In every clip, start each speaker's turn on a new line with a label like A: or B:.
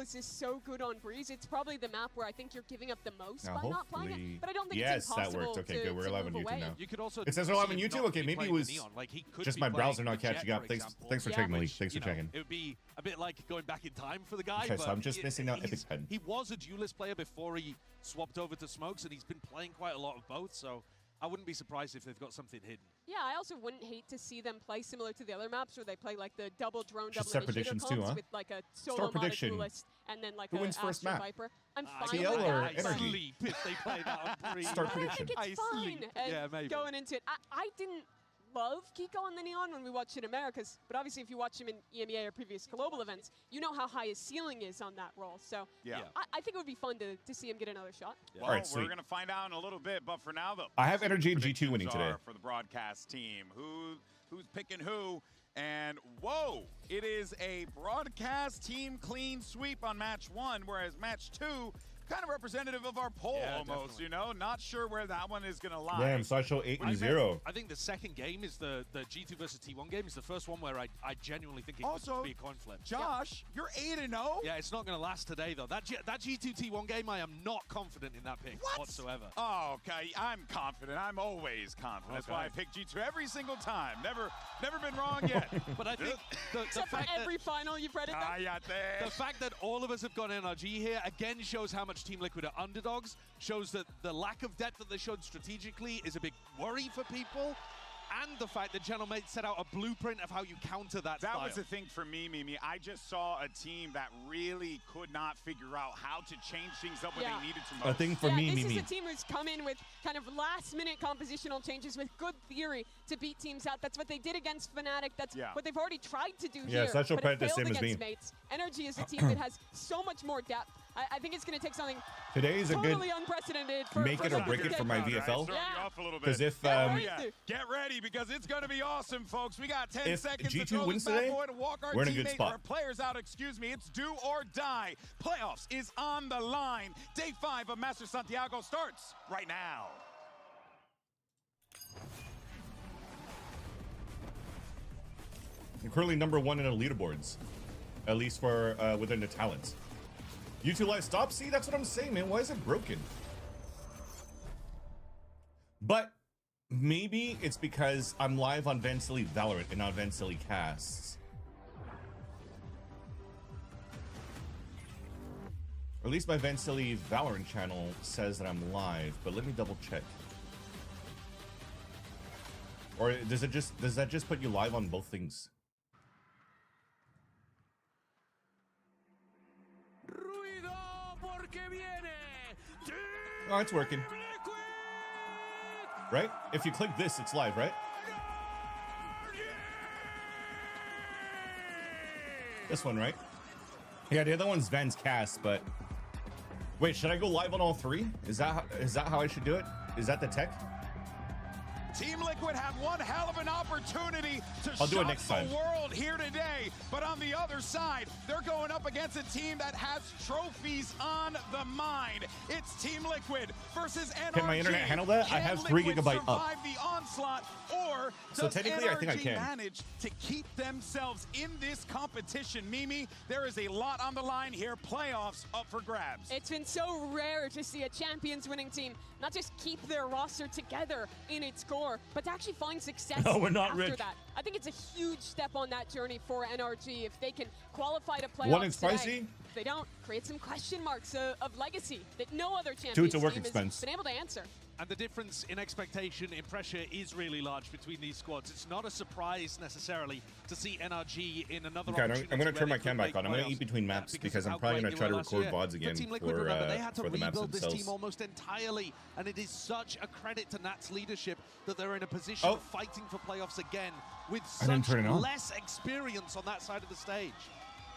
A: Nautilus is so good on Breeze. It's probably the map where I think you're giving up the most
B: Now,
A: by not playing it.
B: hopefully-
A: But I don't think
B: Yes,
A: it's impossible
B: that worked. Okay,
A: to,
B: good. We're
A: to
B: alive
A: move
B: on YouTube
A: away.
B: now.
C: You could also
B: It says
C: see
B: we're live on
C: him
B: YouTube?
C: not
B: Okay,
C: be
B: maybe it
C: playing
B: was
C: Neon. Like, he could
B: just
C: be
B: my
C: playing
B: browser not
C: the Jet,
B: catching up.
C: for
B: Thanks
C: example.
B: for
A: Yeah,
B: checking, Lee.
C: Which,
B: Thanks for
C: you know,
B: checking.
C: It would be a bit like going back in time for the guy.
B: Okay, so
C: but
B: I'm just missing out Epic Pen.
C: He was a duelist player before he swapped over to Smokes, and he's been playing quite a lot of both, so I wouldn't be surprised if they've got something hidden.
A: Yeah, I also wouldn't hate to see them play similar to the other maps where they play like the double drone,
B: Should
A: double
B: set
A: initiator
B: predictions
A: comps
B: too, huh?
A: with like a
B: Start
A: solo
B: prediction.
A: duelist and then like
B: Who
A: a
B: wins first
A: Astro
B: map?
A: Viper. I'm
C: I
A: fine
B: TL
A: with
B: or
A: that.
C: I
B: NRG?
C: sleep if they play that on Breeze.
B: Start
A: I
B: prediction.
A: think it's fine.
C: sleep.
A: And
C: Yeah, maybe.
A: going into it, I didn't love Kiko on the Neon when we watched it in Americas, but obviously if you watch him in EMEA or previous global events, you know how high his ceiling is on that role. So
D: Yeah.
A: I think it would be fun to see him get another shot.
D: Well,
B: All right,
D: we're
B: sweet.
D: going to find out in a little bit, but for now, though,
B: I have Energy and G2 winning today.
D: for the broadcast team. Who's picking who? And whoa, it is a broadcast team clean sweep on match 1, whereas match 2 kind of representative of our poll
C: Yeah,
D: almost,
C: definitely.
D: you know? Not sure where that one is going to lie.
B: Damn, so I show 8 and 0.
C: I think the second game is the G2 versus T1 game. Is the first one where I genuinely think it
D: Also,
C: could be a coin flip.
D: Josh, you're 8-0?
C: Yeah, it's not going to last today, though. That G2 T1 game, I am not confident in that pick
D: What?
C: whatsoever.
D: Oh, okay. I'm confident. I'm always confident. That's why I
C: Okay.
D: pick G2 every single time. Never been wrong yet.
C: But I think the
A: Except for
C: fact that
A: every final you've read it.
C: the fact that all of us have gone NRG here again shows how much Team Liquid are underdogs, shows that the lack of depth that they showed strategically is a big worry for people, and the fact that Gentlemate set out a blueprint of how you counter that
D: That
C: style.
D: was the thing for me, Mimi. I just saw a team that really could not figure out how to change things up when
A: Yeah.
D: they needed to
B: A
D: most.
B: thing for
A: yeah,
B: me,
A: this
B: Mimi.
A: is a team who's come in with kind of last-minute compositional changes with good theory to beat teams out. That's what they did against Fnatic. That's
D: Yeah.
A: what they've already tried to do
B: Yeah,
A: here.
B: Satchel
A: but
B: Pet
A: it
B: the
A: failed
B: same as
A: against
B: me.
A: Mates. NRG is a team that has so much more depth. I think it's going to take something
B: Today is a
A: totally
B: good
A: unprecedented for
B: make it or
A: them
B: break
A: to
B: it
A: get
B: for my
A: done.
B: VFL.
D: It's throwing you
A: Yeah.
D: off a little bit.
B: Because if
D: Get ready because it's going to be awesome, folks. We got 10
B: If
D: seconds
B: G2
D: to throw
B: wins
D: this bad
B: today,
D: boy to walk our
B: we're in a good
D: teammate,
B: spot.
D: our players out, excuse me. It's do or die. Playoffs is on the line. Day 5 of Master Santiago starts right now.
B: I'm currently #1 in the leaderboards, at least for within the talents. YouTube Live stop. See, that's what I'm saying, man. Why is it broken? But maybe it's because I'm live on Vansily Valorant and not Vansily Casts. Or at least my Vansily Valorant channel says that I'm live, but let me double check. Or does that just put you live on both things? Oh, it's working. Right? If you click this, it's live, right? This one, right? Yeah, the other one's Van's Cast, but wait, should I go live on all 3? Is that how I should do it? Is that the tech?
D: Team Liquid have one hell of an opportunity to
B: I'll do it
D: shock
B: next time.
D: the world here today. But on the other side, they're going up against a team that has trophies on the mind. It's Team Liquid versus NRG.
B: Can my internet handle that? I have 3
D: Liquid
B: gigabyte up.
D: survive the onslaught, or
B: So
D: does
B: technically, I think I
D: NRG
B: can.
D: manage to keep themselves in this competition? Mimi, there is a lot on the line here. Playoffs up for grabs.
A: It's been so rare to see a champions winning team not just keep their roster together in its core, but to actually find success
B: No, we're not
A: after
B: rich.
A: that. I think it's a huge step on that journey for NRG if they can qualify to playoffs
B: One is
A: today.
B: pricey.
A: If they don't, create some question marks of legacy that no other champions
B: Two, it's a work
A: team
B: expense.
A: has been able to answer.
C: And the difference in expectation, in pressure, is really large between these squads. It's not a surprise necessarily to see NRG in another
B: Okay,
C: opportunity
B: I'm going to
C: where
B: turn
C: they
B: my
C: could
B: cam back
C: make
B: on. I'm going to
C: playoffs,
B: eat between maps because
C: of
B: I'm probably
C: how
B: going to
C: great
B: try to
C: they were last
B: record
C: year.
B: VODs
C: For
B: again
C: Team Liquid,
B: for
C: remember, they had to
B: the maps
C: rebuild this
B: themselves.
C: team almost entirely, and it is such a credit to Nat's leadership that they're in a position of fighting for playoffs again with
B: I didn't
C: such
B: turn it on.
C: less experience on that side of the stage.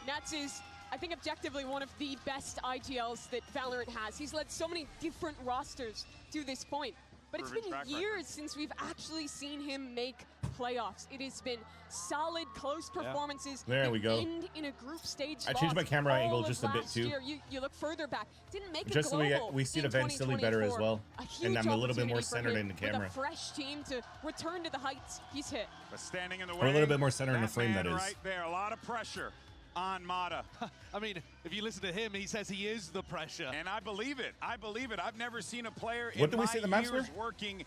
A: Nats is, I think, objectively one of the best IGLs that Valorant has. He's led so many different rosters to this point. But it's
D: Proven
A: been
D: track
A: years since we've actually seen him make playoffs. It has been solid, close performances.
B: There
A: that
B: we go.
A: end in a group stage
B: I changed my
A: loss
B: camera
A: all
B: angle
A: of
B: just a bit
A: last
B: too.
A: year. You look further back. Didn't make
B: Just
A: a
B: so
A: global
B: we see
A: in
B: the Vansily better as
A: 2024.
B: well.
A: A
B: And
A: huge
B: I'm a little bit more
A: opportunity for
B: centered
A: him
B: in the
A: with
B: camera.
A: a fresh team to return to the heights he's hit.
D: But standing in the way.
B: Or a little bit more center in the
D: that
B: frame,
D: man
B: that is.
D: right there. A lot of pressure on Mata.
C: I mean, if you listen to him, he says he is the pressure.
D: And I believe it. I believe it. I've never seen a player
B: What
D: in
B: did we
D: my
B: say the maps
D: years
B: were?
D: working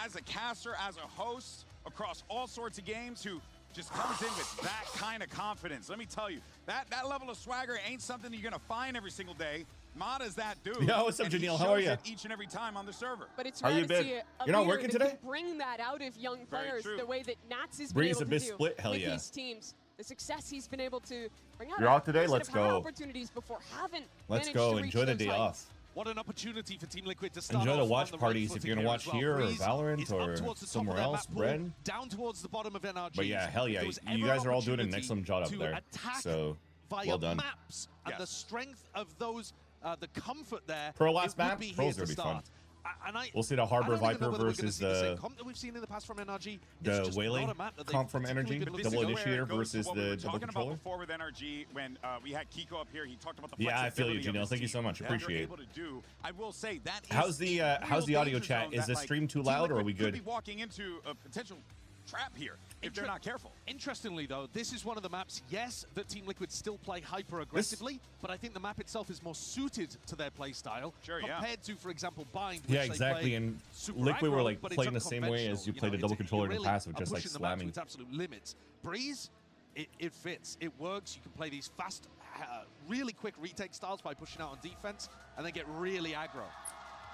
D: as a caster, as a host, across all sorts of games who just comes in with that kind of confidence. Let me tell you, that level of swagger ain't something you're going to find every single day. Mata's that dude.
B: Yo, what's up,
D: and he
B: Janelle? How are
D: shows
B: you?
D: it each and every time on the server.
A: But it's
B: How
A: rare
B: you
A: to
B: been?
A: see a
B: You're not
A: leader
B: working
A: that
B: today?
A: can bring that out of young
D: Very
A: players
D: true.
A: the way that Nats has
B: Breeze
A: been
B: a
A: able
B: bit
A: to do
B: split, hell
A: with
B: yeah.
A: these teams. The success he's been able to bring out.
B: You're out today?
A: players that
B: Let's
A: have had
B: go.
A: opportunities before, haven't
B: Let's
A: managed
B: go.
A: to reach
B: Enjoy the
A: those
B: day
A: heights.
B: off.
C: What an opportunity for Team Liquid to start
B: Enjoy the
C: off
B: watch
C: on the
B: parties
C: right
B: if you're
C: footing
B: gonna watch
C: as well.
B: here or
C: Breeze
B: Valorant
C: is up
B: or
C: towards the top
B: somewhere
C: of their
B: else,
C: map pool,
B: Bren.
C: down towards the bottom of NRG.
B: But yeah, hell yeah,
C: If there was
B: you
C: ever
B: guys
C: an
B: are all doing an
C: opportunity
B: excellent job up
C: to
B: there.
C: attack
B: So,
C: via
B: well done.
C: maps and the
D: Yes.
C: strength of those, the comfort there.
B: Pro last
C: it would
B: map?
C: be
B: Pro's
C: here
B: gonna
C: to
B: be fun.
C: start. And
B: We'll see the Harbor
C: I don't even
B: Viper
C: know whether we're gonna
B: versus
C: see the same
B: the
C: comp that we've seen in the past from NRG.
B: the
C: It's just
B: Whaley
C: not a map that they've
B: comp from
C: particularly
B: NRG,
C: been
D: But
C: looking
B: double
C: to.
D: this is where
B: initiator
D: it goes to
B: versus
D: what we were
B: the double
D: talking
B: controller.
D: about before with NRG when we had Kiko up here. He talked about the
B: Yeah, I feel you,
D: flexibility of
B: Janelle.
D: his
B: Thank you
D: team.
B: so much.
D: What they're
B: Appreciate it.
D: able to do. I will say that is
B: How's the
D: a
B: how's the
D: real
B: audio
D: danger
B: chat?
D: zone
B: Is
D: that,
B: the stream too
D: Team
B: loud or are
D: Liquid
B: we
D: could
B: good?
D: be walking into a potential trap here if they're not careful.
C: Interestingly, though, this is one of the maps, yes, that Team Liquid still play hyper-aggressively, but I think the map itself is more suited to their play style
D: Sure, yeah.
C: compared to, for example, Bind, which
B: Yeah,
C: they
B: exactly.
C: play
B: And
C: super
B: Liquid were
C: aggro,
B: like
C: but it's
B: playing the same way as
C: unconventional,
B: you played the double
C: it's-
B: controller in
C: you
B: the past with
C: are
B: just like
C: pushing the map to
B: slamming.
C: its absolute limits. Breeze, it fits, it works. You can play these fast, really quick retake styles by pushing out on defense and then get really aggro.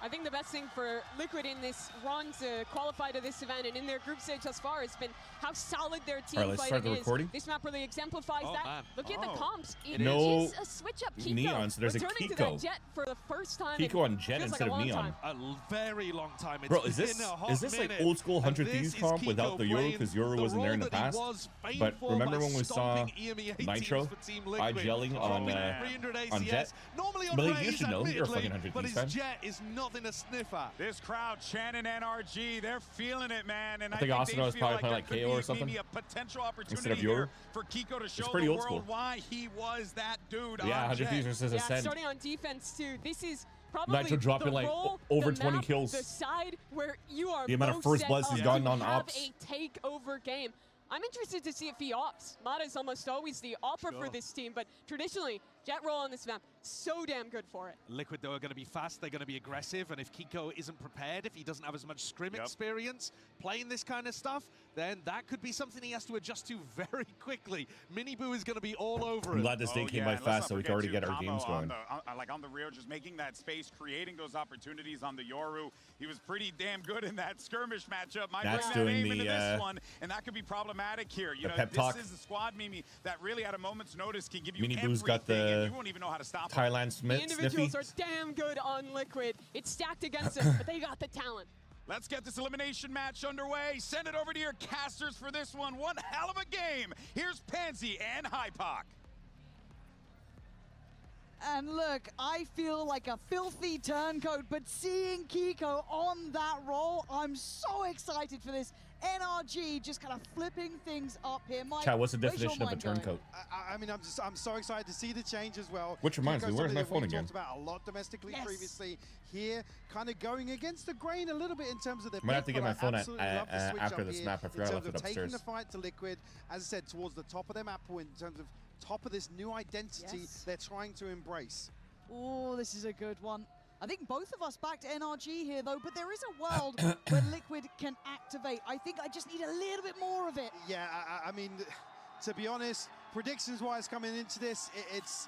A: I think the best thing for Liquid in this run to qualify to this event and in their group stage thus far has been how solid their team
B: All right, let's start
A: fighting
B: the recording.
A: is. This map really exemplifies
C: Oh,
A: that.
C: man.
A: Look at the
D: Oh.
A: comps. It
B: No
A: is a switch up. Kiko
B: neon, so there's a
A: returning to
B: Kiko.
A: that Jet for the first time.
B: Kiko
A: in
B: on Jet
A: feels
B: instead
A: like a
B: of
A: long
B: Neon.
A: time.
C: Very long time. It's
B: Bro, is
C: been
B: this
C: a hot
B: is this like
C: minute.
B: old school
C: And
B: 100
C: this
B: Thieves
C: is
B: comp without
C: Kiko
B: the Euro
C: playing
B: because Euro
C: the
B: wasn't there in
C: role
B: the
C: that he
B: past?
C: was famed
B: But
C: for
B: remember
C: by
B: when we saw
C: stomping EMEA teams
B: Nitro
C: for Team
B: by
C: Liquid?
B: gelling on,
D: man.
C: 300 ACS.
B: on Jet?
C: Normally on
B: Billy, you
C: Raze,
B: should know. You're a
C: admittedly,
B: fucking 100
C: but
B: Thieves
C: his
B: fan.
C: Jet is nothing to sniff at.
D: This crowd chanting NRG, they're feeling it, man. And I
B: think
D: think
B: Austin
D: they
B: was
D: feel
B: probably
D: like
B: playing
D: there
B: like
D: could
B: KO or
D: be
B: something
D: maybe a potential
B: instead
D: opportunity
B: of
D: here
B: Euro.
D: for Kiko to show
B: pretty
D: the
B: old school.
D: world why he was that dude.
B: Yeah,
D: on
B: 100
D: Jet.
B: Thieves versus
A: Yeah,
B: Ascend.
A: starting on defense too. This is probably
B: Nitro dropping,
A: the
B: like,
A: role,
B: over
A: the
B: 20
A: map,
B: kills.
A: the side where you are
B: The amount of
A: most
B: first
A: set
B: bloods
A: up
B: he's
A: to
B: gotten on
A: have
B: ops.
A: a takeover game. I'm interested to see if he opts. Mata is almost always the opper for
C: Sure.
A: this team, but traditionally, Jet roll on this map, so damn good for it.
C: Liquid, though, are going to be fast, they're going to be aggressive, and if Kiko isn't prepared, if he doesn't have as much scrim experience playing this kind of stuff, then that could be something he has to adjust to very quickly. Miniboo is going to be all over
B: I'm
C: it.
B: glad this day came by
D: and let's
B: fast
D: not
B: so we can
D: forget,
B: already
D: too,
B: get our
D: Combo
B: games
D: on
B: going.
D: like on the rear, just making that space, creating those opportunities on the Yoru. He was pretty damn good in that skirmish matchup. Might
B: That's
D: bring that
B: doing
D: aim into
B: the,
D: this one, and that could be problematic here. You
B: the
D: know,
B: pep
D: this
B: talk.
D: is a squad, Mimi, that really at a moment's notice can give you
B: Mini
D: everything,
B: Boo's got the
D: and you won't even know how to stop him.
B: Thailand
A: The
B: Smith
A: individuals
B: Sniffy.
A: are damn good on Liquid. It's stacked against them, but they got the talent.
D: Let's get this elimination match underway. Send it over to your casters for this one. One hell of a game. Here's Pansy and Hypoc.
E: And look, I feel like a filthy turncoat, but seeing Kiko on that role, I'm so excited for this. NRG just kind of flipping things up here. Mike,
B: Chad, what's the
E: where's your
B: definition of a
E: mind going?
B: turncoat?
F: I mean, I'm so excited to see the change as well.
B: Which reminds me,
F: Kiko's
B: where's
F: something
B: my
F: that
B: phone
F: we've
B: again?
F: talked about a lot domestically
E: Yes.
F: previously. Here, kind of going against the grain a little bit in terms of the.
B: I'm gonna have to
F: pick,
B: get
F: but
B: my phone
F: I absolutely love the switch
B: after
F: up
B: this
F: here
B: map. I forgot I
F: in
B: left
F: terms
B: it
F: of taking
B: upstairs.
F: the fight to Liquid, as I said, towards the top of their map pool in terms of top of this new identity
E: Yes.
F: they're trying to embrace.
E: Oh, this is a good one. I think both of us backed NRG here, though, but there is a world where Liquid can activate. I think I just need a little bit more of it.
F: Yeah, I mean, to be honest, predictions-wise coming into this, it's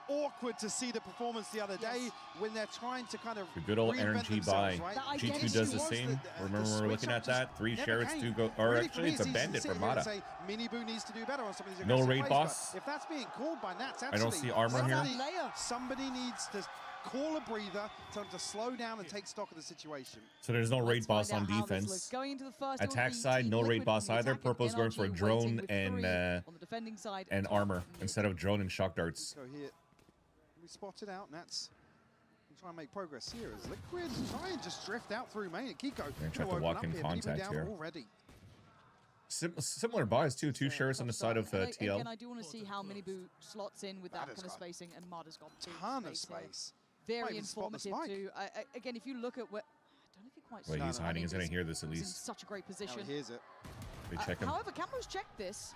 F: awkward to see the performance the other day
E: Yes.
F: when they're trying to kind of
B: The good old
F: reinvent
B: NRG
F: themselves,
B: buy.
F: right?
E: That
B: G2
E: identity
B: does the
E: was
B: same. Remember
F: the
B: we were
F: switch
B: looking
F: up
B: at that?
F: just
B: 3
F: never
B: shards,
F: came.
B: 2 go. Or
F: Really,
B: actually,
F: for me,
B: it's a
F: easy to
B: bandit
F: sit
B: for
F: here and
B: Mata.
F: say Miniboo needs to do better on some of these
B: No
F: aggressive
B: raid
F: plays,
B: boss.
F: but if that's being called by Nats,
B: I don't
F: absolutely.
B: see armor here.
E: Somebody layer.
F: Somebody needs to call a breather, tell them to slow down and take stock of the situation.
B: So there's no raid
E: Let's
B: boss
E: find
B: on
E: out how this looks.
B: defense.
E: Going into the first, it would
B: Attack
E: be
B: side,
E: Team
B: no raid
E: Liquid
B: boss
E: on the
B: either.
E: attack,
B: Purple's going for
E: NRG
B: drone
E: waiting with
B: and,
E: 3 on the defending side
B: and
E: top
B: armor
E: mid.
B: instead of drone and shock darts.
F: So here, we spotted out Nats. Try and make progress here as Liquid try and just drift out through main. Kiko
B: They're
F: gonna
B: trying to
F: open
B: walk
F: up
B: in
F: here.
B: contact
F: Miniboo down
B: here.
F: already.
B: Similar buys too. 2 sheriffs on the side of
E: And
B: TL.
E: Again, I do want to see how Miniboo slots in with that
F: Mata's
E: kind of
F: got
E: spacing, and Mata's got big
F: Ton of
E: space here.
F: space.
E: Very
F: Might even spot the
E: informative
F: spike.
E: too. Again, if you look at what, I don't know if he quite.
B: Wait,
E: saw
B: he's
E: that. I
B: hiding.
E: mean,
B: He's gonna hear this at
E: he's in
B: least.
E: such a great
F: Now
E: position.
F: he hears it.
B: They check him.
E: However, Camro's checked this.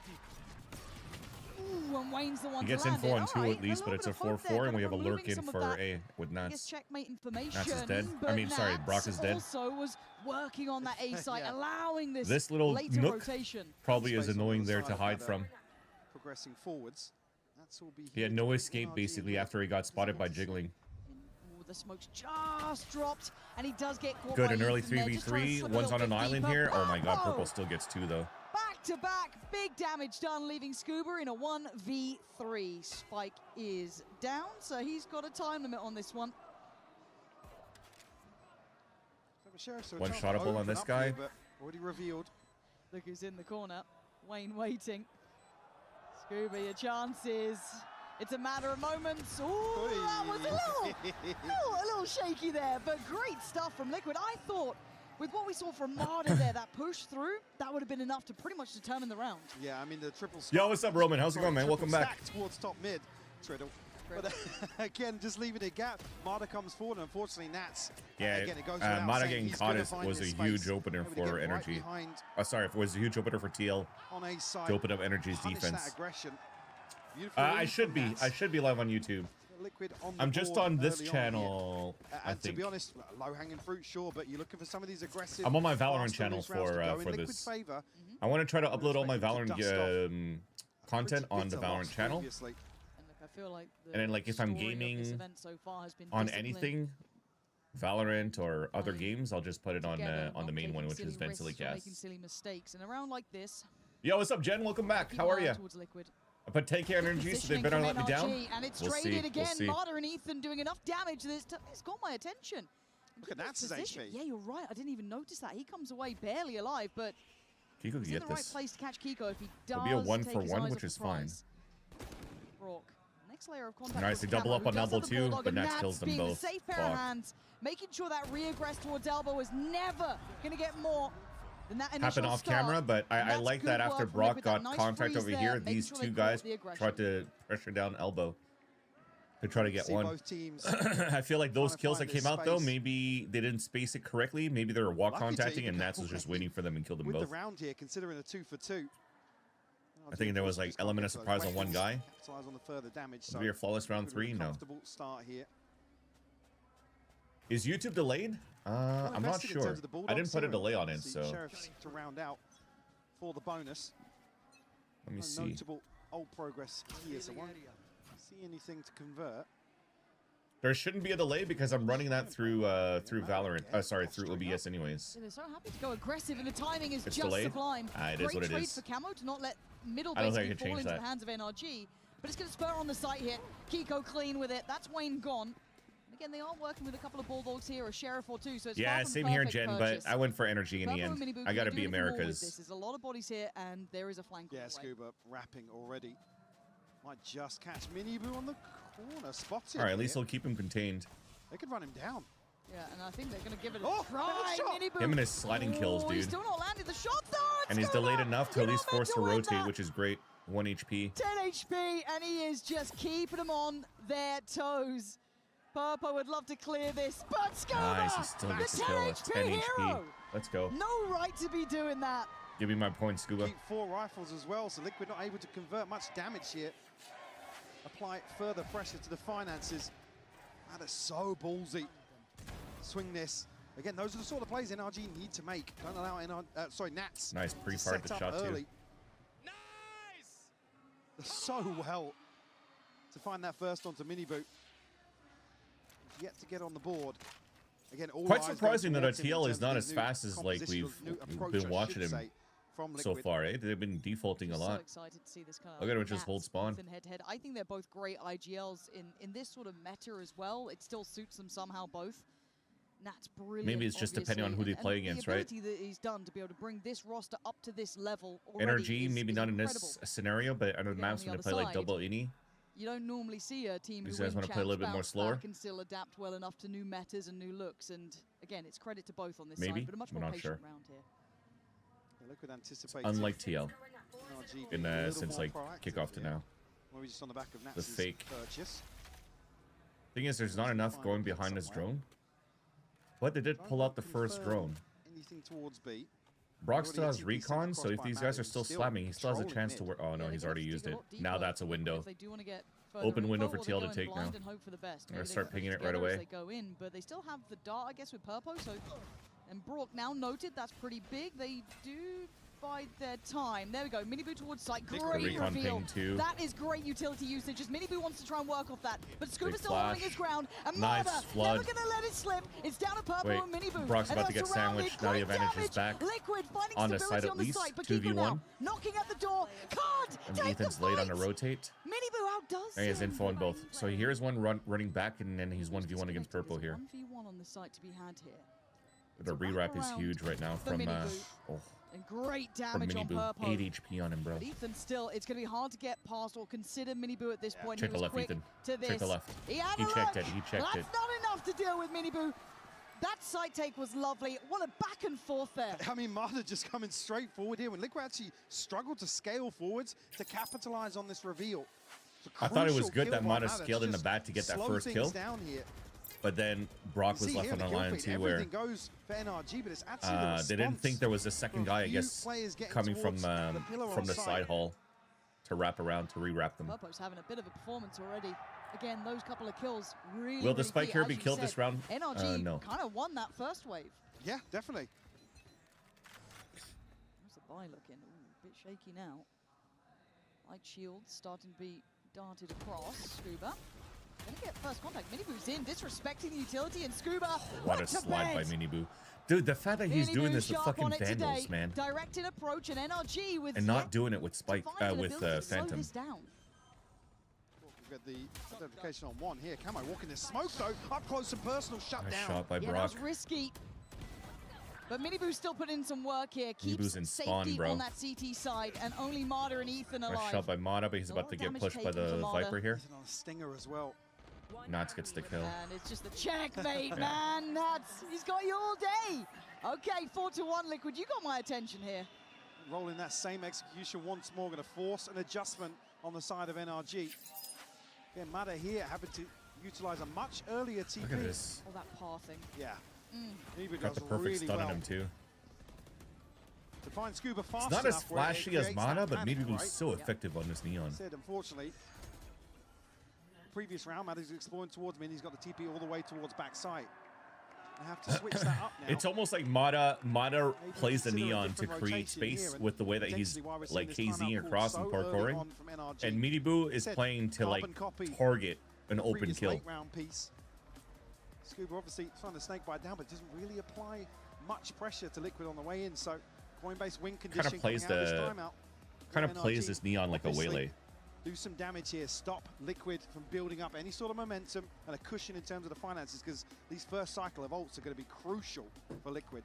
E: Ooh, and Wayne's the one
B: He gets
E: to
B: in
E: land
B: 4
E: it.
B: on 2
E: All right,
B: at least,
E: a
B: but
E: little
B: it's a
E: bit of hope
B: 4-4,
E: there,
B: and we have a
E: kind of
B: lurk in
E: removing some of
B: for
E: that,
B: A with
E: I guess,
B: Nats.
E: checkmate information.
B: Nats is dead.
E: But
B: I mean, sorry, Brock is dead.
E: also was working on that A site,
F: Yeah.
E: allowing
B: This little
E: later
B: nook
E: rotation.
B: probably is
F: Space on the
B: annoying
F: other
B: there
F: side
B: to
F: of
B: hide
F: that,
B: from.
F: Progressing forwards. That's all be
B: He had
F: here
B: no
F: to
B: escape
F: NRG
B: basically
F: here.
B: after he got spotted by jiggling.
E: Ooh, the smoke's just dropped, and he does get caught
B: Good,
E: by
B: an early
E: Ethan there, just trying to
B: 3v3.
E: slip a
B: One's
E: little
B: on an
E: bit
B: island
E: deeper.
B: here. Oh my god,
E: Purple!
B: Purple still gets 2 though.
E: Back to back, big damage done, leaving Scuba in a 1v3. Spike is down, so he's got a time limit on this one.
B: One shotable on this guy.
F: But already revealed.
E: Look who's in the corner. Wayne waiting. Scuba, your chances. It's a matter of moments. Ooh, that was a little shaky there, but great stuff from Liquid. I thought with what we saw from Marta there, that push through, that would have been enough to pretty much determine the round.
F: Yeah, I mean the triple.
B: Yo, what's up, Roman? How's it going, man? Welcome back.
F: Towards top mid. Triddle. But again, just leaving a gap. Marta comes forward, and unfortunately, Nats.
B: Yeah,
F: again, it goes without
B: Marta
F: saying,
B: getting
F: he's
B: caught
F: gonna
B: is,
F: find
B: was a
F: his
B: huge
F: space.
B: opener
F: Able to
B: for
F: get right
B: Energy.
F: behind
B: Sorry, it was a huge opener for TL
F: on a side.
B: to open up Energy's
F: Punish
B: defense.
F: That aggression. Beautiful
B: I
F: read
B: should
F: from
B: be.
F: Nats.
B: I should be live on YouTube.
F: Liquid on the
B: I'm just
F: board
B: on this
F: early
B: channel. I
F: and
B: think
F: to be honest, low-hanging fruit, sure, but you're looking for some of these aggressive.
B: I'm on my Valorant
F: faster
B: channel
F: loose rounds to go in
B: for
F: Liquid's
B: this.
F: favor.
B: I want to try to upload all my
F: Expect him to dust
B: Valorant content
F: Pretty
B: on the
F: bitter loss
B: Valorant channel.
F: previously.
E: And look, I feel like the
B: And then, like, if I'm
E: story of this
B: gaming
E: event so far has been
B: On
E: discipline.
B: anything, Valorant or other
E: Right.
B: games, I'll just put it on
E: Together,
B: the
E: not
B: main one,
E: taking
B: which is
E: silly
B: Vent Silly
E: risks or making
B: Cast.
E: silly mistakes. And around like this,
B: Yo, what's up, Jen? Welcome back.
E: keep
B: How are
E: an eye
B: you?
E: towards Liquid.
B: I put take care energy, so they
E: Positioning
B: better
E: from
B: not let me down.
E: NRG, and it's
B: We'll
E: traded
B: see,
E: again.
B: we'll see.
E: Marta and Ethan doing enough damage that it's got my attention.
F: Look at
E: Kiko's
F: Nats'
E: position-
F: HP.
E: Yeah, you're right. I didn't even notice that. He comes away barely alive, but
B: Kiko can
E: he's in
B: get
E: the right
B: this.
E: place to catch Kiko if he does.
B: It'll be a 1
E: take
B: for
E: his
B: 1,
E: eyes
B: which
E: off
B: is
E: the
B: fine.
E: prize. Brock. Next layer of contact.
B: Nice,
E: with
B: they double
E: Camo,
B: up
E: who
B: on
E: does
B: elbow
E: have the
B: too,
E: bulldog,
B: but
E: and
B: Nats kills them
E: being
B: both.
E: the safe pair of
B: Fuck.
E: hands, making sure that regress towards elbow is never going to get more than that initial
B: Happened off
E: start.
B: camera, but
E: And
B: I
E: that's
B: like
E: good
B: that after
E: work from
B: Brock
E: Liquid, that
B: got
E: nice
B: contact
E: freeze
B: over
E: there,
B: here,
E: making
B: these
E: sure
B: two
E: they caught
B: guys
E: the aggression.
B: tried to pressure down elbow to try to get
F: See
B: one.
F: both teams.
B: I feel like those
F: trying to
B: kills that
F: find
B: came
F: their
B: out though,
F: space.
B: maybe they didn't space it correctly. Maybe they were walk
F: Lucky to
B: contacting
F: even
B: and Nats was just
F: already
B: waiting for them and killed them
F: With
B: both.
F: the round here, considering a 2 for 2.
B: I think there was like element of surprise on one guy.
F: Capitalize on the further damage.
B: Would be your flawless round
F: Liquid with
B: 3?
F: a
B: No.
F: comfortable start here.
B: Is YouTube delayed?
F: Well
B: I'm not
F: invested in terms
B: sure.
F: of the
B: I
F: Bulldogs
B: didn't put a
F: here,
B: delay on it,
F: see
B: so
F: Sheriffs to round out for the bonus.
B: let me
F: A
B: see.
F: notable old progress here, so won't see anything to convert.
B: There shouldn't be a delay because I'm running that through Valorant. Sorry, through OBS anyways.
E: So they're so happy to go aggressive, and the timing is
B: It's
E: just
B: delayed?
E: sublime.
B: It is
E: Great
B: what it
E: trade
B: is.
E: for Camo to not let middle
B: I don't think I
E: basically
B: can
E: fall
B: change
E: into
B: that.
E: the hands of NRG. But it's going to spur on the site here. Kiko clean with it. That's Wayne gone. Again, they are working with a couple of Bulldogs here, a Sheriff or two, so it's far
B: Yeah,
E: from
B: same here,
E: perfect
B: Jen,
E: purchase.
B: but I went for energy in the
E: Purple
B: end.
E: and Mini Boot
B: I gotta
E: can't
B: be
E: do anything more with
B: America's.
E: this. There's a lot of bodies here, and there is a flank.
F: Yeah,
E: on the way.
F: Scuba wrapping already. Might just catch Minibu on the corner. Spotted.
B: All right, at least
F: here.
B: they'll keep him contained.
F: They could run him down.
E: Yeah, and I think they're going to give it a
F: Oh,
E: try.
F: another shot.
E: Mini Boot.
B: Him and his sliding kills,
E: Oh, He's
B: dude.
E: still not landed the shot, though. It's
B: And he's
E: Scuba.
B: delayed enough to
E: You're
B: at least
E: not meant
B: force to
E: win
B: rotate,
E: that.
B: which is great. 1 HP.
E: 10 HP, and he is just keeping them on their toes. Purple would love to clear this, but Scuba,
B: Nice, he still
E: the
B: gets the
E: 10
B: kill at
E: HP
B: 10
E: hero.
B: HP. Let's go.
E: No right to be doing that.
B: Give me my point, Scuba.
F: Keep 4 rifles as well, so Liquid not able to convert much damage here. Apply further pressure to the finances. That is so ballsy. Swing this. Again, those are the sort of plays NRG need to make. Don't allow Nats.
B: Nice,
F: to
B: pre-fired
F: set
B: the
F: up
B: shot
F: early.
B: too.
F: So well to find that first onto Mini Boot. Yet to get on the board. Again, all
B: Quite
F: eyes going
B: surprising that
F: towards him in
B: TL is
F: terms
B: not
F: of
B: as
F: his new
B: fast as like
F: composition,
B: we've
F: new approach,
B: been
F: I
B: watching
F: should
B: him
F: say, from
B: so
F: Liquid.
B: far, eh? They've been defaulting a
E: So
B: lot.
E: excited to see this kind of
B: Look at him just hold
E: Nats,
B: spawn.
E: Ethan head-to-head. I think they're both great IGLs in this sort of meta as well. It still suits them somehow both. Nat's brilliant.
B: Maybe it's just depending on who
E: obviously,
B: they play against, right?
E: The ability that he's done to be able to bring this roster up to this level already
B: Energy,
E: is,
B: maybe
E: is
B: not in
E: incredible.
B: this scenario, but under the
E: Again,
B: maps
E: on the
B: when they
E: other
B: play like
E: side,
B: double ini.
E: You don't normally see a team
B: These
E: who
B: guys
E: win
B: wanna play a little bit more
E: bounce
B: slower?
E: back and still adapt well enough to new metas and new looks. And again, it's credit to both on this
B: Maybe,
E: side, but a much
B: I'm
E: more
B: not
E: patient
B: sure.
E: round here.
F: Yeah, Liquid anticipates
B: Unlike TL,
F: NRG
B: in
F: being a little
B: since
F: more
B: like
F: proactive
B: kickoff to
F: here.
B: now.
F: Maybe just on the back of Nats'
B: fake.
F: purchase.
B: Thing is, there's not enough going behind this drone. But they did pull out the first drone.
F: Anything towards B.
B: Brock still
F: Already
B: has
F: a 2P sent
B: recon, so
F: across
B: if
F: by
B: these
F: Matt,
B: guys are
F: who's
B: still slamming, he still has a
F: controlling
B: chance to
F: mid.
B: work. Oh no,
E: Yeah,
B: he's
E: they've
B: already
E: got to
B: used
E: dig a
B: it.
E: lot deeper
B: Now that's a
E: to
B: window.
E: if they do want to get further
B: Open window
E: info,
B: for
E: or they
B: TL
E: go
B: to
E: in
B: take
E: blind
B: now.
E: and hope for the best.
B: I'm gonna
E: Maybe they
B: start
E: push
B: pinging it right
E: together as
B: away.
E: they go in, but they still have the dart, I guess, with Purpo. So, and Brock now noted that's pretty big. They do bide their time. There we go. Miniboo towards site. Great
B: recon
E: reveal.
B: ping too.
E: That is great utility usage. As Miniboo wants to try and work off that, but Scuba
B: Big
E: still
B: flash.
E: holding his ground. And
B: Nice
E: Marder
B: flood.
E: never gonna let it slip. It's down to Purpo
B: Wait,
E: and Miniboo.
B: Brock's
E: And
B: about to
E: they're
B: get
E: surrounded.
B: sandwiched. Now the
E: Great
B: advantage is
E: damage.
B: back.
E: Liquid finding
B: On the
E: stability
B: side at
E: on the
B: least,
E: site, but
B: 2v1.
E: Kiko now knocking at the door. Can't
B: And
E: take
B: Ethan's
E: the
B: late
E: fight.
B: on the rotate.
E: Miniboo outdoes
B: And he has
E: him.
B: info on both. So here's one running back, and then he's 1v1 against Purple here.
E: 1v1 on the site to be had here.
B: The rewrap is huge right now
E: for
B: from
E: Miniboo.
B: oh,
E: And great
B: from
E: damage on
B: Miniboo.
E: Purple.
B: 8 HP on him, bro.
E: But Ethan still, it's going to be hard to get past or consider Miniboo at this point.
B: Check
E: He
B: the
E: was
B: left,
E: quick
B: Ethan.
E: to this.
B: Check the left.
E: He had
B: He
E: a
B: checked
E: look.
B: it. He checked
E: That's
B: it.
E: not enough to deal with Miniboo. That side take was lovely. What a back and forth there.
F: I mean, Marder just coming straight forward here when Liquid actually struggled to scale forwards to capitalize on this reveal.
B: I thought it was
F: Crucial
B: good
F: kill
B: that
F: by
B: Marder
F: Marder
B: scaled in the
F: just
B: back to get that
F: slow
B: first
F: things
B: kill.
F: down here.
B: But then Brock was
F: See
B: left
F: here
B: on
F: the
B: the
F: kill
B: line
F: feed,
B: too, where
F: everything goes for NRG, but it's actually the
B: they didn't
F: response
B: think there was a second
F: from
B: guy, I
F: few
B: guess,
F: players getting
B: coming from
F: towards the pillar on
B: the side hall to wrap around to re-wrap them.
E: Purpo's having a bit of a performance already. Again, those couple of kills really,
B: Will the
E: really
B: spike
E: key.
B: here
E: As
B: be
E: you
B: killed
E: said,
B: this round?
E: NRG
B: No.
E: kind of won that first wave.
F: Yeah, definitely.
E: How's the buy looking? Ooh, a bit shaky now. Light shields starting to be darted across. Scuba gonna get first contact. Miniboo's in, disrespecting the utility, and Scuba.
B: What a slide by Miniboo. Dude, the fact that he's doing this with fucking Vandals, man.
E: Directed approach and NRG with
B: And not doing it with Spike, with Phantom.
E: Down.
F: We've got the identification on one here. Camo walking this smoke though. Up close and personal, shut
B: Nice
F: down.
B: shot by
E: Yeah, that
B: Brock.
E: was risky. But Miniboo's still putting in some work here. Keeps
B: Miniboo's in spawn,
E: safety
B: bro.
E: on that CT side, and only Marder and Ethan alive.
B: Nice shot by Mata, but he's
E: A
B: about
E: lot
B: to
E: of
B: get
E: damage
B: pushed by
E: taken
B: the
E: from Mata.
B: Viper here.
F: He's on a stinger as well.
B: Nats gets the kill.
E: And it's just the checkmate, man. He's got you all day. Okay, 4-1 Liquid. You got my attention here.
F: Rolling that same execution once more, going to force an adjustment on the side of NRG. Again, Mata here having to utilize a much earlier TP.
B: Look at this.
E: All that pathing.
F: Yeah. Miniboo
B: Got
F: does
B: the perfect
F: really
B: stun
F: well
B: on him too.
F: to find Scuba fast
B: It's not
F: enough
B: as
F: where it
B: flashy as
F: creates
B: Mana,
F: that
B: but
F: panic,
B: Miniboo's
F: right?
B: so effective on this Neon.
F: Said, unfortunately, previous round, Mata's exploring towards me, and he's got the TP all the way towards backside. I have to switch that up now.
B: It's almost like Mata plays the
F: consider a
B: Neon to
F: different
B: create
F: rotation
B: space
F: here, and
B: with the way that he's
F: potentially why we're seeing
B: like
F: this
B: KZing
F: timeout
B: across
F: called
B: and
F: so early
B: parkouring.
F: on from NRG.
B: And Miniboo is
F: Said
B: playing to like
F: carbon copy
B: target an open
F: previous
B: kill.
F: late round piece. Scuba obviously trying to snake bite down, but doesn't really apply much pressure to Liquid on the way in. So Coinbase win condition
B: Kind of plays
F: coming out this timeout.
B: kind of
F: NRG
B: plays this Neon like a
F: obviously
B: waylay.
F: do some damage here, stop Liquid from building up any sort of momentum and a cushion in terms of the finances, because these first cycle of ults are going to be crucial for Liquid.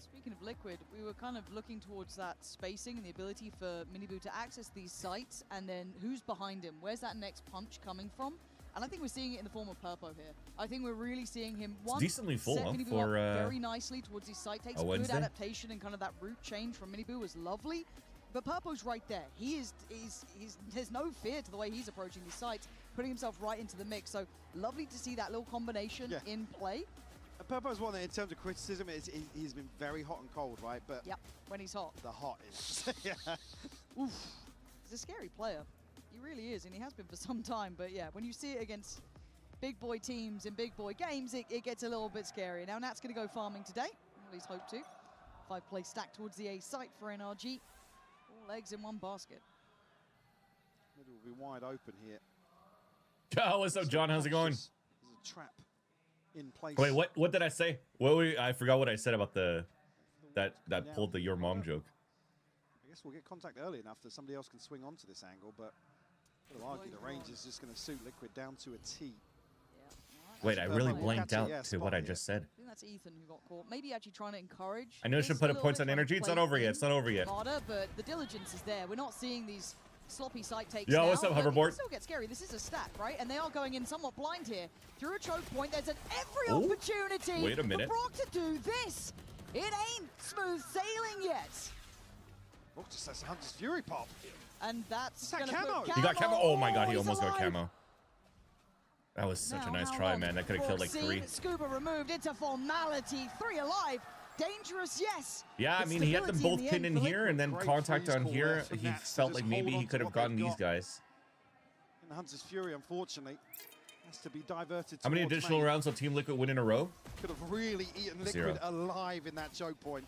E: Speaking of Liquid, we were kind of looking towards that spacing and the ability for Miniboo to access these sites, and then who's behind him? Where's that next punch coming from? And I think we're seeing it in the form of Purpo here. I think we're really seeing him
B: decently full,
E: set
B: huh,
E: Miniboo
B: for,
E: up very nicely towards these site takes.
B: a
E: Good
B: Wednesday?
E: adaptation and kind of that route change from Miniboo was lovely. But Purpo's right there. There's no fear to the way he's approaching these sites, putting himself right into the mix. So lovely to see that little combination in play.
F: Purpo's one that, in terms of criticism, he's been very hot and cold, right? But
E: Yep, when he's hot.
F: the hot is. Yeah.
E: Oof. He's a scary player. He really is, and he has been for some time. But yeah, when you see it against big boy teams in big boy games, it gets a little bit scary. Now Nat's going to go farming today. At least hope to. 5-play stack towards the A site for NRG. All eggs in one basket.
F: Middle will be wide open here.
B: Oh, what's up, John? How's it going?
F: There's a trap in place.
B: Wait, what did I say? I forgot what I said about that pulled the your mom joke.
F: I guess we'll get contact early enough that somebody else can swing onto this angle, but I'll argue the range is just going to suit Liquid down to a T.
B: Wait, I really
F: Purpo will
B: blanked
F: catch
B: out
F: a,
B: to what I
F: spot
B: just
E: I
B: said.
E: think that's Ethan who got caught. Maybe actually trying to encourage.
B: I know I should
E: this
B: put
E: a
B: up
E: little
B: points
E: bit,
B: on
E: trying to
B: energy. It's not
E: play
B: over yet.
E: in
B: It's not over yet.
E: Harder, but the diligence is there. We're not seeing these sloppy side takes
B: Yo,
E: now,
B: what's up,
E: but it
B: hoverboard?
E: can still get scary. This is a stack, right? And they are going in somewhat blind here. Through a choke point, there's every
B: Ooh,
E: opportunity
B: wait a minute.
E: for Brock to do this. It ain't smooth sailing yet.
F: Brock just has Hunter's Fury pop.
E: And that's
F: Is that
E: gonna
F: camo?
E: put
B: He got camo. Oh my god, he
E: he's
B: almost got
E: alive.
B: camo. That was such a
E: Now,
B: nice
E: how
B: try,
E: long?
B: man. That could have killed like 3.
E: Scuba removed. It's a formality. 3 alive. Dangerous, yes.
B: Yeah, I
E: But
B: mean, he had them
E: stability
B: both pinned
E: end
B: in
E: for
B: here
E: Liquid.
B: and then
F: Great
B: contact
F: freeze
B: on
F: call
B: here.
F: there from
B: He
F: Nats to
B: felt
F: just
B: like maybe
F: hold
B: he
F: on
B: could
F: to
B: have
F: what
B: gotten
F: they've
B: these
F: got.
B: guys.
F: And the Hunter's Fury, unfortunately, has to be diverted.
B: How many
F: towards
B: additional
F: main.
B: rounds will Team Liquid win in a row?
F: Could have really eaten Liquid
B: 0.
F: alive in that choke point.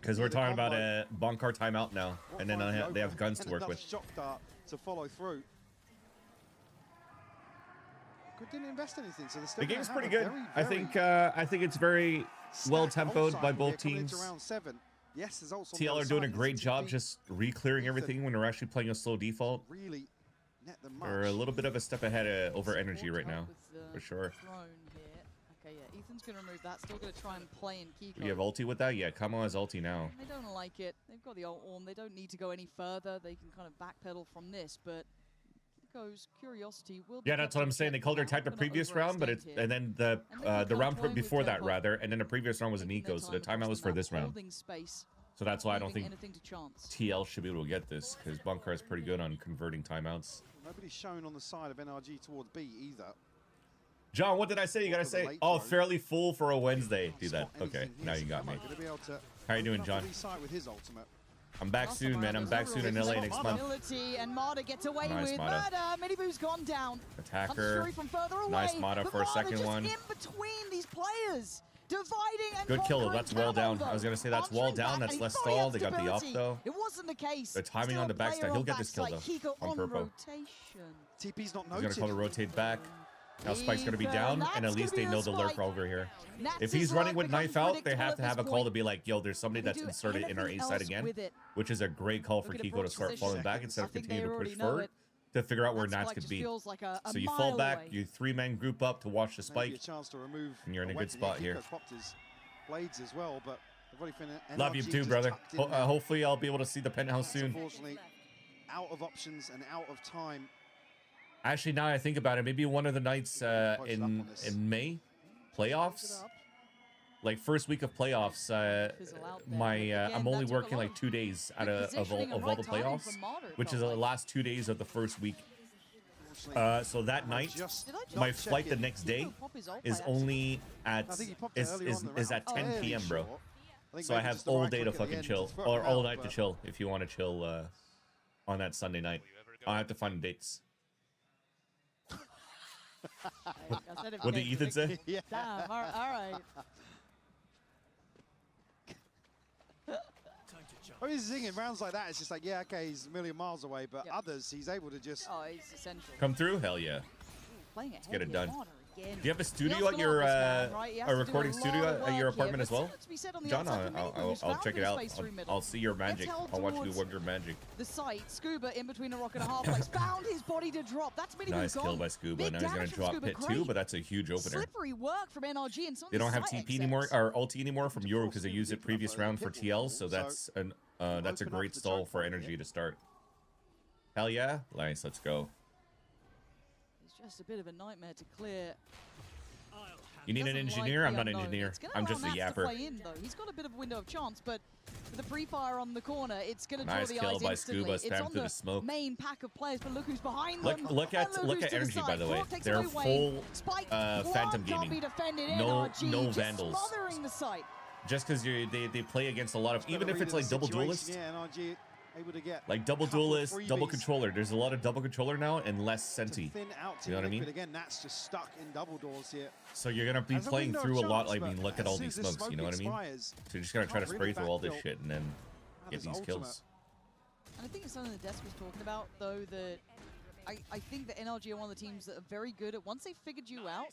B: Because
F: Yeah,
B: we're
F: the
B: talking about
F: combo.
B: a Bonkar timeout now, and then they have guns to
F: and
B: work
F: enough
B: with.
F: Shock dart to follow through. Good didn't invest anything, so
B: The game's pretty good. I think it's very well tempoed by both teams.
F: Yes, there's also on the
B: TL
F: other
B: are doing a
F: side.
B: great job
F: TP
B: just re-clearing everything when they're actually playing a slow default.
F: really net them much.
B: We're a little bit of a step ahead over energy right now,
E: With,
B: for sure.
E: Drone here. Okay, yeah, Ethan's gonna remove that. Still gonna try and play in Kiko.
B: Do you have ulti with that? Yeah, Kamo has ulti now.
E: They don't like it. They've got the ult orm. They don't need to go any further. They can kind of backpedal from this, but Kiko's curiosity will be
B: Yeah, that's what I'm saying. They called her attack the previous round, but it's and then the round before that rather, and then the previous round was an eco, so the timeout was for this round. So that's why I don't think TL should be able to get this, because Bunkar is pretty good on converting timeouts.
F: Nobody's shown on the side of NRG towards B either.
B: John, what did I say? You gotta say, oh, fairly full for a Wednesday. Do that. Okay, now you got me. How you doing, John?
F: With his ultimate.
B: I'm back soon, man. I'm back soon in LA next month.
E: And Mada gets away
B: Nice,
E: with
B: Mada.
E: Miniboo's gone down.
B: Attacker.
E: From further away,
B: Nice Mada for a second
E: just
B: one.
E: in between these players. Dividing and
B: Good kill.
E: conquering
B: That's wall down.
E: Camo,
B: I was gonna say that's
E: though.
B: wall
E: Answering
B: down.
E: back,
B: That's
E: and
B: less
E: he fully
B: stall.
E: has
B: They got the up
E: stability.
B: though.
E: It wasn't the case.
B: The timing
E: Still
B: on the
E: player
B: backside. He'll get this kill
E: backside.
B: though.
E: Kiko
B: On purple.
E: rotation.
F: TP's not
B: He's gonna
F: noted.
B: call to rotate back. Now Spike's gonna be down, and at least they know the lurk over here. If he's running with knife out, they have to have a call to be like, yo, there's somebody that's inserted in our A side again, which is a great call for Kiko to start falling back instead of continuing to push forward to figure out where Nats could be. So you fall back, you 3-man group up to watch the spike, and you're in a good spot here.
F: Blades as well, but
B: Love you too, brother. Hopefully I'll be able to see the penthouse soon.
F: Unfortunately, out of options and out of time.
B: Actually, now I think about it, maybe one of the nights in May, playoffs, like first week of playoffs, I'm only working like 2 days out of all the playoffs, which is the last 2 days of the first week. So that night, my flight the next day is only at is at 10 p.m. bro. So I have all day to fucking chill, or all night to chill if you want to chill on that Sunday night. I'll have to find dates. What did Ethan say?
E: Yeah. Damn, all right.
F: I mean, he's singing rounds like that. It's just like, yeah, okay, he's a million miles away, but others, he's able to just.
E: Oh, he's essential.
B: Come through? Hell yeah. Let's get it done. Do you have a studio at your a recording studio at your apartment as well? John, I'll check it out. I'll see your magic. I'll watch you work your magic.
E: The site, Scuba in between a rock and a hard place, found his body to drop. That's Miniboo
B: Nice kill by Scuba. Now he's gonna drop pit too, but that's a huge opener.
E: Slippery work from NRG and some
B: They don't have TP anymore or ulti anymore from Euro because they used it previous round for TL, so that's a great stall for energy to start. Hell yeah, nice. Let's go.
E: Just a bit of a nightmare to clear.
B: You need an engineer? I'm not an engineer. I'm just a yapper.
E: He's got a bit of a window of chance, but with the pre-fire on the corner, it's going to draw
B: nice
E: the
B: kill
E: eyes
B: by
E: instantly.
B: Scuba, spam through the smoke.
E: Main pack of players, but look who's behind them.
B: Look at energy, by the way. They're full Phantom gaming. No vandals. Just because they play against a lot of, even if it's like double duelists.
F: Yeah, NRG able to get
B: like double duelist, double controller. There's a lot of double controller now and less Senti. You know what I mean?
F: Again, that's just stuck in double doors here.
B: So you're gonna be playing through a lot. I mean, look at all these smokes. You know what I mean? So you're just gonna try to spray through all this shit and then get these kills.
E: And I think it's something that Des was talking about, though, that I think that NRG are one of the teams that are very good at, once they figured you out,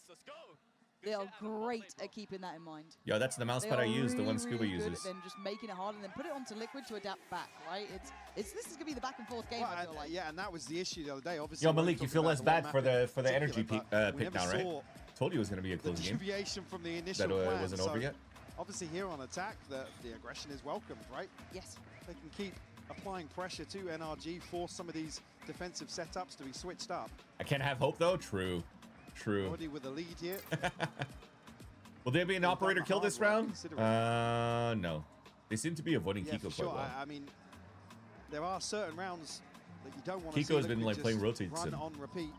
E: they are great at keeping that in mind.
B: Yeah, that's the mouse pad I use, the one Scuba uses.
E: Then just making it hard and then put it onto Liquid to adapt back, right? This is gonna be the back and forth game. I feel like.
F: Yeah, and that was the issue the other day. Obviously,
B: yo, Malik, you feel less bad for the energy pick down, right? Told you it was gonna be a close game.
F: From the initial
B: that it wasn't over yet.
F: Obviously, here on attack, the aggression is welcomed, right?
E: Yes.
F: They can keep applying pressure to NRG, force some of these defensive setups to be switched up.
B: I can't have hope though. True.
F: Already with a lead here.
B: Will there be an operator kill this round? No. They seem to be avoiding Kiko quite well.
F: I mean, there are certain rounds that you don't want to see.
B: Kiko has been like playing rotates.
F: Run on repeat.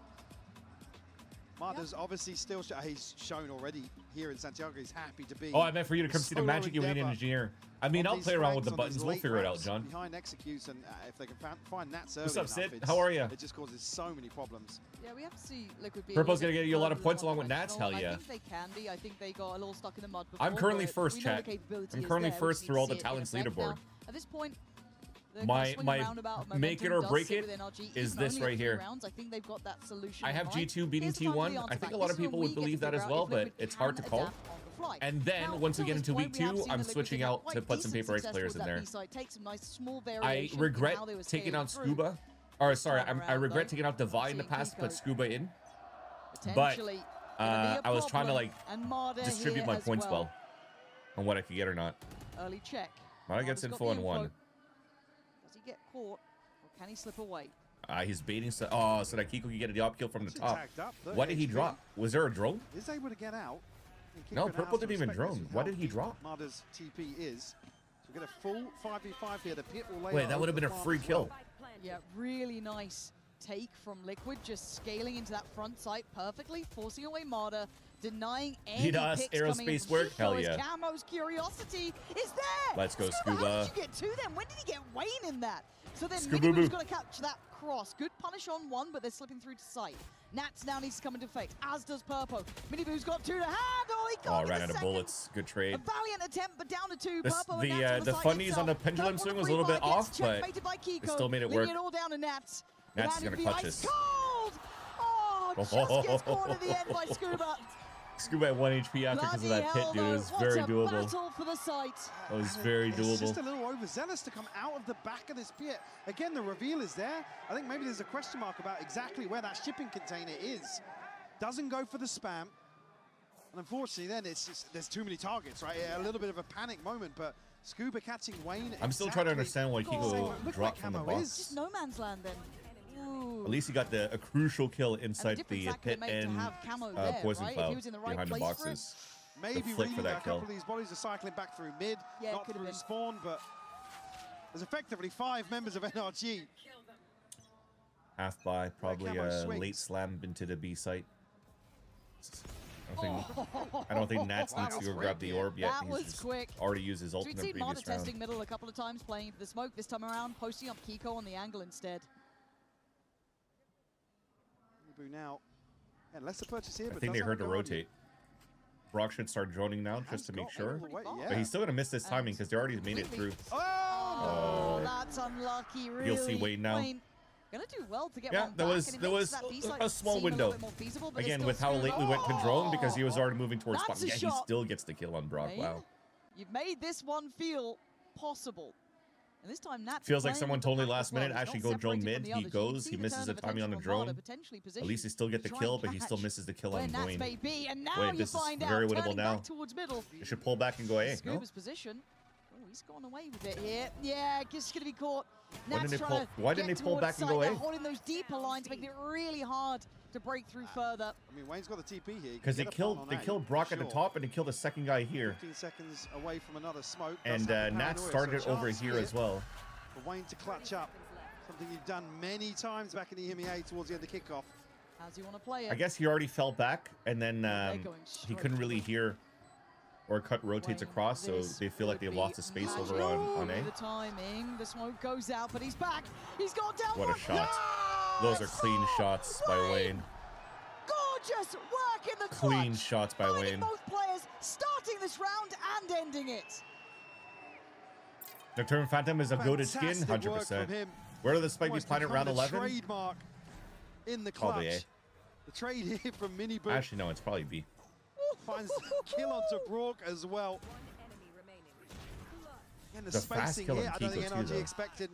F: Marta's obviously still, he's shown already here in Santiago, he's happy to be.
B: Oh, I meant for you to come see the magic you need in engineer. I mean, I'll play around with the buttons. We'll figure it out, John.
F: Behind executes, and if they can find Nats early
B: What's up,
F: enough,
B: Sid? How are you?
F: It just causes so many problems.
E: Yeah, we have to see Liquid be
B: Purple's gonna get you a lot of points along with Nats. Hell yeah.
E: I think they can be. I think they got a little stuck in the mud before.
B: I'm currently
E: but
B: first,
E: we know
B: chat.
E: the capability
B: I'm
E: is
B: currently
E: there.
B: first
E: We
B: through
E: just
B: all the
E: see it in
B: talents
E: effect
B: leaderboard.
E: now. At this point,
B: My make it or break it is this right here.
E: Rounds, I think they've got that solution.
B: I have G2 beating T1. I think a lot of people would believe that as well, but it's hard to call. And then once we get into week 2, I'm switching out to put some Paper Ice players in there. I regret taking out Scuba. Or sorry, I regret taking out Divine in the past, put Scuba in. But I was trying to like distribute my points well on what I could get or not.
E: Early check.
B: Mada gets info on 1.
E: Does he get caught, or can he slip away?
B: He's baiting. Oh, so that Kiko can get a op kill from the top.
F: Up,
B: What did he drop? Was there a drone?
F: Is able to get out.
B: No, Purple didn't even drone. What did he drop?
F: Marta's TP is. So we get a full 5v5 here. The pit will lay
B: Wait, that would have been a free kill.
E: Yeah, really nice take from Liquid, just scaling into that front site perfectly, forcing away Marta, denying any
B: DDoS
E: picks coming in
B: aerospace
E: from
B: work?
E: Kiko
B: Hell
E: as
B: yeah.
E: Camo's curiosity is there.
B: Let's go,
E: How
B: Scuba.
E: did you get to them? When did he get Wayne in that? So then
B: Scuba-boo.
E: Minibu's going to catch that cross. Good punish on 1, but they're slipping through to sight. Nats now needs to come into effect, as does Purpo. Minibu's got 2 to hand. Oh, he can't
B: Ran
E: get
B: out
E: the
B: of
E: second.
B: bullets. Good trade.
E: A valiant attempt, but down to 2.
B: This,
E: Purpo and Nats on
B: the
E: site
B: funnies
E: itself.
B: on the pendulum
E: Don't
B: swing
E: want
B: was a little bit
E: rebuy,
B: off,
E: gets
B: but
E: checkmated by Kiko,
B: it still made it
E: leaving
B: work.
E: it all down to Nats.
B: Nats is
E: That
B: gonna
E: the
B: clutch
E: ice
B: us.
E: cold. Oh, just gets caught at the end by Scuba.
B: Scuba at 1 HP after because of
E: Bloody
B: that pit,
E: hell,
B: dude. It
E: though.
B: was
E: What
B: very
E: a
B: doable.
E: battle for the site.
B: It was very
F: It's just a
B: doable.
F: little overzealous to come out of the back of this pit. Again, the reveal is there. I think maybe there's a question mark about exactly where that shipping container is. Doesn't go for the spam. And unfortunately, then it's just, there's too many targets, right? Yeah, a little bit of a panic moment, but Scuba catching Wayne.
B: I'm still trying to understand why Kiko
F: Look
B: dropped
F: like
B: from the
F: Camo
B: box.
F: is.
E: Just no man's land then. Ooh.
B: At least he got a crucial kill
E: And
B: inside
E: difference
B: the
E: that
B: pit
E: could make to
B: and
E: have Camo there,
B: Poison
E: right? If he
B: Cloud
E: was in the right
B: behind the
E: place for it.
B: boxes.
F: Maybe
B: flick for
F: reading
B: that
F: a couple
B: kill.
F: of these bodies are cycling back through mid,
E: Yeah,
F: not
E: could've
F: through
E: been.
F: spawn, but there's effectively 5 members of NRG.
B: Half by, probably
F: Camo
B: a
F: swings.
B: late slam into the B site. I don't think Nats needs to go grab the orb yet.
E: That
B: He's
E: was
B: just
E: quick.
B: already used his
E: So
B: ult
E: we've
B: in the
E: seen Marta
B: previous round.
E: testing middle a couple of times, playing for the smoke. This time around, posting up Kiko on the angle instead.
F: Now, and less a purchase here,
B: I
F: but
B: think they
F: does
B: heard
F: have
B: to
F: a go on
B: rotate. Brock should start droning now just to make sure. But he's still going to miss this timing because they already made it through.
E: Oh, that's unlucky, really.
B: You'll see Wayne now.
E: Gonna do well to get
B: Yeah,
E: one
B: there
E: back,
B: was
E: and it
B: there
E: makes
B: was
E: that B-side
B: a small
E: seem
B: window.
E: little bit more feasible, but
B: Again,
E: it's
B: with
E: still
B: how late we went to drone because he was
E: Oh,
B: already moving towards
E: that's
B: spawn.
E: a
B: Yeah, he
E: shot.
B: still gets the kill on Brock.
E: Wayne,
B: Wow.
E: You've made this one feel possible. And this time Nats
B: Feels like
E: playing
B: someone
E: with the
B: told me
E: pack
B: last
E: as well.
B: minute,
E: He's
B: actually
E: not
B: go drone
E: separated
B: mid.
E: from the
B: He
E: others. You can
B: goes,
E: see
B: he
E: the
B: misses
E: turn
B: the
E: of
B: timing on the
E: attention from Marta,
B: drone.
E: potentially
B: At
E: positioned
B: least he still get the
E: to try
B: kill,
E: and
B: but he still
E: catch
B: misses the kill
E: where
B: on
E: Nats
B: Wayne.
E: may be, and now
B: Wait,
E: you
B: this is
E: find
B: very
E: out,
B: winnable
E: turning
B: now.
E: back towards middle.
B: You should pull back and go A, no?
E: Scuba's position. Oh, he's gone away with it here. Yeah, just gonna be caught.
B: Why
E: Nats
B: didn't they
E: trying
B: pull- why
E: to
B: didn't
E: get
B: they pull
E: towards
B: back and
E: site.
B: go
E: They're
B: A?
E: holding those deeper lines, making it really hard to break through further.
F: I mean, Wayne's got the TP here.
B: Because they killed Brock at the top and they killed the second guy here.
F: 15 seconds away from another smoke.
B: And Nats started over here as well.
F: For Wayne to clutch up. Something you've done many times back in the EMEA towards the end of kickoff.
E: How do you want to play it?
B: I guess he already fell back, and then
E: going
B: he
E: straight
B: couldn't really
E: for
B: hear or cut rotates
E: Wayne.
B: across, so
E: This
B: they feel like they
E: could
B: lost
E: be
B: the space
E: magic.
B: over on
E: Ooh,
B: A.
E: The timing, the smoke goes out, but he's back. He's gone down.
B: What a
E: one.
B: shot.
E: No!
B: Those are clean shots by Wayne.
E: Gorgeous work in the
B: Clean
E: clutch.
B: shots by
E: Finding
B: Wayne.
E: both players starting this round and ending it.
B: Nocturne Phantom is a goated skin,
F: Fantastic work
B: 100%.
F: from him.
B: Where did the spike be
F: Almost
B: planted?
F: become
B: Round
F: the
B: 11?
F: trademark in the
B: Probably
F: clutch. The trade here from Mini Boot
B: Actually, no, it's probably B.
F: finds the kill onto Brock as well. And the
B: The fast
F: spacing
B: kill
F: here,
B: on
F: I don't think
B: Kiko too,
F: NRG
B: though.
F: expected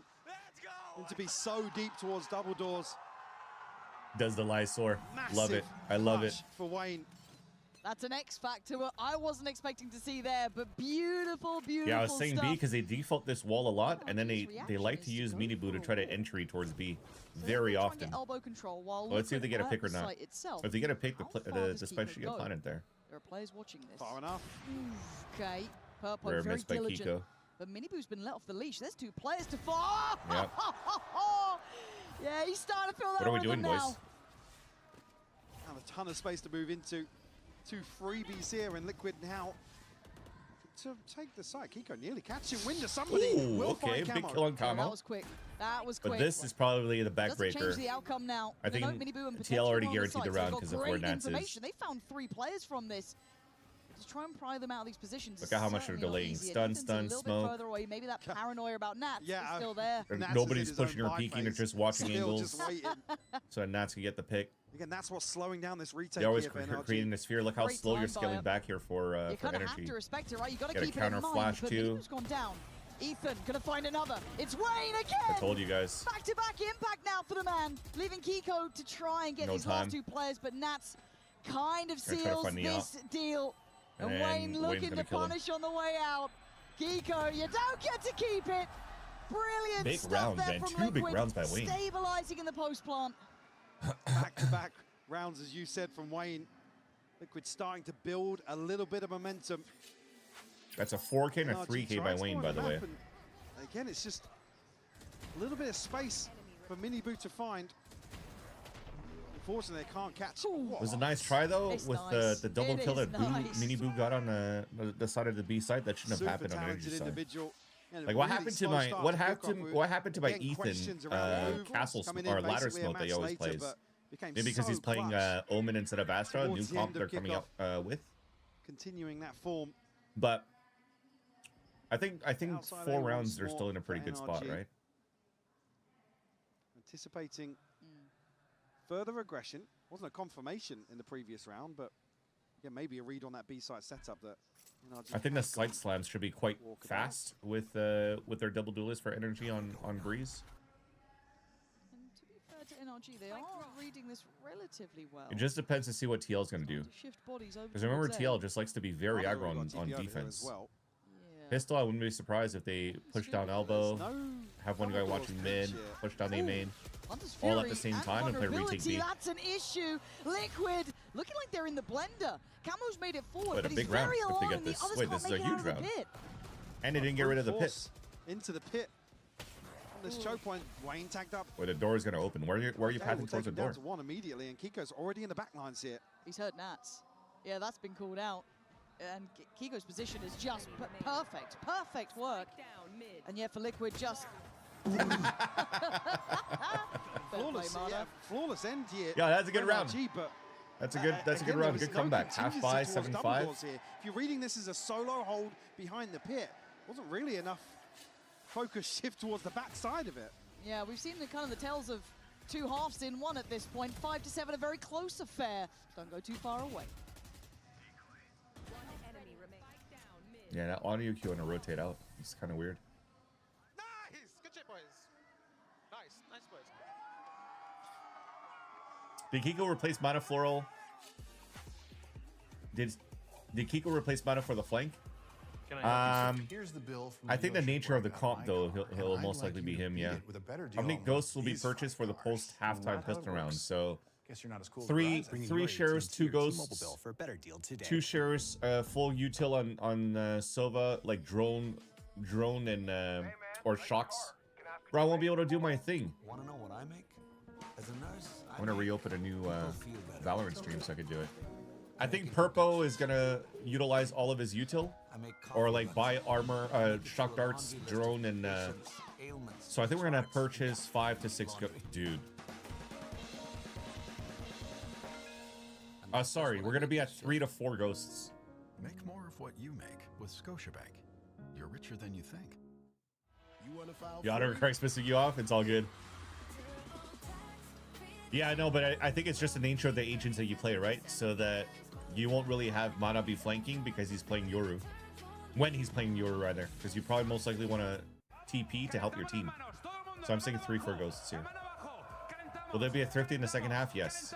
F: him to be so deep towards double doors.
B: Does the Lysor.
F: Massive
B: Love it. I love it.
F: clutch for Wayne.
E: That's an X factor I wasn't expecting to see there, but beautiful, beautiful
B: Yeah, I was saying
E: stuff.
B: B because they default this wall a lot, and then
E: NRG's
B: they
E: reaction
B: like to
E: is
B: use
E: go
B: Mini Boo to
E: for
B: try to
E: a wall.
B: entry towards B
E: So
B: very
E: they're trying to
B: often.
E: get elbow control while
B: Well, let's see if they get a
E: looking
B: pick or
E: at the
B: not.
E: site itself.
B: If they get a pick,
E: How far does
B: the spike
E: Kiko
B: should get
E: go?
B: planted there.
E: There are players watching this.
F: Far enough.
E: Okay, Purpo
B: Rare
E: very
B: miss by
E: diligent.
B: Kiko.
E: But Miniboo's been let off the leash. There's 2 players to fall.
B: Yep.
E: Yeah, he's starting to feel that
B: What are we
E: rhythm
B: doing, boys?
E: now.
F: Now ton of space to move into. 2 freebies here, and Liquid now to take the side. Kiko nearly catching wind of somebody.
B: Ooh,
F: Will
B: okay,
F: find
B: big
F: Camo.
B: kill on
E: Oh,
B: Camo.
E: that was quick. That was quick.
B: But this is probably the
E: Doesn't change
B: backbreaker.
E: the outcome now.
B: I think TL already guaranteed the round because of where Nats is.
E: They found 3 players from this. Just try and pry them out of these positions.
B: Look at how much they're delaying. Stun, stun, smoke.
E: Further away. Maybe that paranoia about Nats is
F: Yeah,
E: still there.
B: Nobody's pushing or peeking. They're just watching
F: Still
B: angles.
F: just waiting.
B: So Nats can get the pick.
F: Again, that's what's slowing down this retake.
B: They're always
F: here for NRG.
B: creating the sphere. Look how
E: Great
B: slow you're
E: time by
B: scaling
E: him.
B: back here for
E: You kind of have
B: energy.
E: to respect it, right? You got to
B: Got a
E: keep it in
B: counter
E: mind.
B: flash
E: But
B: too.
E: Minu's gone down. Ethan gonna find another. It's Wayne again.
B: I told you guys.
E: Back-to-back impact now for the man, leaving Kiko to try and get
B: No
E: these
B: time.
E: last 2 players. But Nats kind of
B: Gonna try to
E: seals
B: find the
E: this deal. And
B: And
E: Wayne
B: Wayne's
E: looking
B: gonna
E: to
B: kill him.
E: punish on the way out. Kiko, you don't get to keep it. Brilliant
B: Big
E: stuff
B: rounds,
E: there
B: man.
E: from
B: 2 big
E: Liquid,
B: rounds by Wayne.
E: stabilizing in the post plant.
F: Back-to-back rounds, as you said, from Wayne. Liquid starting to build a little bit of momentum.
B: That's a 4K and a
F: NRG
B: 3K by
F: tries
B: Wayne,
F: more
B: by
F: on
B: the way.
F: map, and again, it's just a little bit of space for Miniboo to find. Unfortunately, they can't catch.
B: It was a nice try though
E: It's
B: with
E: nice.
B: the double
E: It
B: kill
E: is
B: that
E: nice.
B: Mini Boo got on the side of the B side. That shouldn't have
F: Super
B: happened on
F: talented
B: Energy side.
F: individual. And a
B: Like what
F: really
B: happened to
F: slow
B: my
F: start
B: what
F: to
B: happened
F: Kickoff.
B: what happened to my
F: Again, questions
B: Ethan
F: around the move,
B: castle
F: coming
B: or
F: in
B: ladder
F: basically a
B: smoke that he
F: match
B: always
F: later,
B: plays?
F: but became
B: Maybe because
F: so
B: he's playing
F: clutch
B: Omen instead of Astra, new
F: towards the
B: comp
F: end
B: they're
F: of
B: coming
F: kickoff.
B: up with.
F: continuing that form.
B: But I think
F: Outside
B: 4
F: A1
B: rounds they're
F: small
B: still in a pretty
F: for
B: good spot,
F: NRG.
B: right?
F: Anticipating further aggression. Wasn't a confirmation in the previous round, but yeah, maybe a read on that B-side setup that NRG
B: I think the
F: have
B: side
F: gone
B: slams should be quite
F: walk about.
B: fast with their double duelist for Energy on Breeze.
E: And to be fair to NRG, they are reading this relatively well.
B: It just depends to see what TL's gonna do.
E: To shift bodies over
B: Because remember,
E: towards A.
B: TL just likes to be very
F: I've
B: aggro
F: already got
B: on
F: TPO there
B: defense.
F: as well.
E: Yeah.
B: Pistol, I wouldn't be surprised if they push down elbow,
F: There's no
B: have one guy
F: double
B: watching
F: doors
B: mid,
F: pitch here.
B: push down the
E: Ooh.
B: main.
E: Hunter's
B: all at
E: Fury
B: the same
E: and
B: time and play retake
E: vulnerability,
B: B.
E: That's an issue. Liquid looking like they're in the blender. Camo's made it forward,
B: Wait, a
E: but he's
B: big round
E: very
B: if they
E: alone.
B: get
E: The
B: this.
E: others
B: Wait,
E: can't
B: this is
E: make
B: a
E: it out
B: huge
E: of the
B: round.
E: pit.
B: And they didn't get rid of the pit.
F: Force into the pit. On this choke point, Wayne tagged up.
B: Where the door is going to open. Where are you
F: Okay,
B: passing
F: we'll
B: towards the
F: take him down
B: door?
F: to 1 immediately, and Kiko's already in the back lines here.
E: He's heard Nats. Yeah, that's been called out. And Kiko's position is just perfect. Perfect work. And yet for Liquid, just...
F: Flawless end here.
B: Yeah, that's a good
F: for
B: round.
F: NRG, but
B: That's a good
F: again,
B: round.
F: there
B: Good
F: was no
B: comeback. Half
F: contingency
B: by
F: towards double
B: 7-5.
F: doors here. If you're reading this as a solo hold behind the pit, wasn't really enough focus shift towards the back side of it.
E: Yeah, we've seen the kind of the tales of 2 halves in one at this point. 5 to 7, a very close affair. Don't go too far away.
B: Yeah, that audio cue and to rotate out. It's kind of weird.
G: Nice! Good shit, boys. Nice, boys.
B: Did Kiko replace Mana Floral? Did Kiko replace Mana for the flank?
H: Here's the bill from
B: I think the
H: Yoshi
B: nature of the
H: Boy.
B: comp, though,
H: And
B: he'll
H: I'd
B: most
H: like
B: likely
H: you
B: be
H: to
B: him,
H: beat
B: yeah.
H: it with a better
B: How many
H: deal
B: ghosts will be
H: these
B: purchased for the
H: $5?
B: post-halftime
H: Not how it
B: piston round?
H: works.
B: So
H: Guess you're not as cool as
B: three
H: Verizon. Bringing
B: three
H: your
B: shares,
H: AT&T
B: 2
H: or T-Mobile
B: ghosts,
H: bill for a better deal today.
B: 2 shares, full util on Sova, like drone and or shocks. Bro, I won't be able to do my thing.
H: Want to know what I make? As a nurse,
B: I'm gonna reopen a new Valorant stream so I could do it. I think Purpo is gonna utilize all of his util, or like buy armor, shock darts, drone, and so I think we're gonna purchase 5 to 6 dude. Sorry, we're gonna be at 3 to 4 ghosts.
I: Make more of what you make with Scotiabank. You're richer than you think.
H: You want to file
B: The autocorrect's pissing you off? It's all good. Yeah, I know, but I think it's just the nature of the agents that you play, right? So that you won't really have Mana be flanking because he's playing Yoru. When he's playing Yoru, rather. Because you probably most likely want to TP to help your team. So I'm saying 3 for ghosts here. Will there be a thrifty in the second half? Yes.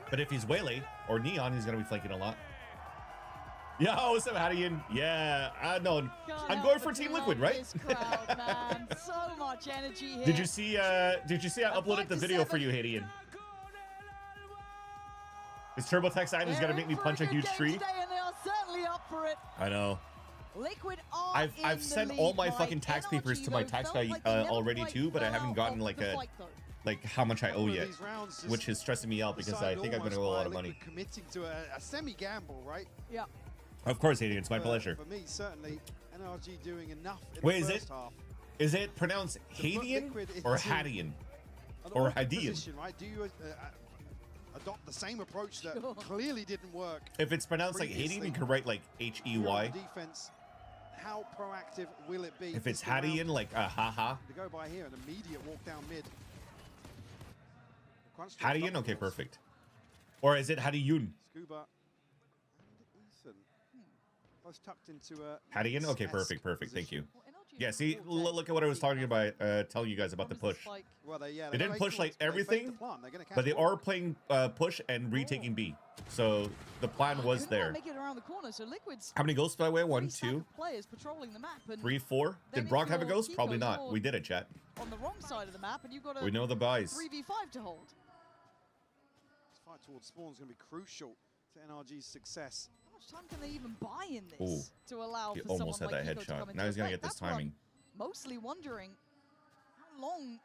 B: But if he's Waylay or Neon, he's going to be flanking a lot. Yo, what's up, Hadian? Yeah, no, I'm going for Team Liquid, right?
E: This crowd, man. So much energy here.
B: Did you see I uploaded the video for you, Hadian? Is TurboTech side is going to make me punch a huge tree?
E: Today, and they are certainly up for it.
B: I know.
E: Liquid are in
B: I've
E: the
B: sent
E: lead,
B: all my
E: Mike.
B: fucking tax
E: NRG,
B: papers to my
E: though,
B: tax
E: felt
B: guy
E: like they never
B: already
E: quite
B: too, but I
E: fell
B: haven't
E: out
B: gotten
E: of
B: like
E: the
B: a
E: fight, though.
B: like how much I owe
F: Couple of
B: yet,
F: these rounds just
B: which is stressing me out because I
F: decided
B: think I'm going to
F: almost
B: owe a lot
F: by
B: of money.
F: Liquid committing to a semi-gamble, right?
E: Yeah.
B: Of course, Adrian, it's my pleasure.
F: For me, certainly, NRG doing enough in
B: Wait,
F: the
B: is
F: first
B: it?
F: half.
B: Is it pronounced Hadian
F: Liquid
B: or
F: into
B: Hadian?
F: An
B: Or
F: awkward
B: Hadian?
F: position, right? Do you adopt the same approach that clearly didn't work?
B: If it's pronounced like Hadian, you can write like H-E-Y.
F: Defense. How proactive will it be?
B: If it's
F: this round
B: Hadian, like haha.
F: to go by here, an immediate walk down mid.
B: Hadian, okay, perfect. Or is it Hadiyun?
F: Scuba and Ethan. Both tucked into a
B: Hadian, okay,
F: nice
B: perfect. Thank you.
E: Well, NRG
B: Yeah, see,
E: all day.
B: look at what I was talking about, telling you guys about the
E: Promised
B: push.
E: spike.
F: Well, they
B: They didn't push like everything, but they are playing push and retaking B. So the plan was
E: Couldn't quite
B: there.
E: make it around the corner, so Liquid's
B: How many ghosts do I wear? One,
E: three stack
B: two,
E: of players patrolling the map, and
B: 3, 4.
E: then
B: Did
E: if
B: Brock have a
E: you're
B: ghost?
E: Kiko,
B: Probably not.
E: you're
B: We did it, chat.
E: on the wrong side of the map, and you've got a
B: We know the buys.
E: 3v5 to hold.
F: This fight towards spawn is going to be crucial to NRG's success.
E: How much time can they even buy in this
B: Ooh.
E: to allow
B: He
E: for someone
B: almost had
E: like
B: that
E: Kiko to come
B: headshot.
E: into
B: Now he's gonna
E: effect?
B: get this
E: That's what I'm
B: timing.
E: mostly wondering how long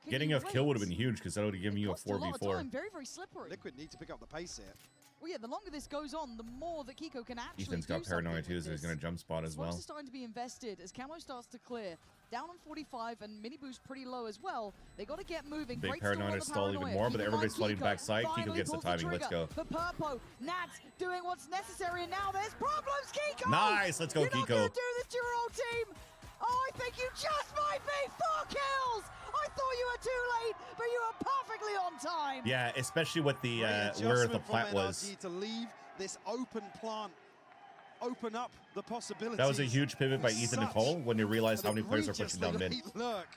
E: can
B: Getting
E: you
B: a kill would have
E: wait?
B: been huge because that would have given you a
E: Costs a lot of
B: 4v4.
E: time, very, very slippery.
F: Liquid need to pick up the pace here.
E: Well, yeah, the longer this goes on, the more that Kiko can actually
B: Ethan's
E: do
B: got paranoia
E: something
B: too,
E: with
B: so he's
E: this.
B: gonna jump spot as
E: Smokes
B: well.
E: are starting to be invested as Camo starts to clear. Down on 45 and mini boost pretty low as well. They got to get moving.
B: Big
E: Great stall on
B: paranoia
E: the
B: to stall even
E: paranoia.
B: more, but
E: Keep in
B: everybody's
E: mind,
B: flooding
E: Kiko
B: backside. Kiko
E: finally
B: gets the
E: pulls
B: timing. Let's
E: trigger
B: go.
E: For Purpo, Nats doing what's necessary, and now there's problems, Kiko!
B: Nice, let's go,
E: You're not
B: Kiko.
E: gonna do this to your old team! Oh, I think you just might be 4 kills! I thought you were too late, but you were perfectly on time!
B: Yeah, especially with the
F: Great
B: where the
F: adjustment
B: plant
F: from
B: was.
F: NRG to leave this open plant, open up the possibilities.
B: That was a huge pivot by
F: for
B: Ethan
F: such
B: Nicole when they realized how
F: an
B: many players are pushing down
F: egregiously
B: mid.
F: late lurk.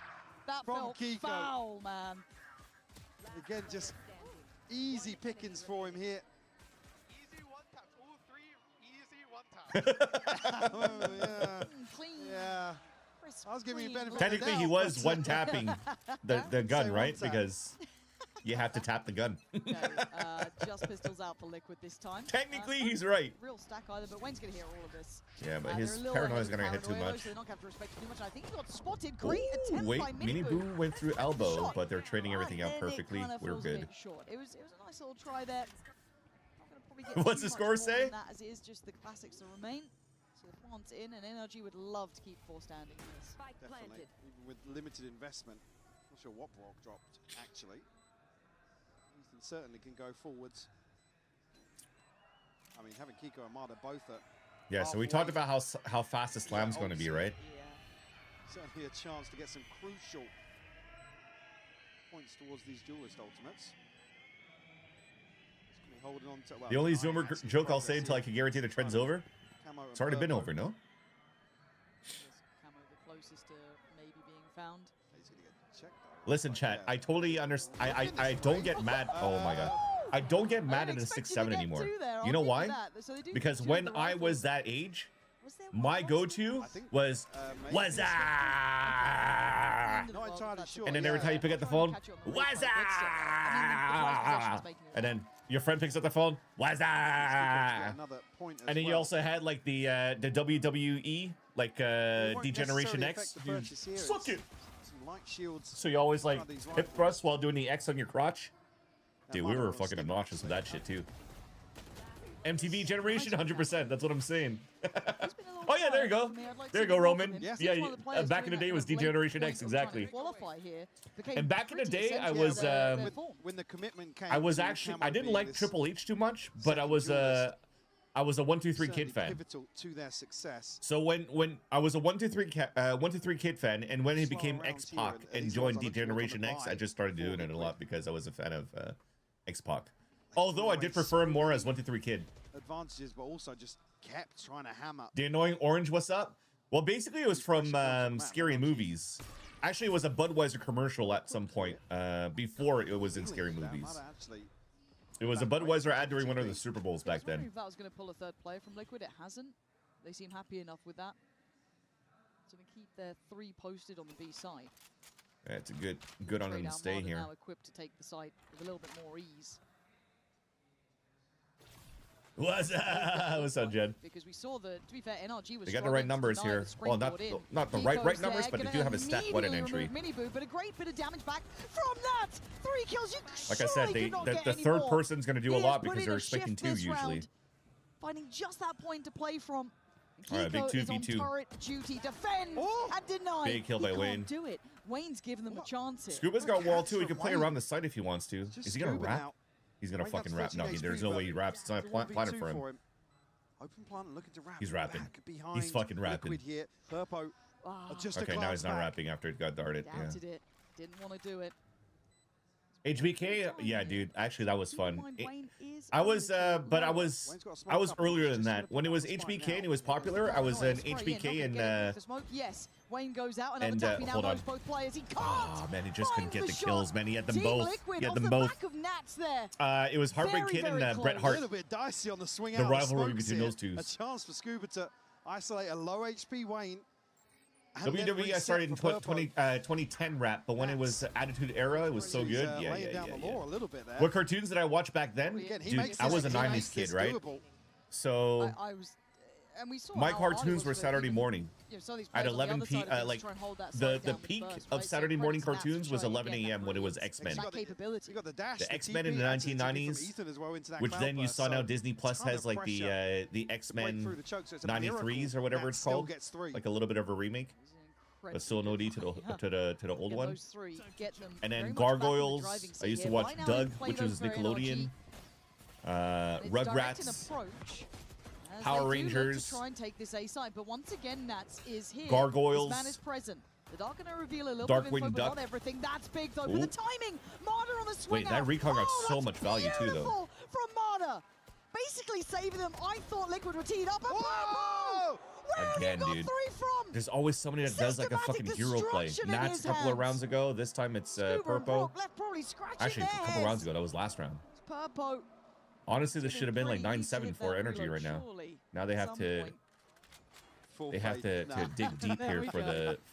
E: That
F: From
E: felt
F: Kiko.
E: foul, man.
F: Again, just easy pickings for him here.
G: Easy one tap. All 3 easy one tap.
F: Oh, yeah.
E: Clean.
F: Yeah.
E: Crisp,
F: I was giving you
E: clean
F: benefit
E: look.
F: of the
B: Technically, he
F: doubt,
B: was
F: but-
B: one tapping the gun,
F: Say one
B: right?
F: tap.
B: Because you have to tap the gun.
E: No, just pistols out for Liquid this time.
B: Technically,
E: not
B: he's right.
E: real stack either, but Wayne's gonna hear all of this.
B: Yeah, but
E: They're
B: his
E: a little
B: paranoia
E: ahead
B: is
E: of
B: gonna hit too
E: paranoia,
B: much.
E: so they're not gonna have to respect too much. I think he got spotted. Great
B: Ooh,
E: attempt
B: wait,
E: by
B: Mini Boo went through elbow,
E: Shot.
B: but they're trading everything out
E: And
B: perfectly.
E: It kinda
B: We're
E: falls a
B: good.
E: bit short. It was a nice little try there. Not gonna probably get
B: What's
E: too
B: the
E: much
B: score
E: more
B: say?
E: than that, as it is just the classics to remain. So the plant's in, and NRG would love to keep 4 standing in this.
F: Definitely. Even with limited investment. Not sure what Brock dropped, actually. Ethan certainly can go forwards. I mean, having Kiko and Armada both at
B: Yeah, so we
F: halfway,
B: talked about how fast the slam's going to be, right?
E: Yeah.
F: certainly a chance to get some crucial points towards these duelist ultimates. Just gonna be holding on to, well,
B: The only
F: 9
B: Zoomer
F: maximum
B: joke I'll
F: progress
B: say until I
F: here.
B: can guarantee the trend's over.
F: Camo
B: It's already
F: and
B: been
F: Purpo.
B: over, no?
E: Is Camo the closest to maybe being found?
F: He's gonna get checked, though.
B: Listen,
F: But
B: chat,
F: yeah.
B: I totally understand. I don't get mad. Oh my god. I don't get mad at a 6'7" anymore. You know why? Because when I was that age, my go-to
F: I think,
B: was
F: maybe
B: was
F: Not
E: Not
F: entirely sure.
B: and then every
F: yeah.
B: time you pick up the phone, was and then your friend picks up the phone, was
F: Another point as
B: and then you
F: well.
B: also had like the WWE like
F: They won't
B: Degeneration
F: necessarily
B: X.
F: affect the purchase here.
B: Suck it.
F: Some light shields.
B: So you always like
F: One of these
B: hip
F: rifles.
B: thrust while doing the X on your crotch.
F: That
B: Dude, we
F: Armada
B: were
F: will
B: fucking
F: stick
B: obnoxious with that
F: to
B: shit too. MTV generation, 100%. That's what I'm saying.
E: Oh
B: Oh yeah, there you go. There you go, Roman.
F: Yes.
B: Yeah, back in the day it was Degeneration X, exactly. And back in the day, I was,
F: when the commitment came.
B: I was
F: to
B: actually,
F: Camo
B: I didn't
F: being
B: like
F: this
B: Triple H too much, but I was
F: duelist,
B: a 1-2-3
F: certainly
B: Kid fan.
F: Pivotal to their success.
B: So when I was a 1-2-3 Kid fan, and when he
F: Slow
B: became
F: around
B: X
F: here,
B: Pac
F: and
B: and
F: these
B: joined
F: ones are looking towards
B: Degeneration
F: the
B: X, I
F: buy
B: just started
F: for
B: doing it a lot
F: Liquid.
B: because I was a fan of X Pac. Although I did prefer him more as 1-2-3 Kid.
F: Advantages, but also just kept trying to hammer.
B: The annoying orange, what's up? Well, basically it was from Scary Movies. Actually, it was a Budweiser commercial at some point before it was in Scary Movies. It was a Budweiser ad during one of the Super Bowls back then.
E: If that was going to pull a third player from Liquid, it hasn't. They seem happy enough with that. So they keep their 3 posted on the B side.
B: Yeah, it's a good on them to stay here.
E: Now equipped to take the side with a little bit more ease.
B: What's up, Jed?
E: Because we saw the, to be fair, NRG was
B: They got the right numbers here. Well, not the right numbers, but they do have a stat what an entry.
E: Mini-boo, but a great bit of damage back from that. 3 kills. You
B: like I said, the third person's going to do a lot because they're expecting 2 usually.
E: Round, finding just that point to play from.
B: All right, big 2v2.
E: Turret duty, defend and deny.
B: Big kill by Wayne.
E: Do it. Wayne's giving them a chance here.
B: Scuba's got wall too. He can play around the site if he wants to. Is he gonna rap? He's gonna fucking rap. No, there's no way he raps. It's not planted for him.
F: Open plant looking to wrap.
B: He's rapping. He's fucking rapping.
F: Here. Purpo,
B: okay, now he's not rapping after it got darted. Yeah.
E: It. Didn't want to do it.
B: HBK, yeah, dude. Actually, that was fun. I was earlier than that. When it was HBK and it was popular, I was an HBK and
E: yes, Wayne goes out and hold on. Both players. He can't.
B: Oh man, he just couldn't get the kills, man. He had them both. He had them both. It was Heartbreak Kid and Bret Hart.
F: A little bit dicey on the swing
B: the
F: out.
B: rivalry between those two.
F: A chance for Scuba to isolate a low HP Wayne.
B: WWE started in 2010 rap, but when it was Attitude Era, it was so good. Yeah. What cartoons did I watch back then? Dude, I was a 90s kid, right? So my cartoons were Saturday morning. At 11 p.m. Like the peak of Saturday morning cartoons was 11 a.m. when it was X-Men. The X-Men in the 1990s, which then you saw now Disney Plus has like the X-Men 93s or whatever it's called, like a little bit of a remake, but still an OD to the old one. And then Gargoyles. I used to watch Doug, which was Nickelodeon. Rugrats. Power Rangers.
E: To try and take this A side, but once again, Nats is here.
B: Gargoyles.
E: This man is present. The Dark gonna reveal a little
B: Darkwing
E: bit of info,
B: Duck.
E: but not everything. That's big though. But the timing, Marta on the swing.
B: Wait, that recon got so much value too, though.
E: From Marta, basically saving them. I thought Liquid were teed up. Whoa!
B: Again, dude. There's always somebody that does like a fucking hero play. Nats a couple of rounds ago. This time it's Purpo. Actually, a couple rounds ago. That was last round.
E: Purpo.
B: Honestly, this should have been like 9-7 for NRG right now. Now they have to dig deep here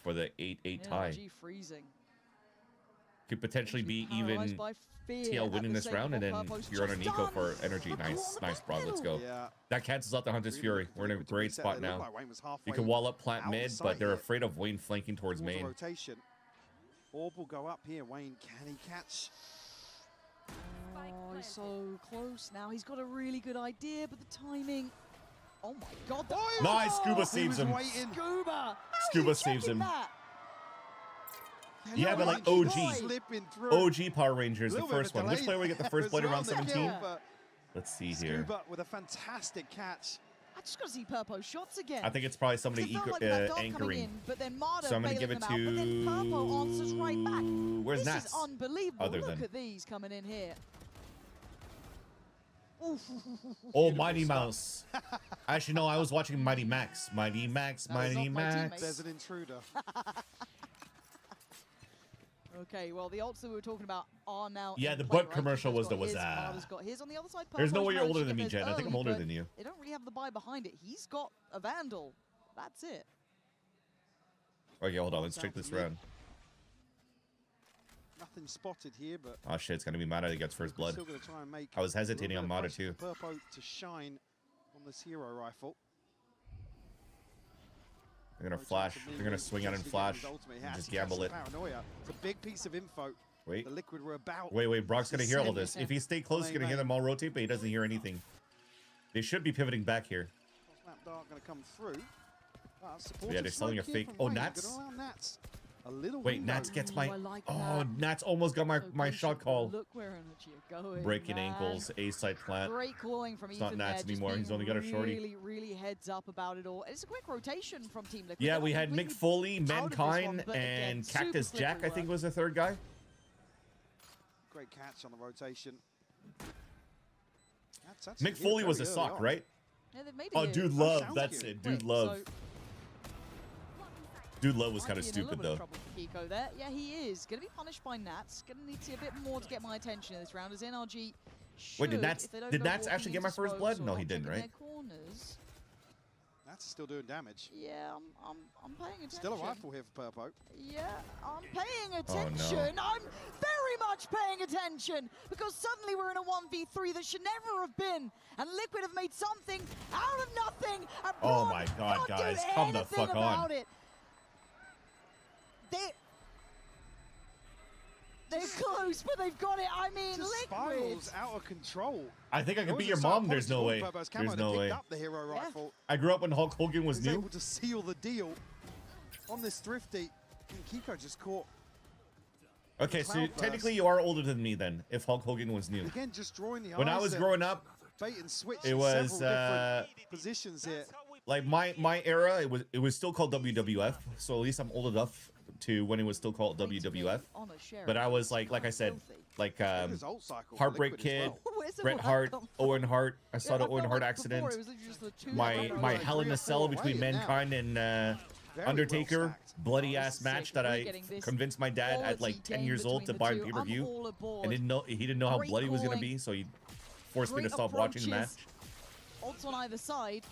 B: for the 8-8 tie. Could potentially be even TL winning this round, and then you're on Nico for NRG. Nice, bro. Let's go. That cancels out the Hunter's Fury. We're in a great spot now. You can wall up plant mid, but they're afraid of Wayne flanking towards main.
F: Orb will go up here. Wayne, can he catch?
E: Oh, he's so close now. He's got a really good idea, but the timing. Oh my God!
B: Nice, Scuba saves him. Scuba saves him. Yeah, but like OG Power Rangers, the first one. Which player will get the first blood around 17? Let's see here.
F: Scuba with a fantastic catch.
E: I just got to see Purpo shots again.
B: I think it's probably somebody anchoring. So I'm going to give it to... Where's Nats?
E: This is unbelievable.
B: Look
E: at these coming in here.
B: Oh, Mighty Mouse. Actually, no, I was watching Mighty Max. Mighty Max.
F: There's an intruder.
E: Okay, well, the ults that we were talking about are now.
B: Yeah, the butt commercial was the
E: Got his on the other side.
B: There's no way you're older than me, Jen. I think I'm older than you.
E: They don't really have the buy behind it. He's got a Vandal. That's it.
B: Okay, hold on. Let's check this round.
F: Nothing spotted here, but
B: oh shit, it's gonna be Mata that gets first blood.
F: Still gonna try and make
B: I was hesitating on Mata too.
F: Purpo to shine on this hero rifle.
B: They're gonna flash. They're gonna swing out and flash. And just gamble it.
F: It's a big piece of info.
B: Wait.
F: The Liquid were about.
B: Wait. Brock's gonna hear all this. If he stay close, he's gonna hear them all rotate, but he doesn't hear anything. They should be pivoting back here.
F: Dark gonna come through.
B: Yeah, they're selling a fake. Oh, Nats. Wait, Nats gets my. Oh, Nats almost got my shot call.
E: Look where you're going.
B: Breaking ankles, A side plant.
E: Great calling from Ethan.
B: It's not Nats anymore. He's only got a shorty.
E: Really heads up about it all. It's a quick rotation from Team Liquid.
B: Yeah, we had Mick Foley, Mankind, and Cactus Jack, I think was the third guy.
F: Great catch on the rotation.
B: Mick Foley was a sock, right?
E: Yeah,
B: oh, Dude Love. That's it. Dude Love. Dude Love was kind of stupid, though.
E: Kiko there. Yeah, he is. Going to be punished by Nats. Going to need to see a bit more to get my attention in this round as NRG should,
B: wait, did Nats actually get my first blood? No, he didn't, right?
F: That's still doing damage.
E: Yeah, I'm paying attention.
F: Still a rifle here for Purpo.
E: Yeah, I'm paying
B: Oh, no.
E: attention. I'm very much paying attention because suddenly we're in a 1v3 that should never have been. And Liquid have made something out of nothing. And
B: Oh
E: Braun
B: my God,
E: can't do
B: guys, come the
E: anything
B: fuck on.
E: about it. They're close, but they've got it. I mean,
F: Just
E: Liquid.
F: spirals out of control.
B: I think I could
F: There
B: be
F: was
B: your
F: a
B: mom.
F: side
B: There's no way.
F: apology from Purpo's
B: There's
F: camera
B: no
F: that
B: way.
F: picked up the hero rifle.
B: I grew up when Hulk Hogan was
F: He was
B: new.
F: able to seal the deal on this thrifty. And Kiko just caught.
B: Okay, so
F: Cloudburst.
B: technically you are older than me then, if Hulk Hogan was new.
F: Again, just drawing the
B: When I
F: eyes
B: was
F: there.
B: growing up,
F: Bait and switch
B: it
F: in
B: was,
F: several different positions here.
B: like my era, it was still called WWF, so at least I'm old enough to when it was still called WWF. But I was like I said, like
F: His ult cycle for
B: Heartbreak
F: Liquid as
B: Kid,
F: well.
E: Where's the
B: Bret
E: one
B: Hart,
E: come from?
B: Owen Hart. I saw the
E: I
B: Owen
E: felt
B: Hart
E: like
B: accident.
E: before it was literally just the two
B: My
E: that
B: my
E: were
B: Hell in a
F: 3 or
B: Cell
F: 4
B: between
F: away, and now
B: Mankind and
F: very well
B: Undertaker,
F: stacked.
B: bloody
E: Oh,
B: ass
E: sick.
B: match that
E: We're
B: I
E: getting this
B: convinced my dad at like
E: quality
B: 10
E: game
B: years old to
E: between
B: buy
E: the
B: on
E: two.
B: pay-per-view,
E: I'm all aboard.
B: and he didn't know how
E: Great
B: bloody it was gonna
E: calling.
B: be, so he forced me to
E: Great
B: stop watching the match.
E: approaches. Ults on either side.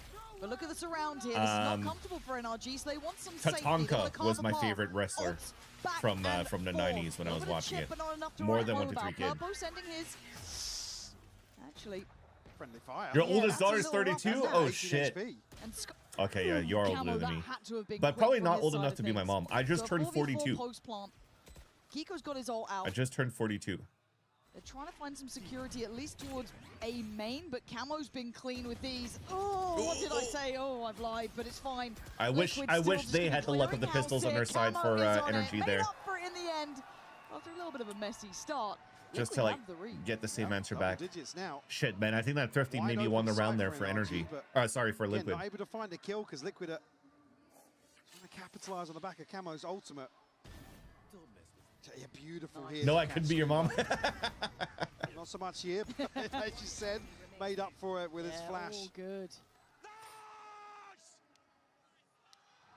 E: But look at the surround here. This is not comfortable for NRG, so they want some safety. They wanna
B: Tatanka
E: calm
B: was
E: the
B: my
E: path.
B: favorite wrestler
E: Ults back
B: from
E: and
B: the
E: forth.
B: 90s when I
E: A
B: was
E: little
B: watching
E: chip,
B: it.
E: but not enough to
B: More
E: write
B: than
E: home
B: 1 to 3
E: about.
B: Kid.
E: Purpo sending his. Actually,
F: Friendly fire.
B: Your
E: Yeah,
B: oldest
E: that's a
B: daughter's
E: little rough,
B: 32?
E: isn't it?
B: Oh
F: 18
B: shit.
F: HP.
E: and
B: Okay, yeah, you are older
E: Camo,
B: than
E: that
B: me.
E: had to have been
B: But
E: quick
B: probably
E: from
B: not
E: his
B: old
E: side
B: enough
E: of
B: to be my
E: things.
B: mom. I just
E: So
B: turned
E: 4v4
B: 42.
E: post-plant. Kiko's got his ult out.
B: I just turned 42.
E: They're trying to find some security, at least towards a main, but Camo's been clean with these. Oh, what did I say? Oh, I've lied, but it's fine.
B: I wish
E: Liquid's still just
B: they
E: gonna
B: had the luck of the
E: clearing
B: pistols
E: house
B: on their
E: here.
B: side
E: Camo
B: for
E: is on it.
B: energy
E: Made
B: there.
E: up for it in the end. After a little bit of a messy start.
B: Just to
E: Liquid
B: like
E: have the read.
B: get the same answer
F: Double
B: back.
F: digits now.
B: Shit, man, I think that thrifty
F: Wide
B: maybe
F: open
B: won the round
F: side
B: there
F: for
B: for
F: NRG,
B: energy.
F: but
B: Sorry, for
F: Again,
B: Liquid.
F: not able to find a kill because Liquid are trying to capitalize on the back of Camo's ultimate. Yeah, beautiful here.
B: No,
F: to
B: I couldn't
F: catch
B: be your mom.
F: Not so much here, but as you said, made up for it with his
E: Yeah,
F: flash.
E: all good.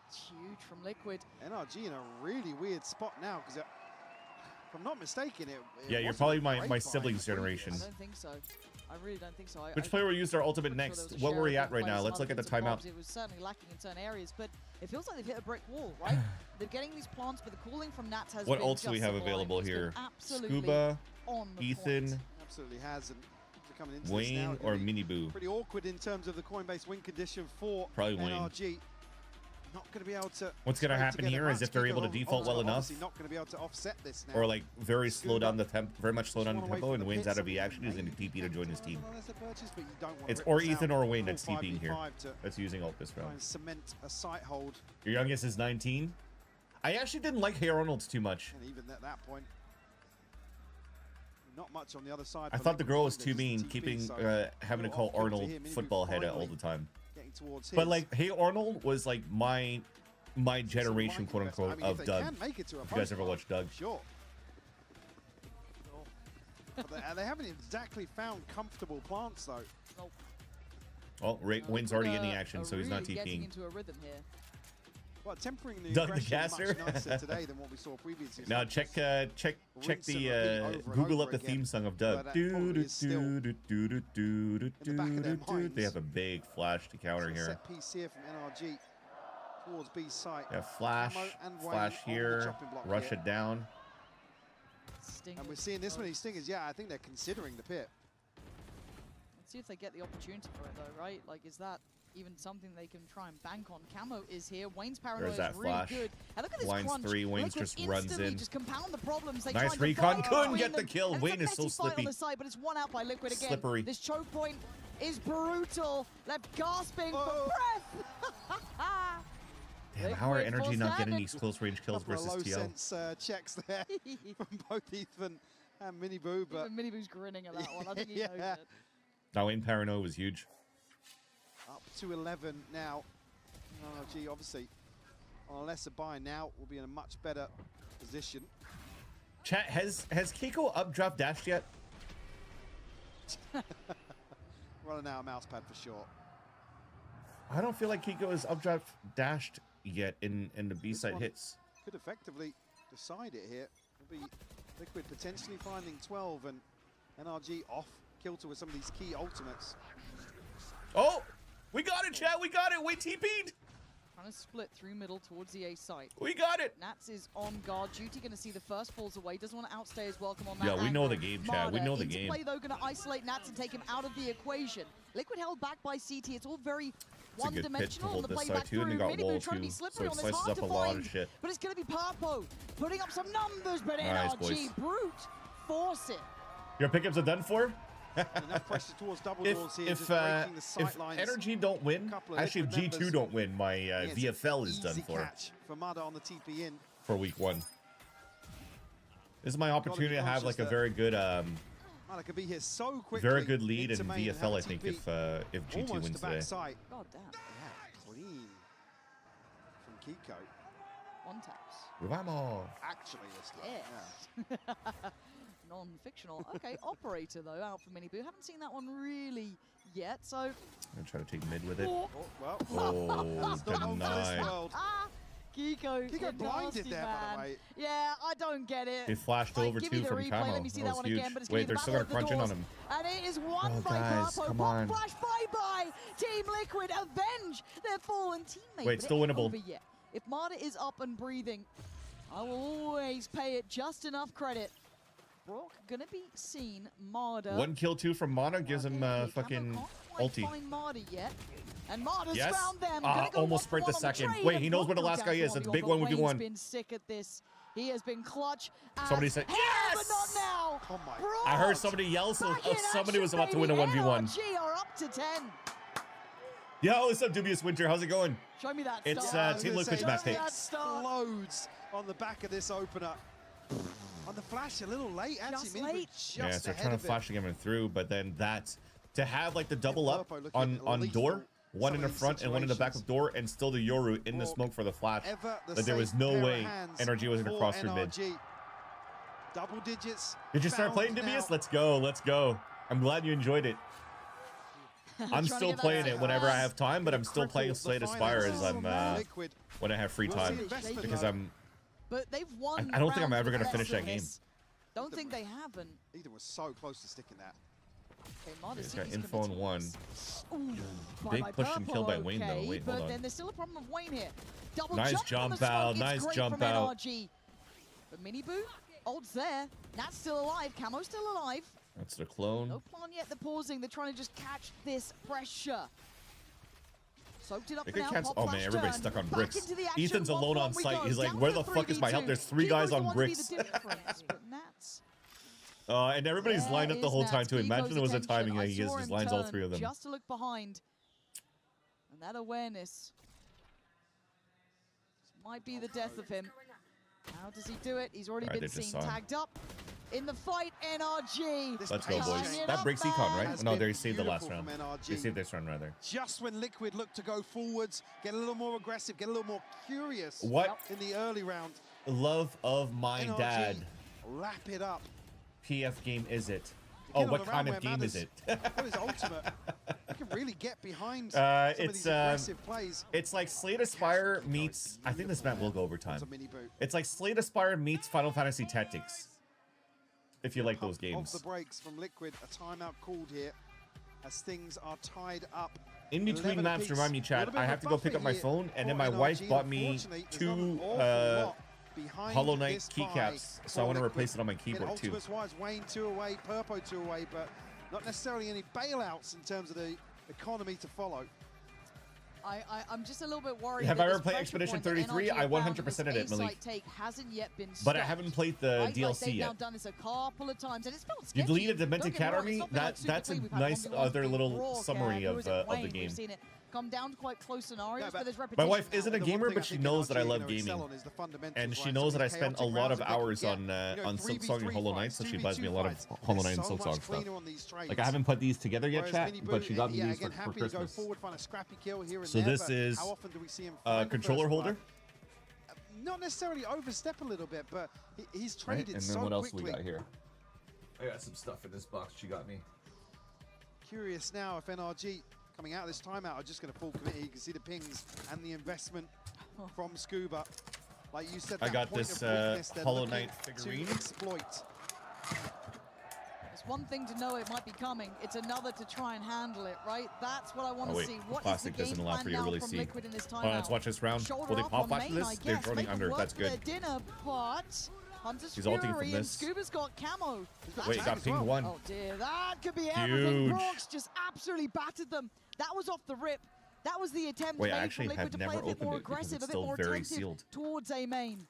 E: It's huge from Liquid.
F: NRG in a really weird spot now because, if I'm not mistaken, it
B: Yeah, you're
F: wasn't
B: probably
F: a
B: my
F: grapevine
B: siblings'
F: previous.
B: generation.
E: I don't think so. I really don't think so.
B: Which player will use their ultimate
E: pretty sure
B: next?
E: there was a
B: What were we
E: share
B: at
E: of
B: right now?
E: players,
B: Let's look at the
E: other bits and
B: timeout.
E: bobs. It was certainly lacking in certain areas, but it feels like they've hit a brick wall, right? They're getting these plants, but the cooling from Nats has
B: What
E: been
B: ults do we
E: just
B: have
E: sublime.
B: available
E: It's been
B: here?
E: absolutely
B: Scuba,
E: on the
B: Ethan,
E: point.
F: Absolutely has, and coming into this
B: Wayne,
F: now,
B: or
F: it'll be
B: Mini Boo?
F: pretty awkward in terms of the coin-based win condition for
B: Probably Wayne.
F: NRG. Not going to be able to.
B: What's gonna
F: string
B: happen
F: together
B: here is
F: much.
B: if they're able to
F: Kiko
B: default well enough,
F: obviously not going to be able to offset this now.
B: or like very slow down the temp, very much slow down the
F: Just wanna
B: tempo,
F: wait
B: and
F: for the
B: Wayne's
F: pits
B: out of
F: and
B: V action using the
F: maybe
B: TP to join his team.
F: another set purchase, but you don't wanna
B: It's
F: rip
B: or
F: this
B: Ethan
F: out
B: or Wayne
F: full
B: that's TPing here.
F: 5v5 to
B: That's using ult this
F: try
B: round.
F: and cement a sight hold,
B: Your youngest is 19. I actually didn't like Hey Arnold too much.
F: and even at that point, not much on the other side.
B: I
F: for
B: thought the
F: Liquid.
B: girl was
F: They're
B: too
F: just
B: mean,
F: TP,
B: keeping
F: so
B: having to
F: little
B: call
F: off-kill to
B: Arnold
F: him, Mini
B: football
F: Boo
B: head all
F: finally
B: the time.
F: getting towards
B: But
F: his.
B: like, Hey Arnold was like my generation, quote unquote,
F: I mean,
B: of
F: if they
B: Doug.
F: can make it to a
B: If you guys ever
F: post-fight,
B: watched Doug.
F: Sure. But they haven't exactly found comfortable plants though.
E: Nope.
B: Oh, Wayne's already in the action, so he's not
E: really getting
B: TPing.
E: into a rhythm here.
F: Well, tempering the
B: Doug the
F: aggression
B: Gasser.
F: much nicer today than what we saw previously.
B: Now check
F: Rinse
B: the
F: and repeat over and
B: Google
F: over
B: up the
F: again.
B: theme song of
F: But
B: Doug.
F: that
B: Do
F: probably
B: do
F: is still
B: do do do do do
F: the back of their
B: do do. They
F: minds.
B: have a big flash to counter
F: It's a
B: here.
F: set piece here from NRG towards B site.
B: Yeah, flash,
F: Camo and Wayne
B: flash
F: on the
B: here,
F: chopping block
B: rush
F: here.
B: it down.
F: And we're seeing this many stingers. Yeah, I think they're considering the pit.
E: Let's see if they get the opportunity for it though, right? Like, is that even something they can try and bank on? Camo is here. Wayne's paranoia
B: There's that
E: is really
B: flash.
E: good. And look at this
B: Wayne's
E: crunch.
B: 3, Wayne's
E: Liquid
B: just runs
E: instantly
B: in.
E: just compound the problems. They
B: Nice
E: try and
B: recon.
E: divide
B: Couldn't
E: between
B: get the
E: them.
B: kill.
E: And
B: Wayne
E: it's
B: is
E: a
B: so
E: messy fight on
B: slippy.
E: the side, but it's one out by Liquid again.
B: Slippery.
E: This choke point is brutal. Left gasping
F: Oh.
E: for breath.
B: Damn, how are
E: Liquid
B: Energy
E: full
B: not getting
E: standing.
B: these close range kills
F: Couple of
B: versus
F: low
B: TL?
F: sense checks there from both Ethan and Mini Boo, but
E: Even Miniboo's grinning at that one. I think he
F: Yeah.
E: knows it.
B: Now, Wayne paranoia was huge.
F: up to 11 now. NRG obviously on a lesser buy now will be in a much better position.
B: Chat, has Kiko updraft dashed yet?
F: Running out of mouse pad for sure.
B: I don't feel like Kiko is updraft dashed yet in the B side
F: one-
B: hits.
F: Could effectively decide it here. Will be Liquid potentially finding 12 and NRG off kilter with some of these key ultimates.
B: Oh, We got it, chat. We got it. We TP'd.
E: Trying to split through middle towards the A site.
B: We got it.
E: Nats is on guard. Duty going to see the first falls away. Doesn't want to outstay his welcome on that.
B: Yeah, we know
E: angle.
B: the game, chat. We know the game.
E: Play though, going to isolate Nats and take him out of the equation. Liquid held back by CT. It's all very
B: It's a good pitch to
E: one-dimensional.
B: hold
E: The
B: this
E: play
B: side
E: back
B: too, and they
E: through.
B: got wall
E: Minibu trying to
B: too,
E: be
B: so
E: slippery
B: it
E: on this,
B: slices
E: hard
B: up
E: to
B: a lot of
E: find.
B: shit.
E: But it's going to be Papo putting up some numbers, but
B: Nice,
E: NRG
B: boys.
E: brute force it.
B: Your pickups are done for.
F: Enough pressure towards double
B: If
F: doors here,
B: if
F: just breaking the sight
B: if
F: lines.
B: NRG don't win,
F: Couple of
B: actually if
F: Liquid
B: G2
F: members.
B: don't win, my
F: Yeah, it's an
B: VFL is done
F: easy
B: for
F: catch for Mada on the TP in.
B: for week 1. This is my opportunity to have like a very good
F: Mada could be here so quickly.
B: very good lead in
F: into main and
B: VFL.
F: have a
B: I think
F: TP.
B: if G2
F: Almost
B: wins
F: the back
B: today.
F: side.
E: God damn.
F: Yeah, clean from Kiko.
E: One taps.
B: Vamos.
F: Actually, this time.
E: Yes. Non-fictional. Okay, operator though out for Minibu. Haven't seen that one really yet, so.
B: I'm gonna try to take mid with it.
F: Oh, well.
B: Oh,
F: It's not on for this
B: denied.
F: world.
E: Kiko
F: blinded there, by the way.
E: Yeah, I don't get it.
B: He flashed
E: Like,
B: over
E: give me
B: too
E: the
B: from
E: replay.
B: Camo.
E: Let me see
B: That
E: that
B: was
E: one
B: huge.
E: again, but it's gonna
B: Wait,
E: be
B: they're
E: the
B: still
E: battle
B: gonna
E: of the
B: crunch in on
E: doors.
B: him.
E: And it is won
B: Oh,
E: by
B: guys,
E: Capo.
B: come
E: One
B: on.
E: flash bye-bye. Team Liquid avenge their fallen teammate.
B: Wait,
E: but
B: still
E: it ain't
B: winnable.
E: over yet. If Marta is up and breathing, I will always pay it just enough credit. Brock gonna be seen. Marta.
B: 1 kill 2 from Mana gives him fucking ulti.
E: Find Marta yet. And Marta's
B: Yes.
E: found them.
B: Ah,
E: Gonna go
B: almost
E: one
B: sprint
E: for
B: the
E: one on
B: second.
E: trade,
B: Wait,
E: and
B: he knows where the
E: Brock
B: last guy
E: down
B: is.
E: to
B: It's a
E: 1v1,
B: big
E: but
B: 1v1.
E: Wayne's been sick at this. He has been clutch.
B: Somebody said,
E: hell,
B: yes!
E: But not now.
F: Oh my.
E: Brock
B: I heard somebody yell, so
E: back in
B: somebody was
E: action,
B: about to win a
E: baby.
B: 1v1.
E: NRG are up to 10.
B: Yo, what's up, Dubious Winter? How's it going?
E: Show me that
B: It's
E: start.
B: Team Liquid's map pick.
F: Explodes on the back of this opener. On the flash, a little late. Actually,
E: Just
F: Minibu
E: late.
F: just
B: Yeah, so they're
F: ahead
B: trying to
F: of it.
B: flash him through, but then that's to have like the double up
F: Purpo looking
B: on
F: lethal
B: door, one in the
F: some of these
B: front and one in the back of
F: situations.
B: door, and still the Yoru in the
F: Brock,
B: smoke for the flash.
F: Ever the
B: But there was
F: safe
B: no
F: pair of
B: way
F: hands
B: NRG was gonna
F: for
B: cross through mid.
F: NRG. Double digits.
B: Did you start
F: found
B: playing
F: now.
B: Dubious? Let's go, let's go. I'm glad you enjoyed it. I'm
E: Trying to
B: still
E: get that
B: playing
E: second
B: it whenever I
E: pass.
B: have time, but I'm still playing
F: Crippled the
B: Slay Aspire as
F: finances.
B: I'm
F: Liquid.
B: when I have free
F: We'll
B: time
F: see investment
B: because
F: though.
B: I'm
E: But they've won.
B: I don't think I'm
E: rounds
B: ever
E: with
B: gonna finish that
E: excellence. Don't think they haven't.
F: Eden was so close to sticking that.
E: Okay, Marta
B: He's got
E: sees
B: info on
E: committing
B: one.
E: this. Ooh,
B: Big
E: by
B: push and kill by
E: Purple,
B: Wayne, though.
E: okay,
B: Wait,
E: but
B: hold on.
E: then there's still a problem of Wayne here. Double
B: Nice
E: jump, from the
B: jump out,
E: smoke. It's
B: nice
E: great
B: jump
E: from
B: out.
E: NRG. But Minibu, Old's there. Nat's still alive. Camo's still alive.
B: That's the clone.
E: No plan yet. They're pausing. They're trying to just catch this pressure. Soaked it up
B: They
E: for
B: could
E: now.
B: cancel.
E: Pop
B: Oh man,
E: flash
B: everybody's
E: turn.
B: stuck on
E: Back
B: bricks.
E: into the action.
B: Ethan's alone
E: 1-1
B: on
E: we
B: site.
E: go.
B: He's like,
E: Down
B: where
E: to
B: the fuck is my help?
E: 3v2.
B: There's 3 guys
E: Kiko's the
B: on
E: one to be
B: bricks.
E: the difference, but Nats.
B: And everybody's
E: There
B: lined up the
E: is
B: whole time
E: Nats.
B: too. Imagine
E: Kiko's
B: it was a
E: attention.
B: timing.
E: I
B: He
E: saw
B: just
E: him
B: lines all
E: turn
B: 3 of them.
E: Just to look behind. And that awareness might be the death of him. How does he do it? He's already
B: Alright,
E: been
B: they just
E: seen
B: saw him.
E: tagged up in the fight. NRG.
B: Let's go, boys.
E: Tying it
B: That
E: up,
B: breaks econ,
E: man.
B: right?
F: Has
B: No,
F: been
B: they saved the last
F: beautiful
B: round.
F: from NRG.
B: They saved this round rather.
F: Just when Liquid looked to go forwards, get a little more aggressive, get a little more curious.
B: What?
F: In the early round.
B: Love of my
F: NRG
B: dad.
F: Lap it up.
B: PF game is it?
F: Get
B: Oh,
F: on
B: what
F: the
B: kind
F: round
B: of
F: where
B: game is
F: matters.
B: it?
F: What is ultimate? You can really get behind some of
B: It's
F: these aggressive plays.
B: it's like Slay Aspire meets. I think this map will go overtime.
F: It's a mini boot.
B: It's like Slay Aspire meets Final Fantasy Tactics. If you like those
F: Off
B: games.
F: the breaks from Liquid, a timeout called here as things are tied up.
B: In between
F: 11
B: maps,
F: apiece.
B: remind me,
F: A
B: Chat,
F: little bit
B: I
F: of a
B: have to go pick
F: buffer
B: up my
F: here
B: phone, and then
F: for
B: my wife
F: NRG.
B: bought me
F: Unfortunately, there's not an
B: 2
F: awful lot behind
B: Hollow Knight
F: this
B: keycaps,
F: buy
B: so I
F: for
B: want to
F: Liquid.
B: replace it on my
F: In
B: keyboard too.
F: Ultimates-wise, Wayne 2 away, Purpo 2 away, but not necessarily any bailouts in terms of the economy to follow.
E: I'm just a little bit worried.
B: Have
E: that
B: I ever
E: this
B: played
E: pressure
B: Expedition
E: point that
B: 33?
E: NRG
B: I
E: found
B: 100%ed
E: in
B: it,
E: this
B: Malik.
E: A-site take hasn't yet been
B: But I
E: stopped.
B: haven't played the
E: Like
B: DLC
E: they've now
B: yet.
E: done this a couple of times, and it's felt
B: You
E: sketchy.
B: deleted the Demented
E: Don't get me
B: Cat
E: wrong,
B: Army?
E: it's not been like
B: That's
E: super
B: a
E: clean. We've had
B: nice
E: 1v1s
B: other
E: being
B: little
E: Brock,
B: summary
E: who
B: of
E: is it,
B: the
E: Wayne?
B: game.
E: We've seen it come down to quite close scenarios,
F: but
E: but there's
B: My
E: repetition
B: wife
E: now.
B: isn't a
F: The one
B: gamer,
F: thing I
B: but she
F: think
B: knows that I
F: NRG,
B: love
F: you know,
B: gaming.
F: excel on is the fundamentals,
B: And she
F: right?
B: knows
F: Some
B: that I
F: of these
B: spend a
F: chaotic
B: lot of
F: rounds that
B: hours
F: get,
B: on
F: you know,
B: on
F: 3v3
B: Silksong and Hollow Knight,
F: fights,
B: so she buys me a
F: 2v2
B: lot of
F: fights.
B: Hollow Knight
F: They're
B: and
F: so much
B: Silksong stuff.
F: cleaner on these trades.
B: Like I haven't put these together yet,
F: Whereas
B: chat,
F: Mini
B: but
F: Boot,
B: she got me
F: yeah,
B: these
F: again,
B: for
F: happy to go
B: Christmas.
F: forward, find a scrappy kill here and
B: So
F: there,
B: this
F: but
B: is
F: how often do we see him
B: a
F: find the
B: controller
F: first
B: holder.
F: blood? Not necessarily overstep a little bit, but he's
B: Right?
F: traded
B: And
F: so
B: then what else
F: quickly.
B: we got here? I got some stuff in this box she got me.
F: Curious now if NRG coming out of this timeout are just going to full commit. You can see the pings and the investment from Scuba. Like you said,
B: I
F: that
B: got
F: point
B: this
F: of weakness they're
B: Hollow
F: looking
B: Knight
F: to
B: figurine.
F: exploit.
E: This It's one thing to know it might be coming. It's another to try and handle it, right? That's what I want
B: Oh,
E: to
B: wait.
E: see. What is the
B: Plastic
E: game
B: doesn't allow
E: plan
B: for you to
E: now
B: really
E: from
B: see.
E: Liquid in this
B: Hold on, let's
E: timeout?
B: watch this round.
E: Shoulder
B: Will they
E: up
B: pop
E: on
B: flash
E: main,
B: this?
E: I
B: They're
E: guess.
B: turning
E: Make them
B: under.
E: work
B: That's
E: for their
B: good.
E: dinner, but Hunter's
B: He's ulting from
E: Fury and
B: this.
E: Scuba's got camo.
B: Wait, he got
F: as
B: pinged
F: well.
B: one.
E: Oh dear, that could be everything.
B: Huge.
E: Brox just absolutely battered them. That was off the rip. That was the attempt
B: Wait, I
E: made
B: actually
E: from
B: have
E: Liquid to play
B: never
E: a bit
B: opened
E: more
B: it because
E: aggressive,
B: it's
E: a bit
B: still
E: more
B: very
E: attentive
B: sealed.
E: towards A main.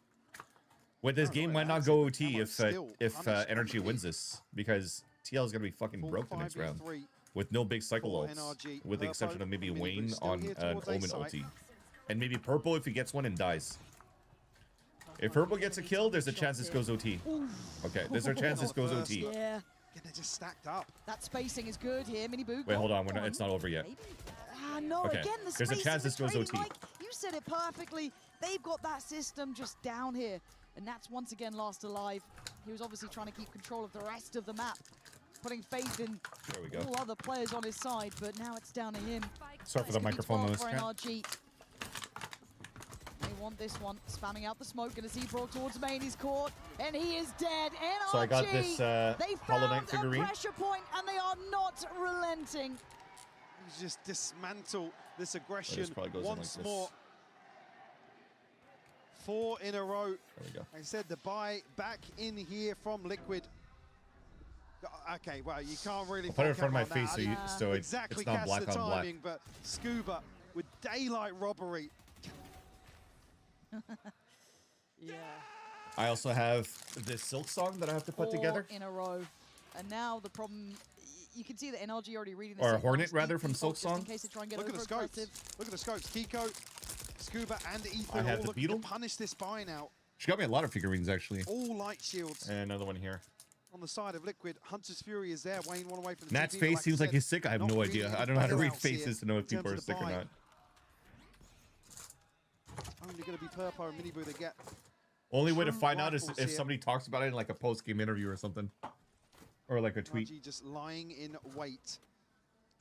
B: Wait, this
F: Oh,
B: game
F: right,
B: might not
F: that's
B: go
F: it.
B: OT
F: Camo
B: if
F: still punished
B: NRG
F: on the
B: wins this, because TL is gonna be fucking broke the next round
F: 5v3
B: with no big cycle
F: for
B: ults,
F: NRG.
B: with the
F: Purpo
B: exception of maybe
F: and
B: Wayne
F: Minibu still
B: on
F: here
B: an
F: towards A
B: Omen
F: site.
B: ulti, and maybe Purple if he gets one and dies. If Purple gets a kill, there's a chance this goes OT. Okay, there's a chance this goes OT.
E: Yeah,
F: Yeah, they're just stacked up.
E: that spacing is good here. Mini Boo.
B: Wait, hold on, it's not over yet.
E: Maybe. No,
B: Okay,
E: again, the
B: there's a
E: spacing
B: chance this goes
E: betrayed
B: OT.
E: Mike, you said it perfectly. They've got that system just down here. And that's once again last alive. He was obviously trying to keep control of the rest of the map, putting faith in
B: There we go.
E: all other players on his side, but now it's down to him.
B: Sorry for
E: It's
B: the
E: gonna be
B: microphone
E: 12
B: noise,
E: for
B: chat.
E: NRG. They want this one, spamming out the smoke. Gonna see Brock towards main. He's caught, and he is dead. NRG.
B: So I got this
E: they
B: Hollow
E: found
B: Knight figurine.
E: a pressure point, and they are not relenting.
F: He's just dismantle this aggression
B: probably goes in
F: once
B: like this.
F: more. 4 in a row.
B: There we go.
F: Like I said, the buy back in here from Liquid. Okay, well, you can't really
B: I'll put it in
F: fuck
B: front of
F: up
B: my
F: on
B: face
F: that. I
B: so,
F: didn't
B: it's
F: exactly
B: not
F: catch
B: black
F: the
B: on black.
F: timing, but Scuba with daylight robbery.
E: Yeah.
B: I also have this Silk song that I have to put
E: 4
B: together.
E: in a row. And now the problem, you can see that NRG already reading this.
B: Or a
E: signal.
B: Hornet,
E: Just
B: rather,
E: deep
B: from
E: default
B: Silk
E: just in
B: Song.
E: case they try and get
F: Look at the scopes.
E: over-aggressive.
F: Look at the scopes. Kiko, Scuba, and Ethan
B: I have
F: all
B: the
F: looking
B: Beetle.
F: to punish this buy now.
B: She got me a lot of figurines, actually.
F: All light shields
B: And another one here.
F: on the side of Liquid. Hunter's Fury is there. Wayne one away from the
B: Nat's
F: TV,
B: face
F: but
B: seems
F: I
B: like
F: said,
B: he's sick. I have
F: not
B: no
F: really
B: idea.
F: any
B: I don't know how to read
F: bailouts here
B: faces to know if
F: in
B: people are
F: terms of
B: sick
F: the
B: or
F: buy.
B: not.
F: Only going to be Purpo and Minibu that get.
B: Only way to
F: True
B: find out is
F: rifles
B: if
F: here.
B: somebody talks about it in like a post-game interview or something. Or like a tweet.
F: NRG just lying in wait.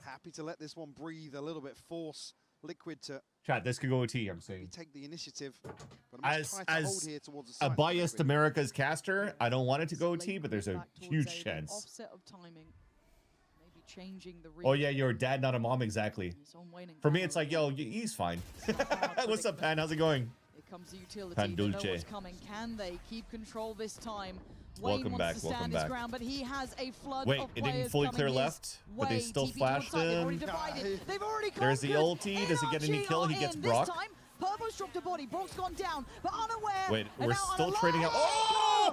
F: Happy to let this one breathe a little bit. Force Liquid to
B: Chat, this could go OT, I'm saying.
F: take the initiative. But a much tighter hold here towards the
B: A
F: side of
B: biased
F: Liquid.
B: America's caster, I don't want it to go OT,
E: Late
B: but there's a
E: back towards
B: huge
E: A, the
B: chance.
E: Offset of timing. Maybe changing the
B: Oh yeah, you're a dad, not a mom, exactly. For me, it's like, yo, he's fine. What's up, Pan? How's it going?
E: Here comes the utility.
B: Pan
E: They know
B: Dulce.
E: what's coming. Can they keep control this time?
B: Welcome
E: Wayne
B: back,
E: wants to
B: welcome
E: stand his
B: back.
E: ground, but he has a flood
B: Wait,
E: of
B: it didn't
E: players
B: fully
E: coming
B: clear
E: his
B: left, but they
E: way.
B: still
E: TP towards
B: flashed
E: side. They've already
B: him.
E: divided. They've already
B: There's the
E: conquered.
B: ulti. Does he get any
E: NRG
B: kill? He
E: are
B: gets
E: in.
B: Brock.
E: This time, Purpo's dropped a body. Brock's gone down, but unaware.
B: Wait,
E: and
B: we're
E: now
B: still trading out.
E: unalive.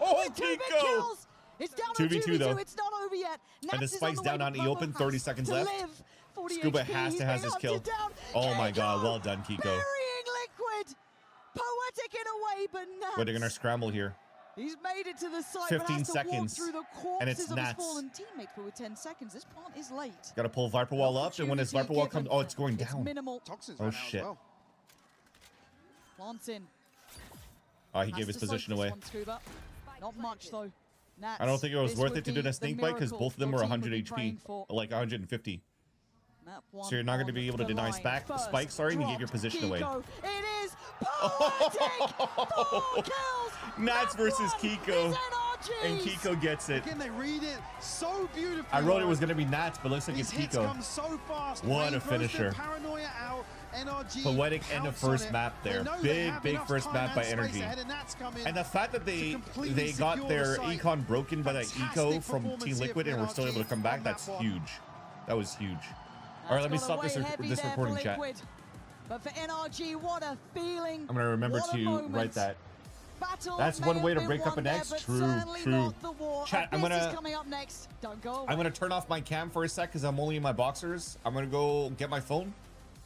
B: Oh,
E: With 2 big
B: Kiko!
E: kills. It's down to
B: 2v2
E: 2v2.
B: though.
E: It's not over yet.
B: And the
E: Nats is
B: spike's
E: on the way,
B: down on
E: but
B: E open,
E: Purpo
B: 30
E: has
B: seconds
E: to
B: left.
E: live. 40
B: Scuba
E: HP.
B: has
E: He's
B: to have
E: been
B: his kill.
E: hunted down.
B: Oh my god,
E: Kiko
B: well done, Kiko.
E: burying Liquid. Poetic in a way, but Nats.
B: Wait, they're gonna scramble here.
E: He's made it to the site,
B: 15
E: but has to
B: seconds,
E: walk through the
B: and it's
E: corpses of his
B: Nats.
E: fallen teammates. But with 10 seconds, this plant is late.
B: Gotta pull Viper Wall up, and when his Viper Wall comes, oh, it's going
E: It's
B: down.
E: minimal.
F: Toxins
B: Oh
F: right now
B: shit.
F: as well.
E: Plants in.
B: Oh, he
E: Has
B: gave his
E: to soak
B: position
E: this
B: away.
E: one, Scuba. Not much though. Nats,
B: I don't think it was
E: this
B: worth
E: would
B: it to do
E: be
B: the snake bite because
E: miracle
B: both of them
E: your
B: were
E: team would
B: 100
E: be
B: HP,
E: praying for.
B: like 150.
E: Map
B: So
E: one
B: you're not going to
E: on
B: be able to
E: the
B: deny
E: line.
B: spike,
E: First
B: spike, sorry, and you gave your
E: dropped
B: position away.
E: Kiko. It is poetic. 4 kills.
B: Nats
E: Map
B: versus
E: one
B: Kiko,
E: is NRG's.
B: and Kiko gets it.
F: Again, they read it so beautifully.
B: I wrote it was going to be Nats, but looks like
F: These
B: it's
F: hits
B: Kiko.
F: come so fast.
B: What
F: Wayne
B: a
F: throws their
B: finisher.
F: Paranoia out. NRG
B: Poetic end of
F: counts on
B: first
F: it.
B: map
F: They
B: there.
F: know they
B: Big,
F: have
B: big
F: enough
B: first
F: time
B: map by
F: and space
B: NRG.
F: ahead, and Nats come in
B: And the fact that
F: to completely
B: they got
F: secure
B: their
F: the site.
B: econ broken by that
F: Fantastic
B: eco from
F: performance
B: Team
F: here
B: Liquid
F: from
B: and we're still able to
F: NRG
B: come back,
F: on that
B: that's
F: one.
B: huge. That was huge.
E: That's
B: All right, let me
E: got
B: stop this,
E: away heavy
B: this
E: there
B: recording,
E: for
B: chat.
E: Liquid. But for NRG, what a feeling.
B: I'm going to remember
E: What a
B: to
E: moment.
B: write that.
E: Battle
B: That's
E: may
B: one
E: have
B: way to
E: been
B: break up
E: won
B: an
E: there,
B: X.
E: but
B: True,
E: certainly
B: true.
E: not the war.
B: Chat, I'm
E: Abyss is
B: gonna-
E: coming up next. Don't go away.
B: I'm going to turn off my cam for a sec because I'm only in my boxers. I'm going to go get my phone.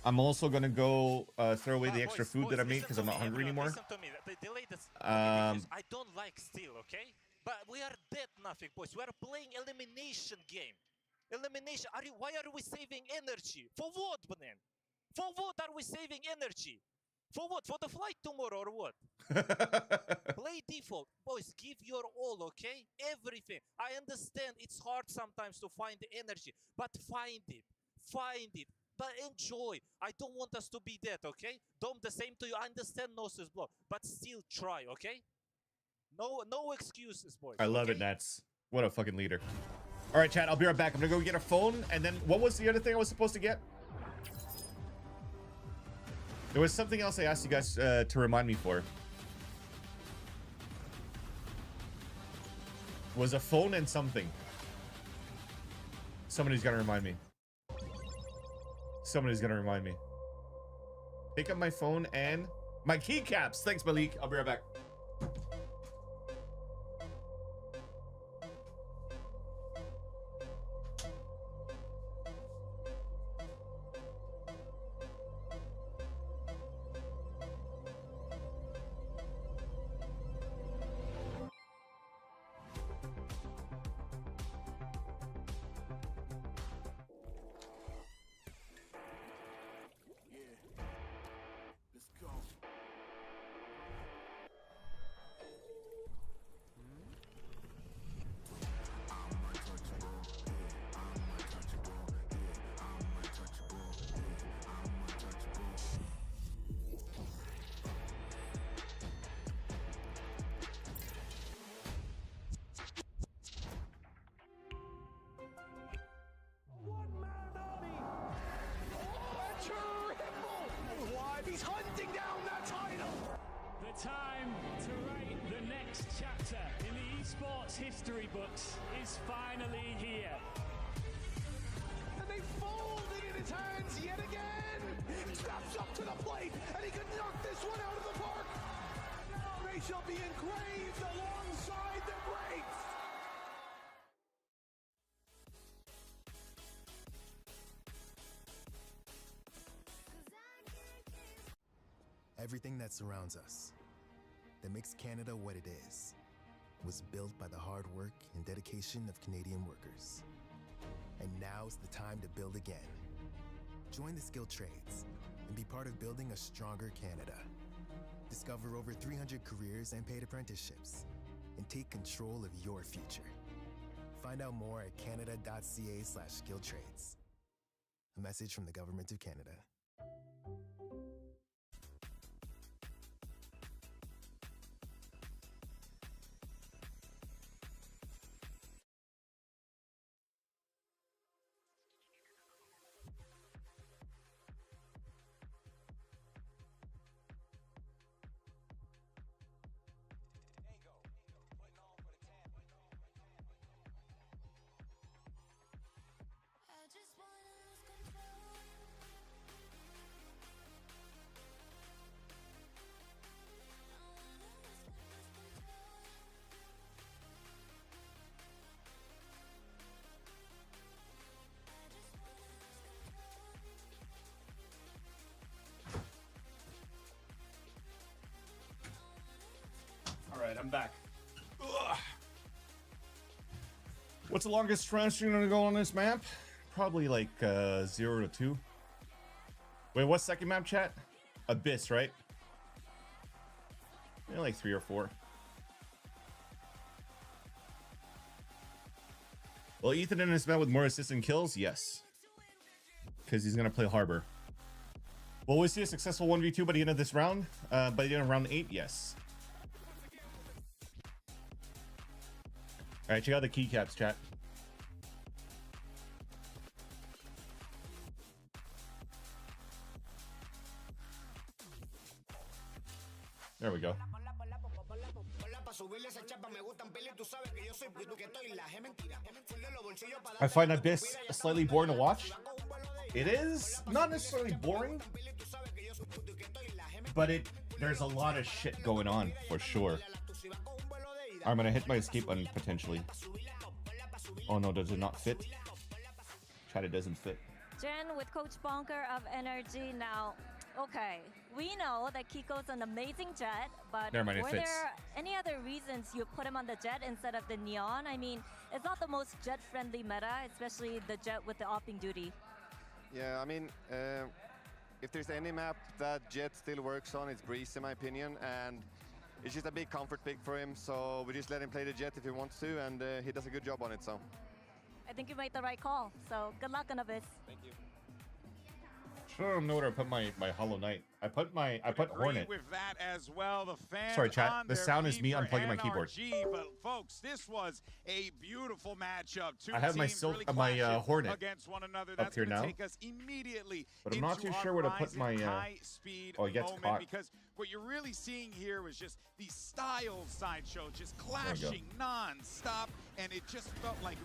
B: I'm also going to go throw away the extra food that I made because I'm not hungry anymore.
J: Listen to me. They delayed this.
B: Um,
J: I don't like steal, okay? But we are dead nothing, boys. We are playing elimination game. Elimination. Why are we saving energy? For what, man? For what are we saving energy? For what? For the flight tomorrow or what? Play default. Boys, give your all, okay? Everything. I understand it's hard sometimes to find the energy, but find it. Find it. But enjoy. I don't want us to be dead, okay? Dom, the same to you. I understand Gnosis block, but still try, okay? No excuses, boys.
B: I love
J: okay?
B: it, Nats. What a fucking leader. All right, chat. I'll be right back. I'm gonna go get a phone, and then what was the other thing I was supposed to get? There was something else I asked you guys to remind me for. Was a phone and something. Somebody's gonna remind me. Somebody's gonna remind me. Pick up my phone and my keycaps. Thanks, Malik. I'll be right back.
K: History books is finally here. And they folded in his hands yet again. Steps up to the plate, and he can knock this one out of the park. Now they shall be engraved alongside the greats.
H: Everything that surrounds us, that makes Canada what it is, was built by the hard work and dedication of Canadian workers. And now's the time to build again. Join the skilled trades and be part of building a stronger Canada. Discover over 300 careers and paid apprenticeships, and take control of your future. Find out more at canada.ca/skilledtrades. A message from the Government of Canada.
B: Alright, I'm back. Ugh. What's the longest trench you're gonna go on this map? Probably like 0 to 2. Wait, what's second map, chat? Abyss, right? Yeah, like 3 or 4. Well, Ethan in his map with more assists and kills? Yes. Because he's gonna play Harbor. Will we see a successful 1v2 by the end of this round? By the end of round 8? Yes. Alright, check out the keycaps, chat. There we go. I find Abyss slightly boring to watch. It is not necessarily boring, but there's a lot of shit going on for sure. I'm gonna hit my escape button potentially. Oh no, does it not fit? Chat, it doesn't fit.
L: Jen with Coach Bonker of NRG now. Okay, we know that Kiko's an amazing jet, but
B: Never mind, it
L: were
B: fits.
L: there any other reasons you put him on the jet instead of the Neon? I mean, it's not the most jet-friendly meta, especially the jet with the opping duty.
M: Yeah, I mean, if there's any map that Jet still works on, it's Breeze in my opinion, and it's just a big comfort pick for him, so we just let him play the Jet if he wants to, and he does a good job on it, so.
L: I think you made the right call, so good luck on Abyss.
M: Thank you.
B: Sure, I don't know where to put my Hollow Knight. I put
D: Agree
B: Hornet.
D: with that as well. The fans
B: Sorry, chat.
D: on
B: The
D: their
B: sound is
D: feet
B: me
D: for
B: unplugging my keyboard.
D: NRG, but folks, this was a beautiful matchup. Two
B: I have my
D: teams really
B: my
D: clashing
B: Hornet
D: against one another.
B: up
D: That's
B: here
D: going to
B: now.
D: take us immediately
B: But I'm not
D: into
B: too
D: our
B: sure where to put
D: rising
B: my,
D: high-speed
B: oh, it gets
D: moment,
B: caught.
D: because what you're really seeing here was just the style sideshow just clashing non-stop, and it just felt like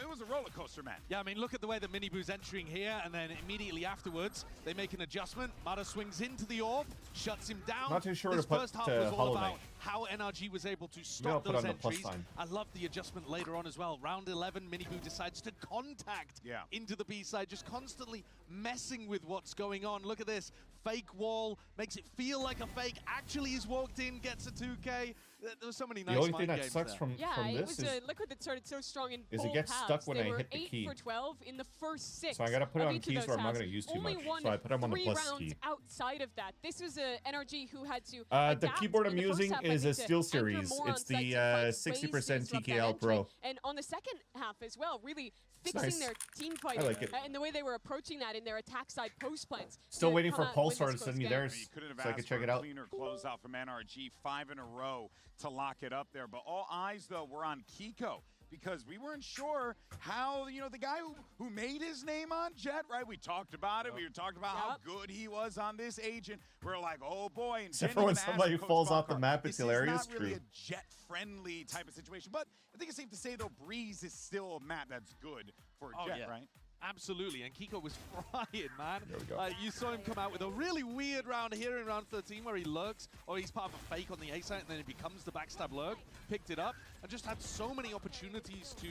D: it was a roller coaster, man.
C: Yeah, I mean, look at the way that Miniboo's entering here, and then immediately afterwards, they make an adjustment. Mada swings into the orb, shuts him down.
B: Not too sure
C: this
B: where to
C: first
B: put
C: half was all
B: Hollow
C: about
B: Knight.
C: how NRG was able to
B: I'll
C: stop
B: put
C: those
B: on the plus
C: entries.
B: sign.
C: I love the adjustment later on as well. Round 11, Miniboo decides to contact into the B side, just constantly messing with what's going on. Look at this. Fake wall, makes it feel like a fake, actually is walked in, gets a 2K. There were so many nice
B: The only
C: mind
B: thing that
C: games
B: sucks
C: there.
B: from
A: it
B: this
A: was a Liquid that started so strong in both
B: it gets
A: halves.
B: stuck when
A: They
B: I
A: were
B: hit the
A: 8
B: key.
A: for 12 in the first 6.
B: So I gotta put it
A: of
B: on
A: each of
B: keys
A: those
B: where I'm not
A: halves.
B: gonna use too
A: Only
B: much.
A: won
B: So I put them on the
A: 3
B: plus
A: rounds
B: key.
A: outside of that. This was a NRG who had to
B: The
A: adapt
B: keyboard
A: in
B: I'm
A: the first
B: using
A: half, I
B: is
A: think,
B: a
A: to
B: Steel
A: enter
B: Series.
A: more
B: It's
A: on site
B: the
A: to find ways
B: 60%
A: to disrupt that
B: TKL
A: entry.
B: Pro.
A: And on the second half as well, really
B: It's
A: fixing
B: nice.
A: their team fighting
B: like it.
A: and the way they were approaching that in their attack side post plans.
B: Still
A: to
B: waiting
A: come
B: for
A: out and win
B: Pulsar
A: this
B: to send
A: close
B: me
A: game.
B: theirs
D: You couldn't have
B: so I
D: asked
B: could check
D: for
B: it
D: a
B: out.
D: cleaner closeout from NRG, 5 in a row to lock it up there. But all eyes, though, were on Kiko, because we weren't sure how, the guy who made his name on Jet, right? We talked about it. We were talking about how good he was on this agent. We're like, oh boy. And
B: Except
D: Jen
B: for when
D: even asked
B: somebody
D: Coach
B: falls off
D: Baumgart,
B: the map, it's
D: this
B: hilarious.
D: is not really
B: True.
D: a Jet-friendly type of situation. But I think it's safe to say, though, Breeze is still a map that's good for Jet, right?
C: Absolutely, and Kiko was flying, man.
B: There we go.
C: You saw him come out with a really weird round here in round 13 where he lurks, or he's part of a fake on the A side, and then he becomes the backstab lurk, picked it up, and just had so many opportunities to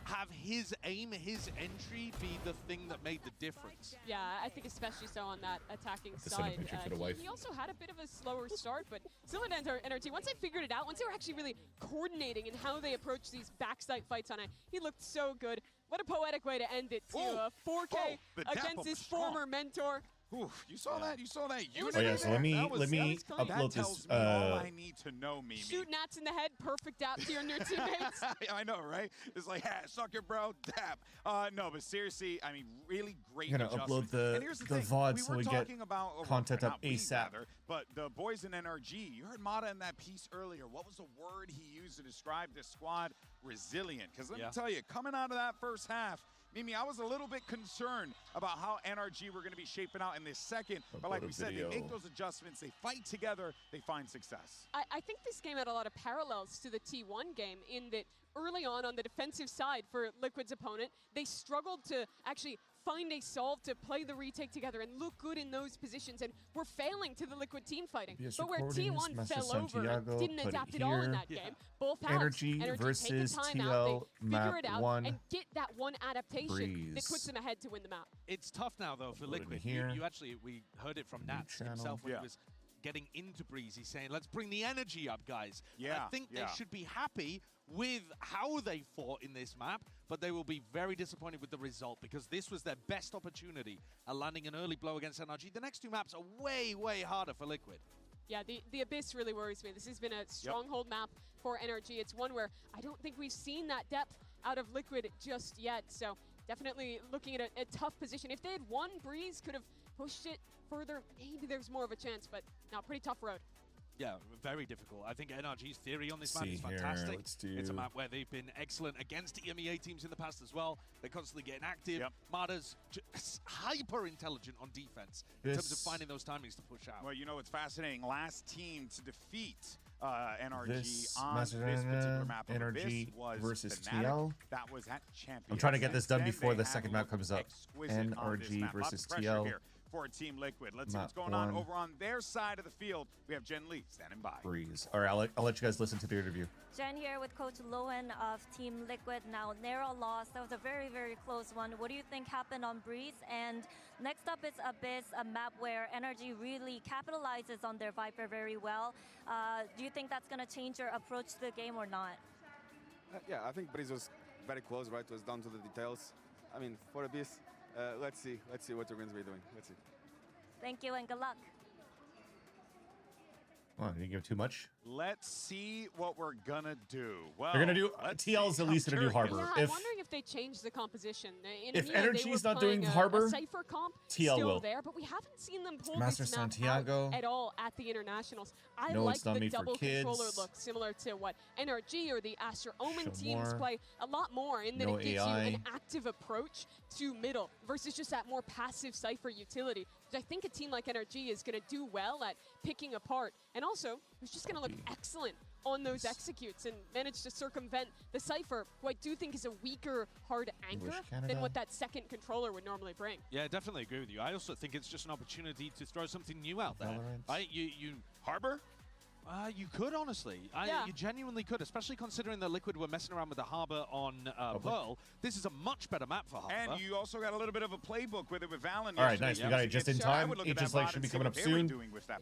C: have his aim, his entry be the thing that made the difference.
A: Yeah, I think especially so on that attacking
B: to send a
A: side.
B: picture to the wife.
A: He also had a bit of a slower start, but still at NRG. Once they figured it out, once they were actually really coordinating in how they approach these backside fights on it, he looked so good. What a poetic way to end it, too. 4K against his former mentor.
D: Oof, you saw that? You saw that?
B: Oh yeah, so let me upload this.
D: all I need to know, Mimi.
A: Shoot Nats in the head, perfect dap to your teammates.
D: I know, right? It's like, suck it, bro, dap. No, but seriously, I mean, really great
B: I'm gonna
D: adjustments.
B: upload the
D: And here's the thing,
B: VOD so we get
D: talking about,
B: content up
D: not we,
B: ASAP.
D: rather, but the boys in NRG, you heard Mata in that piece earlier. What was the word he used to describe this squad? Resilient. Because let me tell you, coming out of that first half, Mimi, I was a little bit concerned about how NRG were going to be shaping out in this second. But like we said, they make those adjustments, they fight together, they find success.
A: I think this game had a lot of parallels to the T1 game in that early on the defensive side for Liquid's opponent, they struggled to actually find a solve to play the retake together and look good in those positions, and were failing to the Liquid team fighting.
B: Yes,
A: but where
B: recordings,
A: T1
B: Master
A: fell over
B: Santiago,
A: and didn't
B: put it
A: adapt at all in
B: here.
A: that game, both halves,
B: NRG versus
A: take the time out,
B: TL
A: they figure
B: map
A: it out,
B: 1.
A: and get that one adaptation
B: Breeze.
A: that puts them ahead to win the map.
C: It's tough now, though, for Liquid.
B: here.
C: You actually, we heard it from Nats
B: channel.
C: himself when he was getting into Breeze. He's saying, let's bring the energy up, guys.
D: Yeah,
C: I think they should be happy with how they fought in this map, but they will be very disappointed with the result, because this was their best opportunity at landing an early blow against NRG. The next two maps are way, way harder for Liquid.
A: Yeah, the Abyss really worries me. This has been a stronghold map for NRG. It's one where I don't think we've seen that depth out of Liquid just yet, so definitely looking at a tough position. If they had won, Breeze could have pushed it further. Maybe there's more of a chance, but no, pretty tough road.
C: Yeah, very difficult. I think NRG's theory on this map is
B: See here,
C: fantastic.
B: let's do-
C: It's a map where they've been excellent against EMEA teams in the past as well. They're constantly getting active. Mada's hyper intelligent on defense in terms of finding those timings to push out.
D: Well, you know, it's fascinating. Last team to defeat NRG
B: This
D: on this particular map of
B: NRG
D: Abyss was
B: versus
D: Fnatic.
B: TL.
D: That was at Champions.
B: I'm trying to get this done
D: Since
B: before
D: then,
B: the
D: they
B: second
D: have
B: map comes up.
D: exquisite on this
B: NRG
D: map. Lots
B: versus
D: of pressure
B: TL.
D: here for Team Liquid. Let's see
B: Map
D: what's going on
B: 1.
D: over on their side of the field. We have Jen Lee standing by.
B: Breeze. All right, I'll let you guys listen to the interview.
L: Jen here with Coach Lohan of Team Liquid. Now, narrow loss. That was a very, very close one. What do you think happened on Breeze? And next up is Abyss, a map where NRG really capitalizes on their Viper very well. Do you think that's going to change your approach to the game or not?
N: Yeah, I think Breeze was very close, right? It was down to the details. I mean, for Abyss, let's see what we're going to be doing. Let's see.
L: Thank you and good luck.
B: Oh, did you give too much?
D: Let's see what we're gonna do. Well,
B: They're gonna do TL's at least gonna do Harbor.
A: Yeah, I'm wondering if they change the composition.
B: If
A: EMEA,
B: NRG's
A: they were
B: not doing
A: playing
B: Harbor,
A: a Cypher comp
B: TL
A: still
B: will.
A: there, but we haven't seen them pull
B: Master
A: this map
B: Santiago.
A: out at all at the internationals. I
B: No,
A: like
B: it's not
A: the
B: made for
A: double controller
B: kids.
A: look, similar to what NRG or the Astra Omen teams
B: Shamor.
A: play a lot more, in that
B: No
A: it gives
B: AI.
A: you an active approach to middle versus just that more passive Cypher utility. Which I think a team like NRG is going to do well at picking apart, and also it's just going to look excellent on those executes and manage to circumvent the Cypher, who I do think is a weaker hard anchor than what that second controller would normally bring.
C: Yeah, I definitely agree with you. I also think it's just an opportunity to throw something new out there. Right? You Harbor? You could, honestly. You genuinely could, especially considering that Liquid were messing around with the Harbor on Pearl. This is a much better map for Harbor.
D: And you also got a little bit of a playbook with it with Valen.
B: All right, nice. We got it just in time. Aegis Lake should be coming up soon.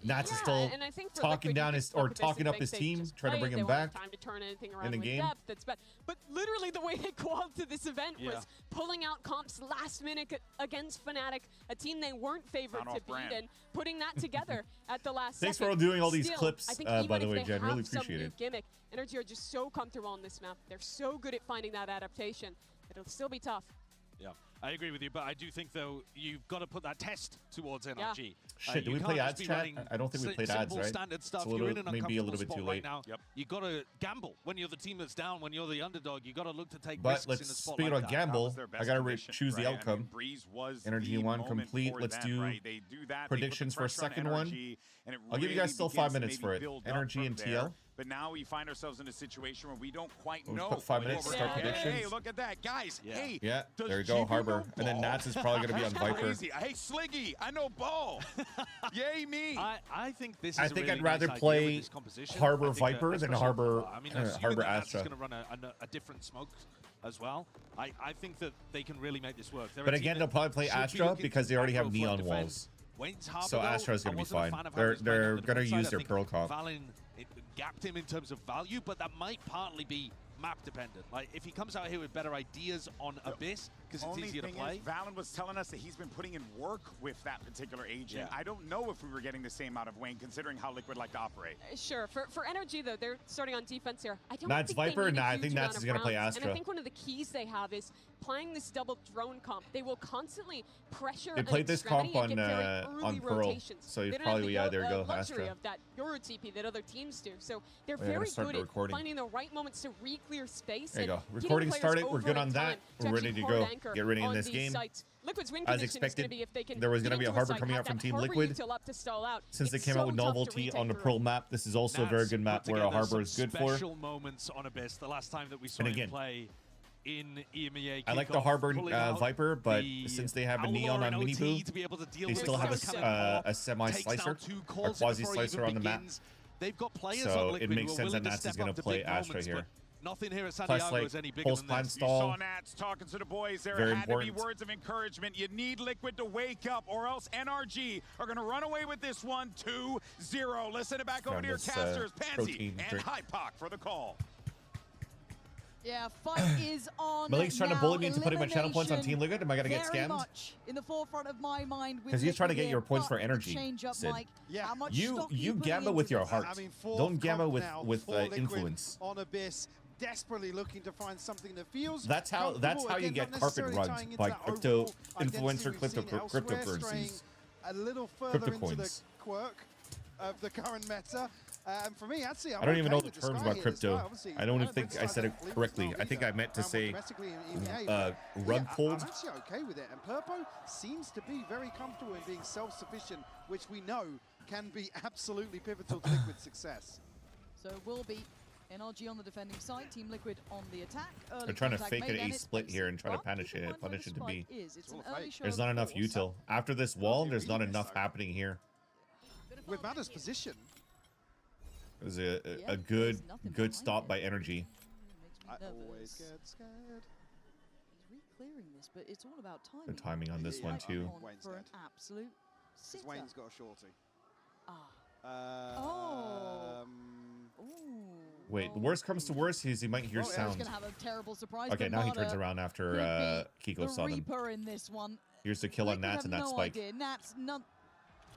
B: Nats is still talking down his talking up his team, trying to bring him back
A: time to turn anything around
B: in the
A: with
B: game.
A: depth. That's bad. But literally the way they qualified to this event was pulling out comps last minute against Fnatic, a team they weren't favored to beat, and putting that together at the last
B: Thanks
A: second.
B: for doing all these
A: Still,
B: clips,
A: I think
B: by the
A: even
B: way,
A: if they
B: Jen.
A: have
B: Really
A: some
B: appreciate
A: new
B: it.
A: gimmick, NRG are just so comfortable on this map. They're so good at finding that adaptation. It'll still be tough.
C: Yeah, I agree with you, but I do think, though, you've got to put that test towards NRG.
B: Shit, do we play ads, chat? I don't think we played ads, right?
C: Standard stuff.
B: It's a little, maybe a little bit too late.
C: Right now. You got to gamble when you're the team that's down, when you're the underdog. You got to look to take
B: But
C: risks
B: let's
C: in a spot
B: speak
C: like
B: about
C: that.
B: gamble. I gotta choose the outcome.
D: I mean, Breeze was
B: Energy
D: the
B: 1
D: moment
B: complete.
D: for
B: Let's
D: them,
B: do
D: right? They do that,
B: predictions
D: they put
B: for
D: the pressure
B: second
D: on
B: one.
D: NRG, and it
B: I'll give you
D: really
B: guys still
D: begins
B: 5
D: to
B: minutes
D: maybe
B: for it.
D: build up
B: Energy and
D: from there.
B: TL.
D: But now we find ourselves in a situation where we don't quite
B: We'll
D: know.
B: put 5
D: what
B: minutes
D: we're
B: to start
D: doing.
B: predictions.
D: Hey, look at that, guys. Hey,
B: Yeah,
D: does
B: there you go,
D: GB
B: Harbor.
D: know
B: And then
D: ball?
B: Nats is probably going to be on
D: That's
B: Viper.
D: crazy. Hey, Sliggy, I know ball. Yay me.
C: I think this is
B: I
C: a
B: think
C: really
B: I'd rather
C: nice idea
B: play
C: with this composition.
B: Harbor
C: I think,
B: Viper than
C: especially-
B: Harbor
C: I mean,
B: Harbor
C: Nats
B: Astra.
C: is going to run a different smoke as well. I think that they can really make this work. They're a
B: But
C: team
B: again,
C: that
B: they'll probably play
C: should be
B: Astra
C: looking
B: because they
C: to
B: already have
C: aggro
B: neon
C: front
B: walls.
C: Wayne's Harbor,
B: So
C: though,
B: Astra's going
C: I
B: to be
C: wasn't a
B: fine.
C: fan of how he was playing
B: They're
C: on the
B: going to
C: defense side.
B: use
C: I
B: their
C: think
B: Pearl comp.
C: Valen, it gapped him in terms of value, but that might partly be map dependent. Like, if he comes out here with better ideas on Abyss, because it's
D: Only
C: easier to
D: thing
C: play.
D: is, Valen was telling us that he's been putting in work with that particular agent. I don't know if we were getting the same out of Wayne, considering how Liquid like to operate.
A: Sure. For NRG, though, they're starting on defense here. I don't
B: Nats
A: think they
B: Viper?
A: need a
B: Nah, I
A: huge
B: think
A: amount
B: Nats
A: of
B: is gonna play
A: rounds. And
B: Astra.
A: I think one of the keys they have is playing this double drone comp. They will constantly pressure
B: They
A: an
B: played this
A: extremity
B: comp
A: and get very
B: on
A: early
B: Pearl,
A: rotations.
B: so
A: They
B: you
A: don't
B: probably
A: have the
B: there you go,
A: luxury
B: Astra.
A: of that Euro TP that other teams do. So they're
B: We're gonna
A: very
B: start
A: good
B: the
A: at
B: recording.
A: finding the right moments to re-clear space.
B: There you
A: and
B: go.
A: getting
B: Recording
A: players
B: started. We're
A: over
B: good
A: in
B: on that.
A: time to
B: We're ready
A: actually
B: to
A: hard
B: go.
A: anchor
B: Get ready in
A: on
B: this
A: these
B: game.
A: sites. Liquid's win
B: As
A: condition is
B: expected,
A: going to be if they can
B: there was
A: get
B: going to be a
A: into
B: Harbor
A: site,
B: coming
A: have
B: out from
A: that
B: Team
A: Harbor
B: Liquid.
A: util up to stall out.
B: Since they
A: It's
B: came
A: so
B: out with
A: tough to
B: novelty on the
A: retake
B: Pearl map, this is also a very good map where a Harbor is good for.
C: Special moments on Abyss. The last time that we saw
B: And
C: him
B: again,
C: play in EMEA.
B: I like the Harbor Viper, but since they have a neon on Mini Boo, they still have a semi-slicer, or quasi-slicer on the map.
C: They've got players
B: so
C: on Liquid
B: it makes
C: who are
B: sense that
C: willing to
B: Nats is
C: step
B: going
C: up
B: to
C: to
B: play
C: big
B: Astra
C: moments,
B: here.
C: but nothing here at
B: Plus,
C: Santiago
B: like,
C: is any bigger
B: pulse
C: than
B: plan
C: this.
B: stall.
D: You saw Nats talking to the boys. There
B: Very
D: had
B: important.
D: to be words of encouragement. You need Liquid to wake up, or else NRG are going to run away with this one 2-0. Let's send it back over to your
B: this,
D: casters, Pansy
B: protein
D: and
B: drink.
D: Hypoc for the call.
E: Yeah, fight is on.
B: Malik's trying to
E: now.
B: bully me into putting my channel points on
E: Elimination
B: Team Liquid. Am I going to get
E: very
B: scammed?
E: much in the forefront of my mind.
B: Because he's trying to get
E: Liquid
B: your
E: here,
B: points
E: but
B: for energy,
E: Change up,
B: Sid.
E: Mike. How much
B: You
E: stock are putting
B: gamble
E: into
B: with your
E: this?
B: heart.
F: I mean,
B: Don't gamble
F: now
B: with
F: for Liquid
B: influence.
F: on Abyss, desperately looking to find something that feels.
B: That's how you
F: Again,
B: get
F: not
B: carpet
F: necessarily
B: rugged
F: tying into
B: by
F: that
B: crypto
F: overall identity
B: influencer
F: we've seen elsewhere,
B: cryptocurrencies.
F: straying a little further into the
B: coins.
F: quirk of the current meta. And for me, actually,
B: I don't even know the
F: with
B: terms
F: Sky
B: about
F: here.
B: crypto.
F: Obviously,
B: I don't even
F: think
B: think I said it
F: Liquid's
B: correctly.
F: not
B: I think
F: either,
B: I meant to
F: more
B: say
F: domestically in EMEA, but
B: rug
F: yeah,
B: pulled.
F: I'm actually okay with it. And Purpo seems to be very comfortable in being self-sufficient, which we know can be absolutely pivotal to Liquid's success.
E: So it will be NRG on the defending side, Team Liquid on the attack. Early
B: They're trying to
E: contact
B: fake
E: made,
B: an
E: and
B: A
E: it's
B: split here and try to
E: but
B: punish
E: keep in
B: it
E: mind where the
B: to be.
E: spike is. It's an early show
B: There's
E: of
B: not enough
E: force.
B: util. After this wall, there's not enough happening here.
F: With Mada's position,
B: It was a good stop by energy.
F: I always get scared.
E: He's re-clearing this, but it's all about timing.
B: The timing on this one too.
F: Wayne's
E: For an
F: dead.
E: absolute
F: Because
E: sitter.
F: Wayne's got a shorty.
E: Oh.
B: Wait, the worst comes to worst is he might hear
E: Well, he's
B: sound.
E: gonna have a terrible surprise.
B: Okay,
E: but
B: now he
E: Mada
B: turns around after
E: could be
B: Kiko
E: the
B: saw them.
E: Reaper in this one.
B: Here's the kill on
E: Liquid
B: Nats
E: have
B: and that
E: no
B: spike.
E: idea.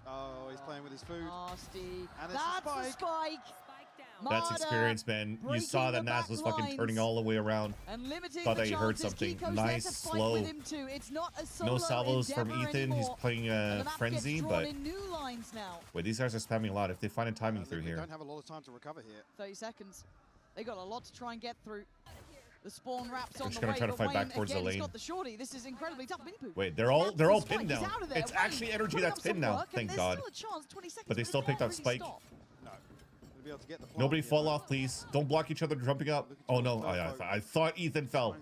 F: Oh, he's playing with his food.
E: Nasty.
F: And it's
E: That's
F: a
E: the
F: spike.
E: spike.
B: That's experience, man. You saw that Naz was fucking turning all the way around. Thought that he heard something. Nice, slow. No salvos from Ethan. He's playing Frenzy, but... Wait, these guys are spamming a lot. If they find a timing through here.
F: Don't have a lot of time to recover here.
E: 30 seconds. They got a lot to try and get through. The spawn wraps on
B: just
E: the
B: gonna
E: way,
B: try to fight back towards the
E: again,
B: lane.
E: Got the shorty. This is incredibly tough.
B: Wait, they're all pinned now. It's actually NRG that's pinned now. Thank God. But they still picked up Spike. Nobody fall off, please. Don't block each other jumping up. Oh no, I thought Ethan fell.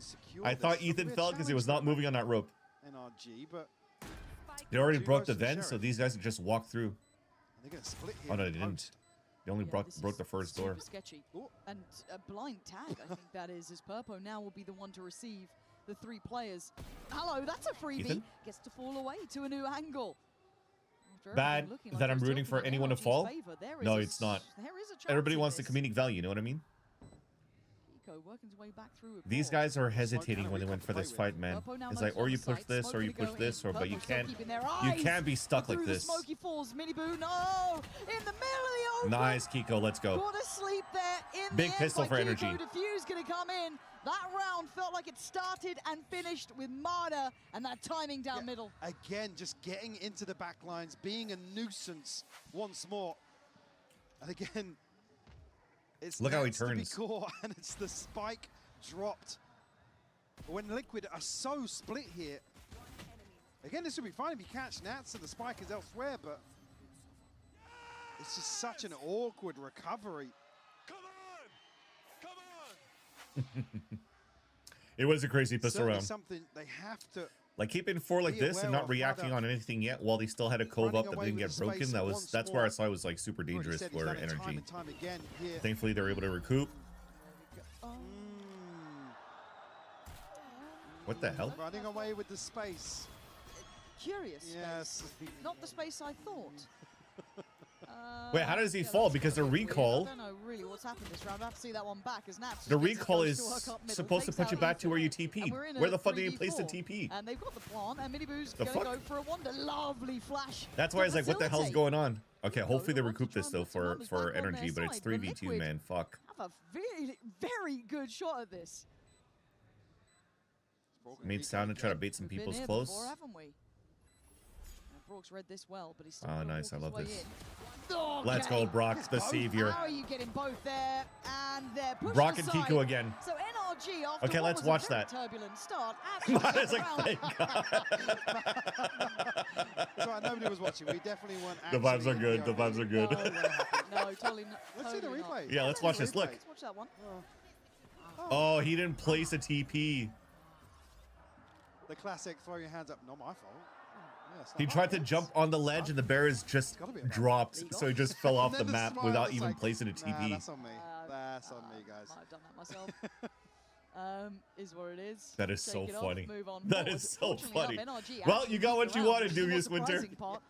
B: I thought Ethan fell because he was not moving on that rope.
F: NRG, but
B: they already broke the vent, so these guys just walk through. Oh no, they didn't. They only broke the first door.
E: Sketchy. And a blind tag, I think that is, as Purpo now will be the one to receive the 3 players. Hello, that's a freebie.
B: Ethan?
E: Gets to fall away to a new angle.
B: Bad that I'm rooting for anyone to fall? No, it's not. Everybody wants the comedic value, you know what I mean? These guys are hesitating when they went for this fight, man. It's like, or you push this, or you push this, or but you can't be stuck like this.
E: Smoky falls, Mini Boo, no! In the middle of the open!
B: Nice, Kiko, let's go.
E: Got to sleep there in
B: Big pistol for NRG.
E: Diffuse gonna come in. That round felt like it started and finished with Marder and that timing down middle.
F: Again, just getting into the back lines, being a nuisance once more. And again, it's
B: look how he
F: to be
B: turns.
F: caught, and it's the spike dropped. When Liquid are so split here, again, this would be fine if you catch Nats and the spike is elsewhere, but it's just such an awkward recovery.
B: It was a crazy pistol
F: Certainly
B: round.
F: Something they have to
B: like keeping 4 like this and not reacting on anything yet while they still had a cove up that didn't get broken. That's where I saw it was like super dangerous for NRG. Thankfully they were able to recoup. What the hell?
F: Running away with the space.
E: Curious.
F: Yes.
E: Not the space I thought.
B: Wait, how does he fall? Because the recall...
E: I don't know really what's happened this round. I have to see that one back as Nats.
B: The recall is supposed to put you back to where you TP'd. Where the fuck did you place the TP?
E: And they've got the plant, and Miniboo's going to go for a wonder. Lovely flash.
B: That's why I was like, what the hell's going on? Okay, hopefully they recoup this though for NRG, but it's 3v2, man. Fuck.
E: Have a very, very good shot at this.
B: Made sound and try to bait some people's close.
E: Brock's read this well, but he's still
B: nice. I love this.
E: Oh,
B: let's go, Brock, the savior.
E: How are you getting both there? And they're pushed
B: Brock and
E: aside.
B: Kiko again.
E: So NRG after
B: okay, let's watch that.
E: Turbulent start.
B: It's like, thank God.
F: That's right, nobody was watching. We definitely weren't.
B: The vibes are good. The vibes are good.
E: No, totally not.
F: Let's see the replay.
B: Yeah, let's watch this. Look.
E: Let's watch that one.
B: Oh, he didn't place a TP.
F: The classic throw your hands up. Not my fault.
B: He tried to jump on the ledge and the bears just dropped, so he just fell off the map without even placing a TP.
F: Nah, that's on me. That's on me, guys.
E: I've done that myself. Is what it is.
B: That is so funny.
E: That
B: is so funny. Well, you got what you wanted, Dubious Winter.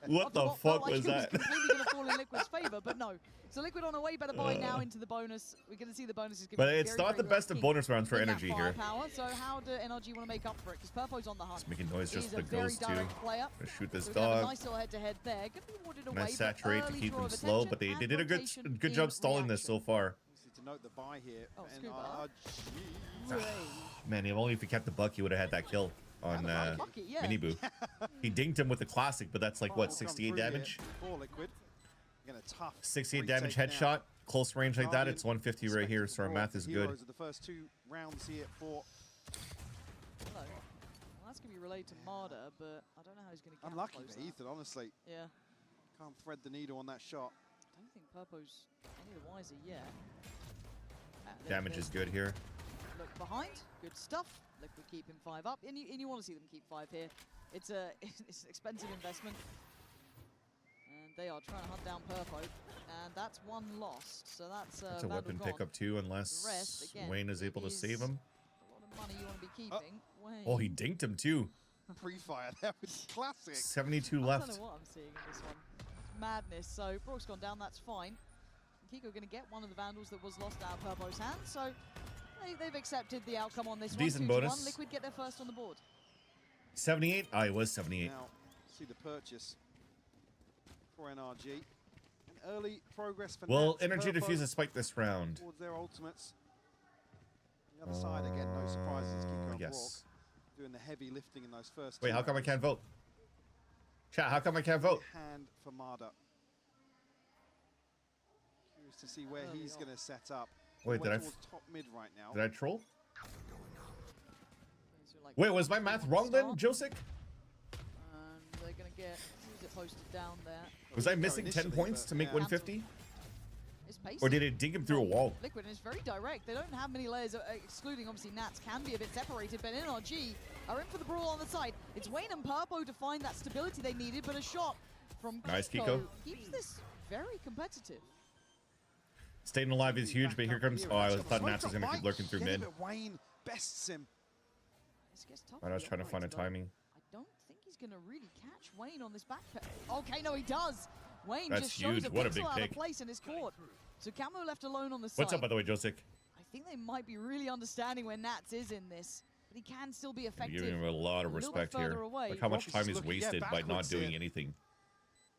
B: What the fuck was that?
E: Completely going to fall in Liquid's favor, but no. So Liquid on a way better buy now into the bonus. We're going to see the bonuses.
B: But it's not the best of bonus rounds for NRG here.
E: So how do NRG want to make up for it? Because Purpo's on the hunt.
B: It's making noise just the ghost too.
E: Gonna
B: shoot this dog.
E: Nice little head-to-head there.
B: Nice saturate to keep them slow, but they did a good job stalling this so far.
F: To note the buy here.
B: Man, only if he kept the buck, he would have had that kill on Miniboo. He dinked him with the classic, but that's like what, 68 damage? 68 damage headshot, close range like that. It's 150 right here, so our math is good.
F: The first 2 rounds here for.
E: Well, that's gonna be related to Marder, but I don't know how he's gonna get
F: unlucky for Ethan, honestly.
E: Yeah.
F: Can't thread the needle on that shot.
E: I don't think Purpo's any the wiser yet.
B: Damage is good here.
E: Look behind, good stuff. Liquid keep him 5 up, and you want to see them keep 5 here. It's an expensive investment, and they are trying to hunt down Purpo, and that's 1 lost. So that's
B: a weapon pickup too, unless Wayne is able to save him.
E: A lot of money you want to be keeping.
B: Oh, he dinked him too.
F: Pre-fire, that was classic.
B: 72 left.
E: I don't know what I'm seeing in this one. Madness. So Brock's gone down, that's fine. Kiko going to get one of the Vandals that was lost out of Purpo's hands, so they've accepted the outcome on this
B: decent
E: one.
B: bonus.
E: Liquid get their first on the board.
B: 78? Oh, it was 78.
F: Now, see the purchase for NRG. early progress for
B: Will
F: Nats.
B: NRG
F: Purpo
B: defuse a spike this round?
F: towards their ultimates. The other side, again, no surprises. Kiko and
B: Yes.
F: Brock doing the heavy lifting in those first
B: Wait,
F: two
B: how come I
F: rounds.
B: can't vote? Chat, how come I can't vote?
F: Hand for Marder. Curious to see where he's going to set up.
B: Wait, did I
F: towards top mid right now.
B: Did I troll? Wait, was my math wrong then, Josic?
E: And they're going to get it posted down there.
B: Was I missing 10 points to make 150?
E: It's pace.
B: Or did it dig him through a wall?
E: Liquid, and it's very direct. They don't have many layers, excluding obviously Nats can be a bit separated, but NRG are in for the brawl on the side. It's Wayne and Purpo to find that stability they needed, but a shot from
B: Nice, Kiko.
E: keeps this very competitive.
B: Staying alive is huge, but here comes... Oh, I thought Nats was going to keep lurking through mid.
F: Wayne bests him.
E: This gets tough.
B: I was trying to find a timing.
E: I don't think he's going to really catch Wayne on this back pick. Okay, no, he does. Wayne
B: That's
E: just shows
B: huge.
E: a
B: What a
E: pixel
B: big
E: out
B: pick.
E: of place and is caught. So Camo left alone on the side.
B: What's up, by the way, Josic?
E: I think they might be really understanding where Nats is in this, but he can still be effective.
B: You're giving him a lot of
E: little bit
B: respect here.
E: further away.
B: Look how much
F: Brock is
B: time is
F: looking, yeah,
B: wasted by not
F: backwards
B: doing
F: here.
B: anything.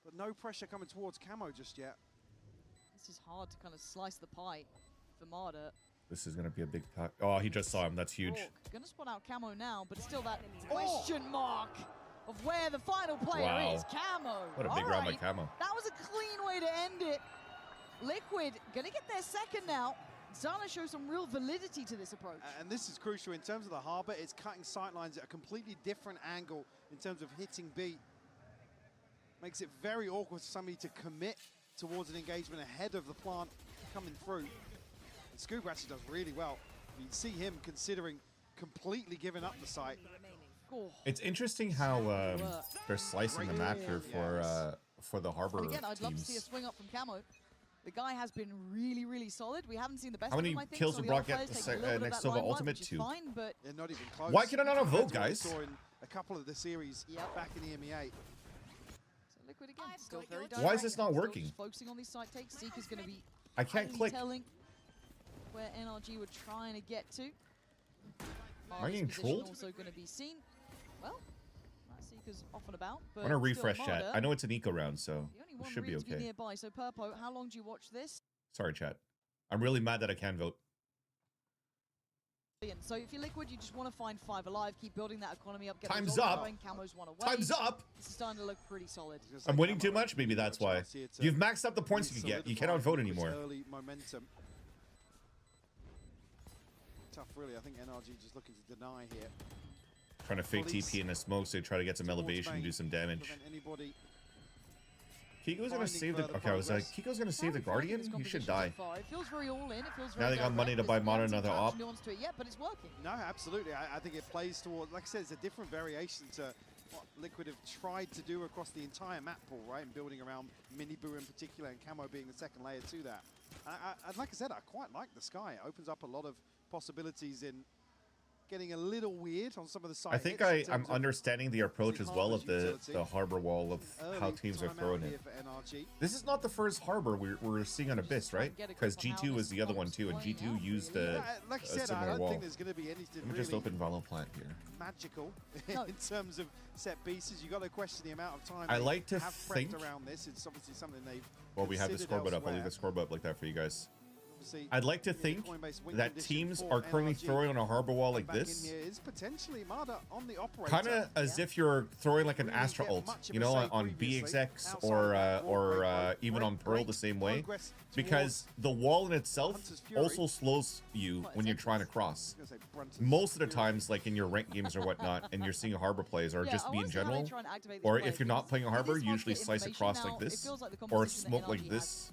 F: But no pressure coming towards Camo just yet.
E: This is hard to kind of slice the pie for Marder.
B: This is going to be a big pack. Oh, he just saw him. That's huge.
E: Gonna spot out Camo now, but still that question mark of where the final player
B: Wow.
E: is. Camo.
B: What a big
E: All
B: round by
E: right.
B: Camo.
E: That was a clean way to end it. Liquid gonna get their second now. Zana shows some real validity to this approach.
F: And this is crucial in terms of the harbor. It's cutting sightlines at a completely different angle in terms of hitting B. Makes it very awkward for somebody to commit towards an engagement ahead of the plant coming through. And Scoop actually does really well. You see him considering completely giving up the site.
B: It's interesting how they're slicing the map here for the harbor
E: And again, I'd love to see a
B: teams.
E: swing up from Camo. The guy has been really, really solid. We haven't seen the best
B: How
E: of
B: many
E: him, I think.
B: kills
E: Some
B: did
E: of the
B: Brock
E: other
B: get
E: players take a little bit of
B: next
E: that
B: Silver
E: limelight,
B: Ultimate
E: which is
B: 2?
E: fine, but
F: They're not even close.
B: Why can I not
F: Compared
B: vote,
F: to what we
B: guys?
F: saw in a couple of the series back in the MEA.
E: So Liquid again, still very
B: Why is
E: direct,
B: this not
E: still
B: working?
E: just focusing on these side takes. Seeker's going to be
B: I can't
E: highly
B: click.
E: telling where NRG were trying to get to.
B: Am I getting
E: Marder's position
B: trolled?
E: also going to be seen. Well, that Seeker's off and about.
B: I'm going to refresh chat.
E: Marder,
B: I know it's an eco round, so
E: the only
B: it
E: one
B: should be
E: really to
B: okay.
E: nearby. So Purpo, how long do you watch this?
B: Sorry, chat. I'm really mad that I can't vote.
E: So if you're Liquid, you just want to find 5 alive, keep building that economy up. Get
B: Time's
E: those ults
B: up.
E: going, Camo's one away.
B: Time's up.
E: This is starting to look pretty solid.
B: I'm winning too much? Maybe that's why. You've maxed out the points you can get. You cannot vote anymore.
F: Early momentum. Tough, really. I think NRG just looking to deny here.
B: Trying to fake TP in the smoke so try to get some elevation and do some damage.
F: Prevent anybody.
B: Kiko's gonna save the... Okay, I was like, Kiko's gonna save the Guardian? He should die.
E: It feels very all in. It feels
B: Now
E: very
B: they got money to buy Mono another op.
E: nuance to it yet, but it's working.
F: No, absolutely. I think it plays towards, like I said, it's a different variation to what Liquid have tried to do across the entire map pool, right? And building around Miniboo in particular, and Camo being the second layer to that. Like I said, I quite like the Sky. It opens up a lot of possibilities in getting a little weird on some of the side
B: I think
F: hits in
B: I'm
F: terms of
B: understanding the approach as well of the
F: utility.
B: harbor wall of how
F: early
B: teams are
F: timeout
B: throwing
F: here
B: it.
F: for NRG.
B: This is not the first harbor we're seeing on Abyss, right? Because G2 was the other one too, and G2 used a
F: Like I said, I
B: similar
F: don't
B: wall.
F: think there's going to be anything
B: Let me
F: really
B: just open Valoplant here.
F: magical in terms of set pieces. You got to question the amount of time
B: I
F: they
B: like to
F: have
B: think-
F: prepped around this. It's obviously something they've
B: Well, we have the
F: considered
B: scoreboard up. I'll leave
F: elsewhere.
B: the scoreboard up like that for you guys.
F: Obviously,
B: I'd like to think
F: Coinbase win
B: that
F: condition
B: teams
F: for
B: are currently
F: NRG
B: throwing on a harbor wall like
F: back in
B: this,
F: here is potentially Marder on the operator.
B: kind of as if you're throwing like an
F: Really
B: Astra
F: get
B: ult,
F: much of
B: you
F: a
B: know,
F: save
B: on
F: previously.
B: BXX
F: Outside
B: or
F: that wall break,
B: even on Pearl the same way,
F: progress
B: because the wall in itself
F: Hunter's Fury.
B: also slows you when you're trying to cross.
F: I was gonna say Brunton's
B: Most of the
F: Fury.
B: times, like in your ranked games or whatnot, and you're seeing harbor plays, or
E: Yeah,
B: just
E: I
B: be in
E: wanna see how they
B: general,
E: try and activate this
B: or
E: play,
B: if you're not
E: because
B: playing a
E: it
B: harbor,
E: is
B: you
E: hard to
B: usually
E: get
B: slice
E: information
B: across
E: now.
B: like
E: It
B: this,
E: feels like the
B: or
E: composition that
B: smoke like
E: NRG
B: this,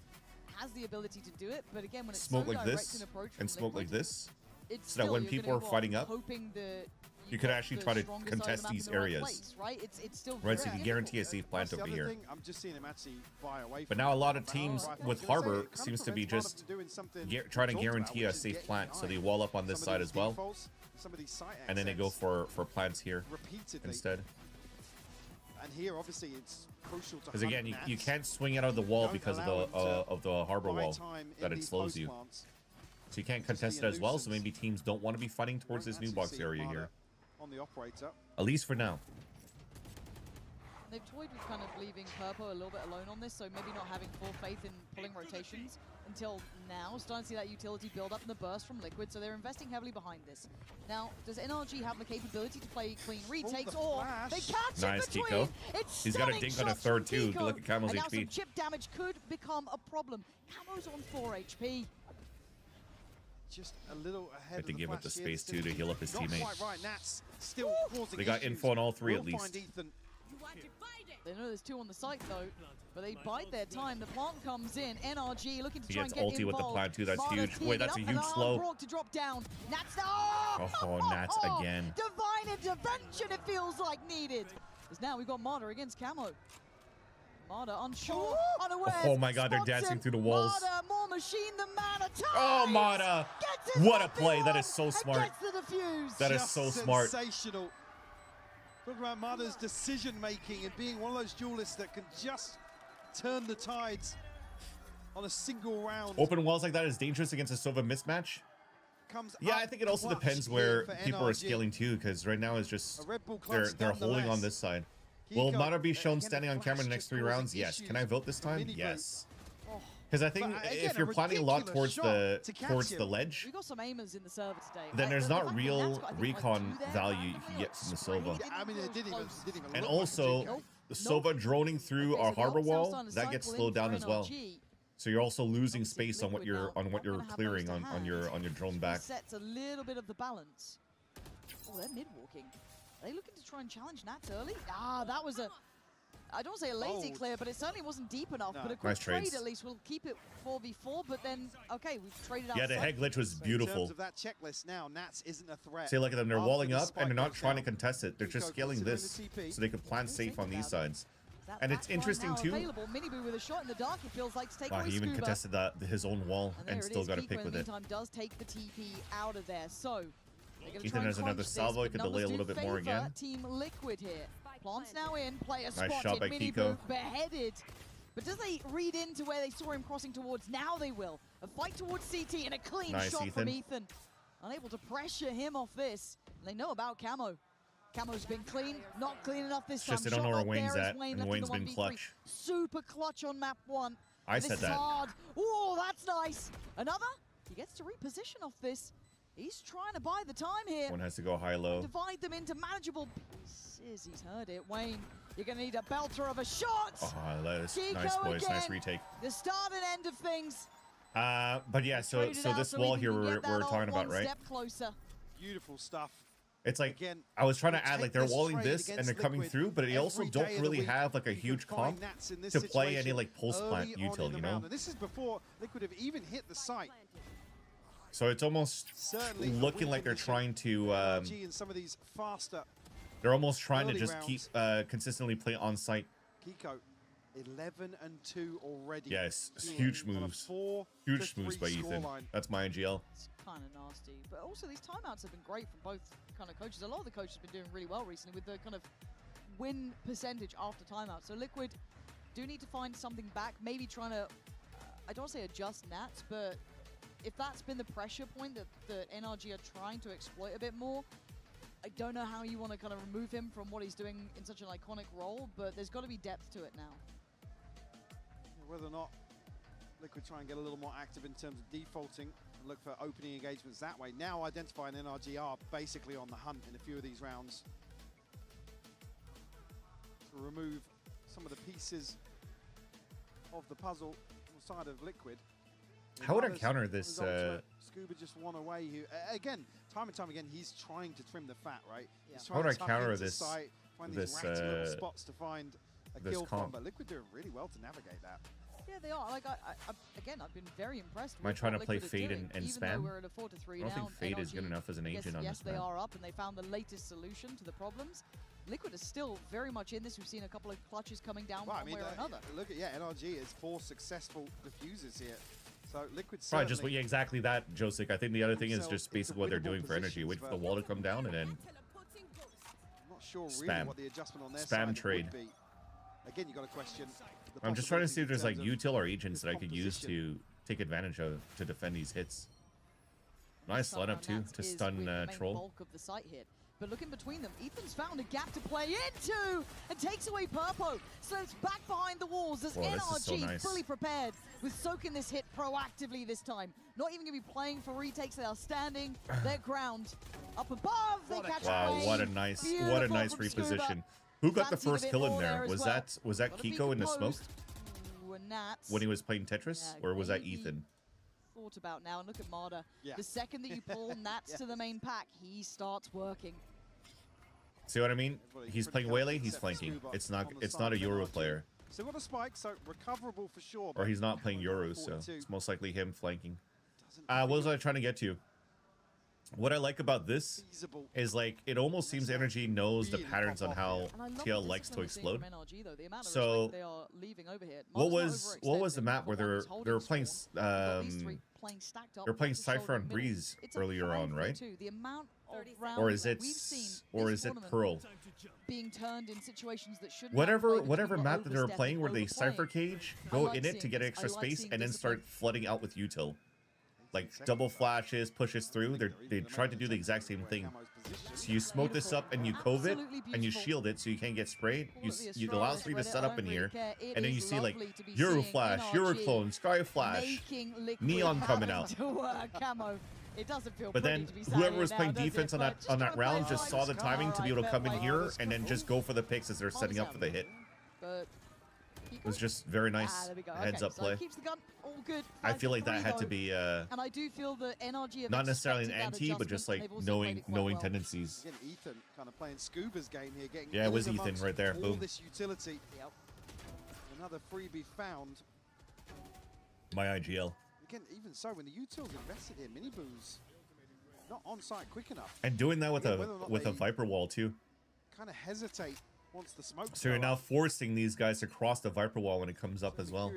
E: has the ability to do it, but again, when it's
B: smoke
E: so
B: like
E: direct
B: this,
E: an approach
B: and
E: from
B: smoke like
E: Liquid,
B: this,
E: it's
B: so that
E: still,
B: when
E: you're
B: people
E: gonna
B: are
E: be,
B: fighting up,
E: hoping that
B: you could
E: got
B: actually
E: the
B: try to
E: strongest side of the
B: contest
E: map in
B: these
E: the right
B: areas.
E: place, right? It's still
B: Right, so
E: very
B: you can guarantee a
E: difficult.
B: safe plant
F: That's the
B: over
F: other
B: here.
F: thing, I'm just seeing him actually buy away
B: But
F: from
B: now a
F: it.
B: lot of teams
F: Right. I was
B: with
F: gonna say,
B: harbor
F: it kind of
B: seems to be
F: prevents
B: just
F: Marder from doing something
B: trying to
F: we talked about,
B: guarantee a
F: which is
B: safe
F: getting
B: plant, so they
F: behind
B: wall up on this
F: some
B: side
F: of
B: as
F: these
B: well,
F: defaults, some of these site
B: and then they go
F: accents
B: for plants here
F: repeatedly.
B: instead.
F: And here, obviously, it's crucial to
B: Because
F: hunt
B: again, you
F: Nats.
B: can't swing it out of the wall
F: Don't
B: because
F: allow him
B: of the harbor
F: buy
B: wall
F: time in
B: that it
F: these
B: slows
F: post
B: you.
F: plants.
B: So you can't
F: Just
B: contest
F: the
B: it as well. So
F: nuisance.
B: maybe teams don't want to be fighting towards
F: Won't
B: this new
F: actually
B: box
F: see
B: area
F: Marder
B: here,
F: on the operator.
B: at least for now.
E: they've toyed with kind of leaving Purpo a little bit alone on this, so maybe not having full faith in pulling rotations until now. Starting to see that utility build up in the burst from Liquid, so they're investing heavily behind this. Now, does NRG have the capability to play clean retakes, or they catch
B: nice,
E: it between?
B: Kiko.
E: It's
B: He's got a dink on a third too. Look at Camo's
E: and now
B: HP.
E: some chip damage could become a problem. Camo's on 4 HP.
F: Just a little ahead
B: Have to
F: of
B: give
F: the
B: it the
F: flash here.
B: space too to heal up his
F: Not
B: teammate.
F: quite right. Nats still causing
B: They got
F: issues.
B: info on all three
F: We'll
B: at least.
F: find Ethan.
E: They know there's 2 on the site though, but they bide their time. The plant comes in. NRG looking to
B: He
E: try
B: gets
E: and get
B: ulti
E: involved.
B: with the plant too. That's
E: Marta
B: huge.
E: teeing
B: Wait,
E: it
B: that's
E: up,
B: a
E: and
B: huge
E: an
B: slow.
E: Brock to drop down. Nats,
B: Nats again.
E: Divine intervention, it feels like needed. Because now we've got Marta against Camo. Marta unsure, unaware.
B: Oh my god, they're dancing through the walls.
E: Marta, more machine than man at times.
B: Oh, Marta. What a play. That is so smart.
E: Gets the defuse.
B: That is so smart.
F: Sensational. Talk about Marta's decision making and being one of those duelists that can just turn the tides on a single round.
B: Open walls like that is dangerous against a Sova mismatch. Yeah, I think it also depends where people are scaling too, because right now it's just they're holding on this side. Will Marta be shown standing on camera in the next 3 rounds? Yes. Can I vote this time? Yes. Because I think if you're planning a lot towards the ledge,
E: We got some aimers in the server today.
B: then there's
E: The
B: not
E: fact that
B: real
E: Nat's got, I think, like,
B: recon
E: 2 there.
B: value you can get from the Sova.
F: I mean, it didn't even
B: And
F: look
B: also,
F: like a
B: the Sova droning through our harbor wall, that gets slowed down as well. So you're also losing space on what you're clearing on your drone back.
E: Sets a little bit of the balance. Oh, they're mid walking. Are they looking to try and challenge Nats early? Ah, that was a, I don't say a lazy clear, but it certainly wasn't deep enough. But a quick
B: Nice
E: trade
B: trades.
E: at least will keep it 4v4. But then, okay, we've traded out.
B: Yeah, the head glitch was
F: So in
B: beautiful.
F: terms of that checklist now, Nats isn't a threat.
B: See, look at them. They're
F: After
B: walling
F: the
B: up,
F: spike
B: and they're not
F: goes
B: trying to
F: down.
B: contest it. They're just
F: Kiko
B: scaling
F: considering
B: this,
F: the TP.
B: so they could plan safe on these sides.
E: That
B: And it's
E: back line
B: interesting
E: now
B: too.
E: available. Miniboo with a shot in the dark. It feels like to take
B: Wow,
E: away
B: he even
E: Scuba.
B: contested his own wall
E: And there
B: and
E: it
B: still
E: is.
B: got a
E: Kiko
B: pick
E: in
B: with
E: the
B: it.
E: meantime does take the TP out of there. So they're gonna
B: Ethan
E: try and
B: has another
E: crunch this,
B: salvo. He
E: but
B: could delay a
E: numbers
B: little
E: do
B: bit more
E: favor
B: again.
E: Team Liquid here. Plants now in. Player
B: Nice
E: spotted.
B: shot by
E: Miniboo
B: Kiko.
E: beheaded. But does they read into where they saw him crossing towards? Now they will. A fight towards CT and a clean
B: Nice,
E: shot from
B: Ethan.
E: Ethan. Unable to pressure him off this. And they know about Camo. Camo's been clean, not clean enough this time.
B: Just they don't
E: Shot
B: know where
E: right
B: Wayne's
E: there as
B: at,
E: Wayne
B: and
E: left in
B: Wayne's
E: the
B: been
E: 1v3.
B: clutch.
E: Super clutch on map 1.
B: I
E: This
B: said
E: is
B: that.
E: hard. Oh, that's nice. Another? He gets to reposition off this. He's trying to buy the time here.
B: One has to go high-low.
E: Divide them into manageable pieces. He's heard it. Wayne, you're going to need a belter of a shot.
B: Oh, that is
E: Kiko
B: nice, boys. Nice
E: again.
B: retake.
E: The start and end of things.
B: But yeah, so
E: Traded out
B: this
E: so
B: wall
E: Ethan
B: here
E: can
B: we're
E: get that
B: talking about,
E: one
B: right?
E: step closer.
F: Beautiful stuff.
B: It's like,
F: Again,
B: I was trying to
F: we'll
B: add,
F: take
B: like, they're
F: this
B: walling
F: trade
B: this and
F: against
B: they're coming
F: Liquid
B: through, but they also
F: every day
B: don't
F: of the
B: really
F: week.
B: have, like, a
F: You can
B: huge
F: find
B: comp
F: Nats in this
B: to play any,
F: situation
B: like, post-plant
F: early on
B: util,
F: in the
B: you know?
F: round. And this is before Liquid have even hit the site.
B: So it's almost
F: Certainly a
B: looking
F: weak
B: like they're
F: condition.
B: trying to,
F: NRG in some of these faster
B: they're almost trying to
F: early
B: just
F: rounds.
B: keep consistently play on site.
F: Kiko, 11-2 already.
B: Yes,
F: Here
B: huge
F: on a
B: moves.
F: 4-3
B: Huge moves by Ethan.
F: scoreline.
B: That's my IGL.
E: It's kind of nasty. But also these timeouts have been great from both kind of coaches. A lot of the coaches have been doing really well recently with the kind of win percentage after timeout. So Liquid do need to find something back. Maybe trying to, I don't want to say adjust Nats, but if that's been the pressure point that the NRG are trying to exploit a bit more, I don't know how you want to kind of remove him from what he's doing in such an iconic role, but there's got to be depth to it now.
F: Whether or not Liquid try and get a little more active in terms of defaulting and look for opening engagements that way. Now Identify and NRG are basically on the hunt in a few of these rounds to remove some of the pieces of the puzzle on the side of Liquid.
B: How would I
F: Others-
B: counter this?
F: others Scuba just one away. Who again, time and time again, he's trying to trim the fat, right?
E: Yeah.
F: He's
B: How would
F: trying
B: I
F: to tuck
B: counter
F: into
B: this-
F: sight, find
B: this,
F: these ratty little spots to find a
B: this
F: kill from.
B: comp?
F: But Liquid doing really well to navigate that.
E: Yeah, they are. Like, again, I've been very impressed.
B: Am I
E: with
B: trying
E: what
B: to play
E: Liquid are
B: Fade
E: doing.
B: and
E: Even
B: spam?
E: though we're at a 4-3
B: I don't
E: now,
B: think Fade is good
E: NRG,
B: enough as an agent on
E: yes,
B: this
E: they
B: map.
E: are up, and they found the latest solution to the problems. Liquid is still very much in this. We've seen a couple of clutches coming down
F: Well,
E: one way or another.
F: Look at NRG is 4 successful diffusers here. So Liquid
B: Probably just
F: certainly-
B: exactly that, Josic. I think the other thing is just
F: into
B: basically what they're
F: winnable
B: doing for energy.
F: positions,
B: Wait for the
F: but-
B: wall to come down and then
F: I'm not sure really
B: spam.
F: what the adjustment on their
B: Spam
F: side
B: trade.
F: would be. Again, you got to question. The
B: I'm just trying to see if there's like
F: possibilities in
B: util
F: terms
B: or
F: of
B: agents
F: his
B: that I could use
F: composition.
B: to take advantage of to defend these hits. Nice
E: Somehow
B: lineup too
E: Nats
B: to
E: is
B: stun
E: with the main
B: troll.
E: bulk of the site hit. But look in between them. Ethan's found a gap to play into and takes away Purpo. So it's back behind the walls as NRG fully prepared with soaking this hit proactively this time. Not even going to be playing for retakes. They are standing their ground up above. They catch away.
B: What a nice reposition. Who got the first kill in there? Was that Kiko in the smoke?
E: Ooh, Nats.
B: When he was playing Tetris, or was that Ethan?
E: Thought about now, and look at Marder. The second that you pull Nats to the main pack, he starts working.
B: See what I mean? He's playing Waylay, he's flanking. It's not a Euro player.
F: So got a spike, so recoverable for sure.
B: Or he's not playing Euros, so it's most likely him flanking. What was I trying to get to? What I like about this is, like, it almost seems NRG knows the patterns on how TL likes to explode. So what was the map where they were playing Cypher on Breeze earlier on, right? Or is it Pearl?
E: Being turned in situations that shouldn't.
B: Whatever map that they were playing where they Cypher cage, go in it to get extra space and then start flooding out with util. Like double flashes, pushes through. They tried to do the exact same thing. So you smoke this up and you cove it and you shield it so you can't get sprayed. You allows for you to set up in here, and then you see like Euro flash, Euro clone, Sky flash, neon coming out.
E: It doesn't feel
B: but then whoever was playing defense on that round just saw the timing to be able to come in here and then just go for the picks as they're setting up for the hit. It was just very nice heads-up play. I feel like that had to be
E: and I do feel that NRG
B: not necessarily an anti, but just like knowing tendencies.
F: Ethan kind of playing Scuba's game here, getting
B: it was Ethan right there. Boom.
F: This utility. Another freebie found.
B: My IGL.
F: Again, even so, when the util's invested here, Miniboo's not on site quick enough.
B: And doing that with a Viper wall too.
F: Kind of hesitate. The smoke
B: so you're now forcing these guys to cross the Viper wall when it comes up as well.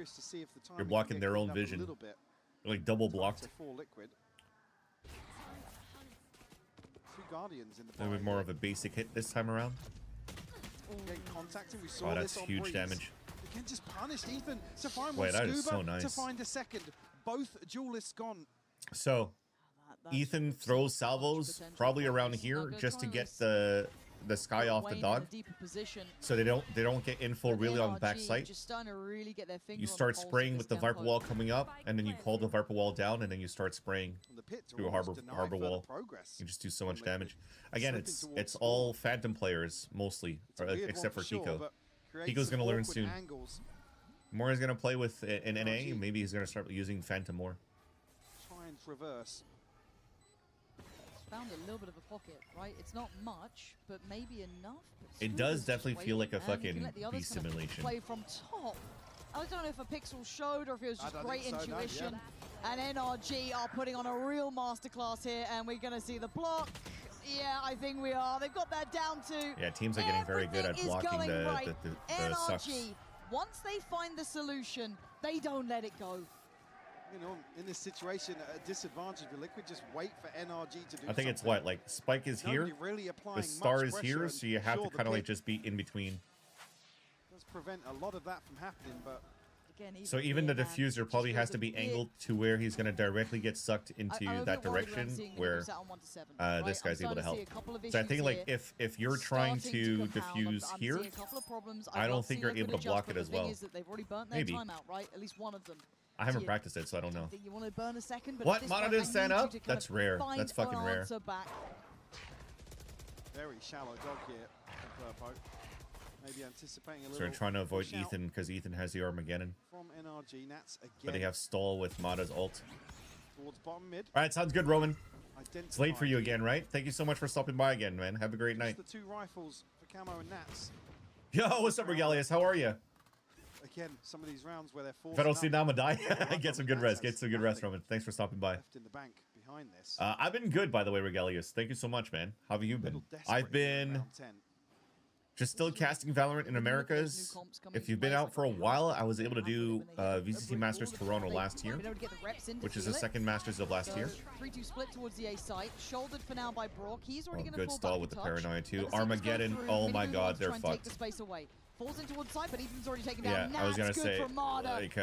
B: You're blocking their own vision. You're like double blocked. A little bit more of a basic hit this time around. Oh, that's huge damage.
F: Again, just punished Ethan.
B: Wait, that is so nice.
F: To find a second. Both duelists gone.
B: So Ethan throws salvos probably around here just to get the Sky off the dog, so they don't get info really on the back site. You start spraying with the Viper wall coming up, and then you call the Viper wall down, and then you start spraying through a harbor wall. You just do so much damage. Again, it's all Phantom players mostly, except for Kiko. Kiko's gonna learn soon. More is gonna play with an NA. Maybe he's gonna start using Phantom more.
F: Try and traverse.
E: Found a little bit of a pocket, right? It's not much, but maybe enough.
B: It does definitely feel like a fucking beast simulation.
E: Play from top. I don't know if a pixel showed or if it was just great intuition. And NRG are putting on a real masterclass here, and we're going to see the block. Yeah, I think we are. They've got that down to.
B: Yeah, teams are getting very good at blocking the sucks.
E: NRG, once they find the solution, they don't let it go.
F: You know, in this situation, a disadvantage for Liquid, just wait for NRG to do
B: I think it's what, like, Spike is here,
F: really
B: the star is here, so you have to kind of like just be in between.
F: Does prevent a lot of that from happening, but...
E: Again,
B: so even the diffuser probably has to be angled to where he's going to directly get sucked into that direction where this guy's able to help. So I think like if you're trying to diffuse here, I don't think you're able to block it as well. Maybe.
E: At least one of them.
B: I haven't practiced it, so I don't know.
E: You want to burn a second, but
B: what? Mana didn't stand up? That's rare. That's fucking rare.
F: Very shallow dog here. Maybe anticipating a little.
B: So they're trying to avoid Ethan because Ethan has the Armageddon.
F: From NRG, Nats again.
B: But they have stall with Mada's ult.
F: Towards bottom mid.
B: All right, sounds good, Roman. It's late for you again, right? Thank you so much for stopping by again, man. Have a great night.
F: The two rifles for Camo and Nats.
B: Yo, what's up, Regalius? How are you?
F: Again, some of these rounds where they're
B: if I don't see Nama die, get some good rest. Get some good rest, Roman. Thanks for stopping by.
F: Left in the bank behind this.
B: I've been good, by the way, Regalius. Thank you so much, man. How have you been? I've been just still casting Valorant in Americas. If you've been out for a while, I was able to do VCT Masters Toronto last year, which is the second Masters of last year.
E: 3-2 split towards the A site. Shouldered for now by Brock. He's already
B: good stall with the Paranoia too. Armageddon. Oh my God, they're fucked.
E: Falls in towards side, but Ethan's already taken down.
B: Yeah, I was gonna say, like,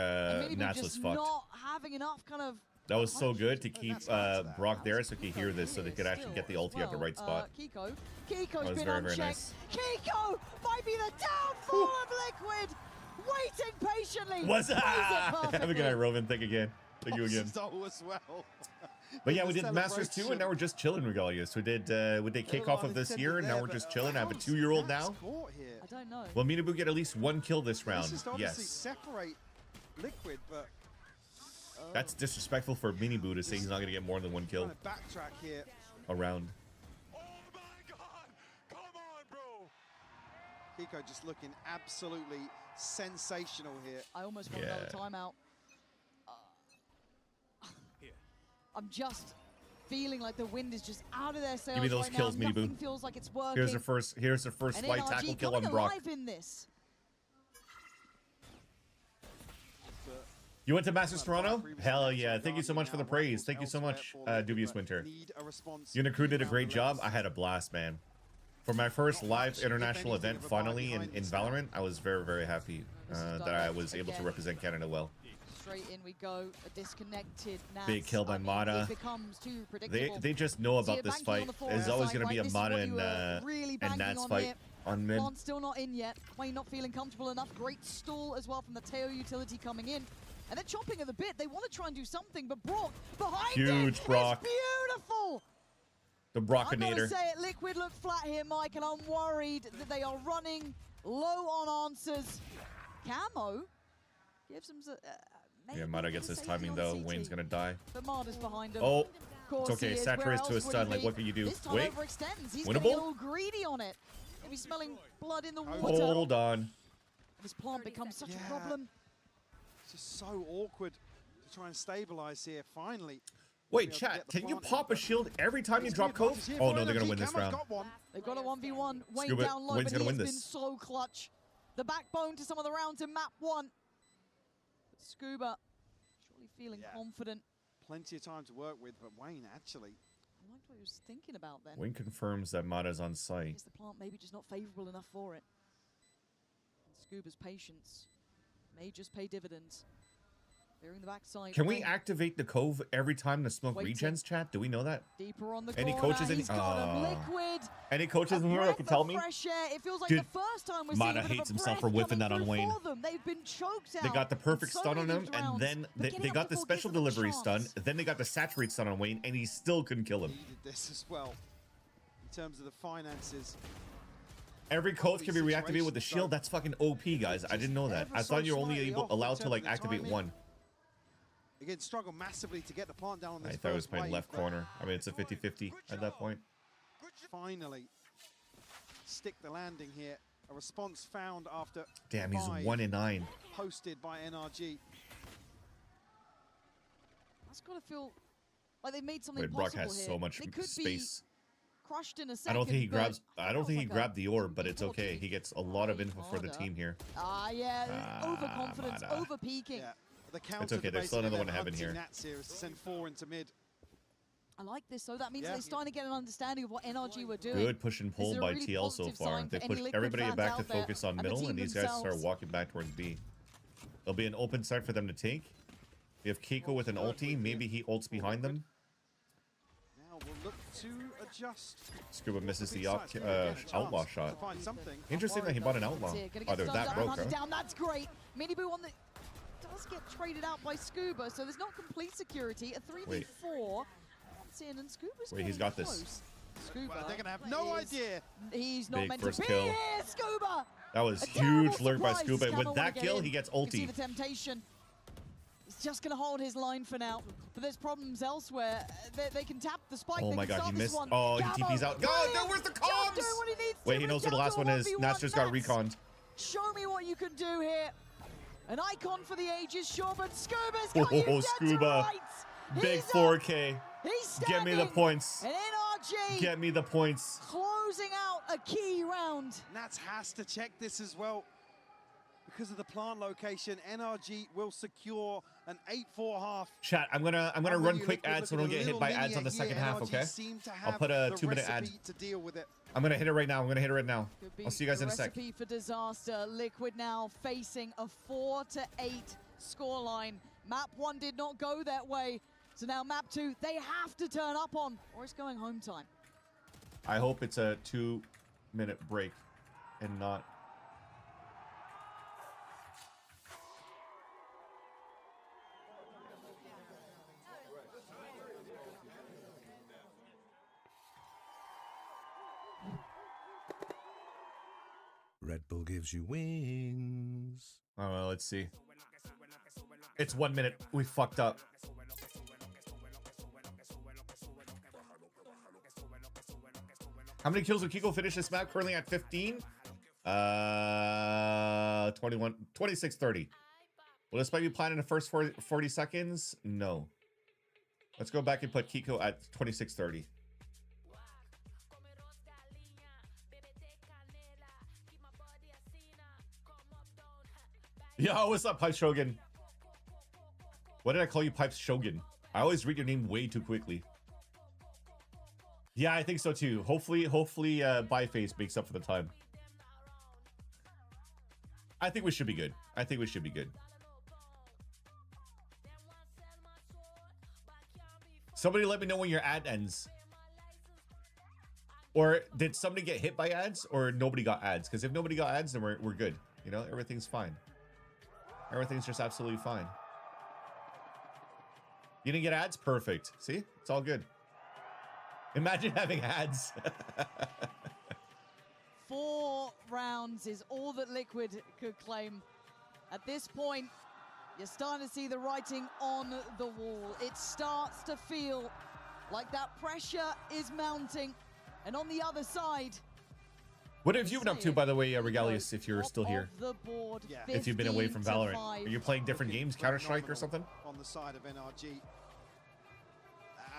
B: Nats was fucked.
E: Not having enough kind of
B: That was so good to keep Brock there so he could hear this, so they could actually get the ulti at the right spot.
E: Kiko's
B: was
E: been
B: very, very
E: unchecked.
B: nice.
E: Kiko might be the downfall of Liquid. Waiting patiently.
B: What's up? Have a good night, Roman. Thank you again. Thank you again.
F: As well.
B: But yeah, we did Masters 2, and now we're just chilling, Regalius. We did kickoff of this year, and now we're just chilling. I have a 2-year-old now.
E: I don't know.
B: Will Minibu get at least 1 kill this round? Yes.
F: Separate Liquid, but
B: that's disrespectful for Minibu to say he's not going to get more than 1 kill
F: backtrack here.
B: a round.
C: Oh my God! Come on, bro!
F: Kiko just looking absolutely sensational here.
E: I almost want another timeout. I'm just feeling like the wind is just out of their sails.
B: Give me those
E: right
B: kills,
E: now.
B: Minibu.
E: Nothing feels like it's working.
B: Here's the first
E: And
B: flight
E: NRG
B: tackle kill on
E: coming
B: Brock.
E: alive in this.
B: You went to Masters Toronto? Hell yeah. Thank you so much for the praise. Thank you so much, Dubious Winter. You and the crew did a great job. I had a blast, man. For my first live international event, finally, in Valorant, I was very, very happy that I was able to represent Canada well.
E: Straight in we go, a disconnected Nats.
B: Big kill by Mata.
E: It becomes too predictable.
B: They just know about this fight. There's always going to be a Mata and Nats fight on mid.
E: Plant's still not in yet. Wayne not feeling comfortable enough. Great stall as well from the Teo utility coming in. And they're chopping at the bit. They want to try and do something, but Brock behind
B: Huge
E: it
B: Brock.
E: is beautiful.
B: The
E: I'm
B: Brockinator.
E: going to say it, Liquid look flat here, Mike, and I'm worried that they are running low on answers. Camo gives them...
B: Yeah, Mata gets his timing though. Wayne's gonna die.
E: But Mata's behind him.
B: Oh, it's okay. Saturates to a stun. Like, what can you do?
E: This time
B: Wait.
E: overextends. He's
B: Winnable?
E: getting a little greedy on it. Maybe smelling blood in the water.
B: Hold on.
E: This plant becomes such a problem.
F: It's just so awkward to try and stabilize here. Finally.
B: Wait, chat. Can you pop a shield every time you drop Cove? Oh no, they're gonna win this round.
E: They've got a 1v1. Wayne
B: Scuba,
E: down low,
B: Wayne's
E: but he
B: gonna
E: has
B: win
E: been
B: this.
E: so clutch. The backbone to some of the rounds in map 1. Scuba surely feeling confident.
F: Plenty of time to work with, but Wayne actually.
E: I liked what he was thinking about then.
B: Wayne confirms that Mata's on
E: I
B: site.
E: guess the plant maybe just not favorable enough for it. And Scuba's patience may just pay dividends. Clearing the backside.
B: Can we activate the Cove every time the smoke regens, chat? Do we know that?
E: Deeper on the
B: Any
E: corner.
B: coaches in
E: He's got him. Liquid.
B: Any coaches in here that can tell me?
E: Fresh air. It feels like
B: Dude,
E: the first time we're
B: Mata
E: seeing a bit of
B: hates
E: a
B: himself
E: breath
B: for whiffing
E: coming
B: that on
E: through
B: Wayne.
E: for them. They've been choked out.
B: They got the perfect
E: so
B: stun on
E: many
B: him,
E: rounds,
B: and then
E: but
B: they
E: getting up
B: got the
E: before
B: special
E: gives them a
B: delivery stun.
E: chance.
B: Then they got the saturate stun on Wayne, and he still couldn't kill him.
F: Needed this as well. In terms of the finances.
B: Every Cove can be reactivated with the shield. That's fucking OP, guys. I didn't know that. I thought you were only allowed to like activate one.
F: Again, struggle massively to get the plant down on this.
B: I thought I was playing left corner. I mean, it's a 50-50 at that point.
F: Finally, stick the landing here. A response found after.
B: Damn, he's
F: 5
B: 1 in 9.
F: Posted by NRG.
E: That's got to feel like they made something
B: Wait, Brock
E: possible
B: has
E: here.
B: so much
E: They could
B: space.
E: Be crushed in a
B: I
E: second.
B: don't think he
E: but
B: grabs. I don't think he
E: like
B: grabbed the orb, but it's okay. He gets a lot of info for the team here.
E: Overconfidence,
B: Mata.
E: over-peaking.
F: Yeah, the
B: It's okay. There's still another one in heaven here.
F: Nats here is to send 4 into mid.
E: I like this, so that means they're starting to get an understanding of what NRG were doing.
B: Good push and
E: This
B: pull
E: is a
B: by
E: really
B: TL so
E: positive
B: far.
E: sign
B: They
E: for
B: push
E: any Liquid
B: everybody
E: fans
B: back to
E: out there
B: focus on
E: and the
B: middle,
E: team
B: and these guys start
E: themselves.
B: walking back towards B. There'll be an open side for them to take. We have Kiko with an ulti. Maybe he ults behind them.
F: Now we'll look to adjust.
B: Scuba misses the outlaw shot. Interesting that he bought an outlaw.
E: Here, gonna
B: Oh,
E: get
B: they're
E: stunned
B: that
E: down,
B: broke,
E: hunted
B: huh?
E: down. That's great. Minibu on the does get traded out by Scuba, so there's not complete security. A 3v4. That's in, and Scuba's
B: Wait, he's
E: getting
B: got this.
E: close. Scuba,
F: They're gonna have no idea.
E: He's not
B: Big
E: meant to
B: first
E: be
B: kill.
E: here, Scuba.
B: That was
E: A terrible
B: huge lurk by
E: surprise.
B: Scuba. And
E: Camo
B: with that
E: wanna get
B: kill,
E: in.
B: he gets
E: You can see
B: ulti.
E: the temptation. He's just gonna hold his line for now. But there's problems elsewhere. They can tap the spike.
B: Oh
E: They
B: my
E: can
B: god,
E: start
B: he
E: this
B: missed.
E: one.
B: Oh, he
E: Camo,
B: TP's out. No,
E: brilliant.
B: where's the
E: Just
B: comms?
E: doing what he needs to
B: Wait, he
E: do.
B: knows where the last one is.
E: 1v1.
B: Nats just got
E: Nats,
B: reconned.
E: show me what you can do here. An icon for the ages, sure, but Scuba's got you
B: Oh,
E: dead
B: Scuba.
E: to rights.
B: Big
E: He's
B: 4K.
E: He's
B: Get me the
E: standing.
B: points.
E: And NRG
B: Get me the points.
E: closing out a key round.
F: Nats has to check this as well. Because of the plant location, NRG will secure an 8-4 half.
B: Chat, I'm gonna run quick ads so we don't get hit by ads on the second half, okay? I'll put a 2-minute ad.
F: To deal with it.
B: I'm gonna hit it right now. I'm gonna hit it right now.
E: Could be
B: I'll see you guys in a sec.
E: Recipe for disaster. Liquid now facing a 4-8 scoreline. Map 1 did not go that way. So now map 2, they have to turn up on, or it's going home time.
B: I hope it's a 2-minute break and not.
O: Red Bull gives you wings.
B: Oh, well, let's see. It's 1 minute. We fucked up. How many kills will Kiko finish this map? Currently at 15. 21, 26, 30. Will this might be planned in the first 40 seconds? No. Let's go back and put Kiko at 26, 30. Yo, what's up, Pipe Shogun? What did I call you, Pipe Shogun? I always read your name way too quickly. Yeah, I think so too. Hopefully, Byface makes up for the time. I think we should be good. I think we should be good. Somebody let me know when your ad ends. Or did somebody get hit by ads, or nobody got ads? Because if nobody got ads, then we're good. You know, everything's fine. Everything's just absolutely fine. You didn't get ads? Perfect. See? It's all good. Imagine having ads.
E: 4 rounds is all that Liquid could claim. At this point, you're starting to see the writing on the wall. It starts to feel like that pressure is mounting. And on the other side...
B: What have you been up to, by the way, Regalius, if you're still here? If you've been away from Valorant. Are you playing different games, Counter-Strike or something?
F: On the side of NRG.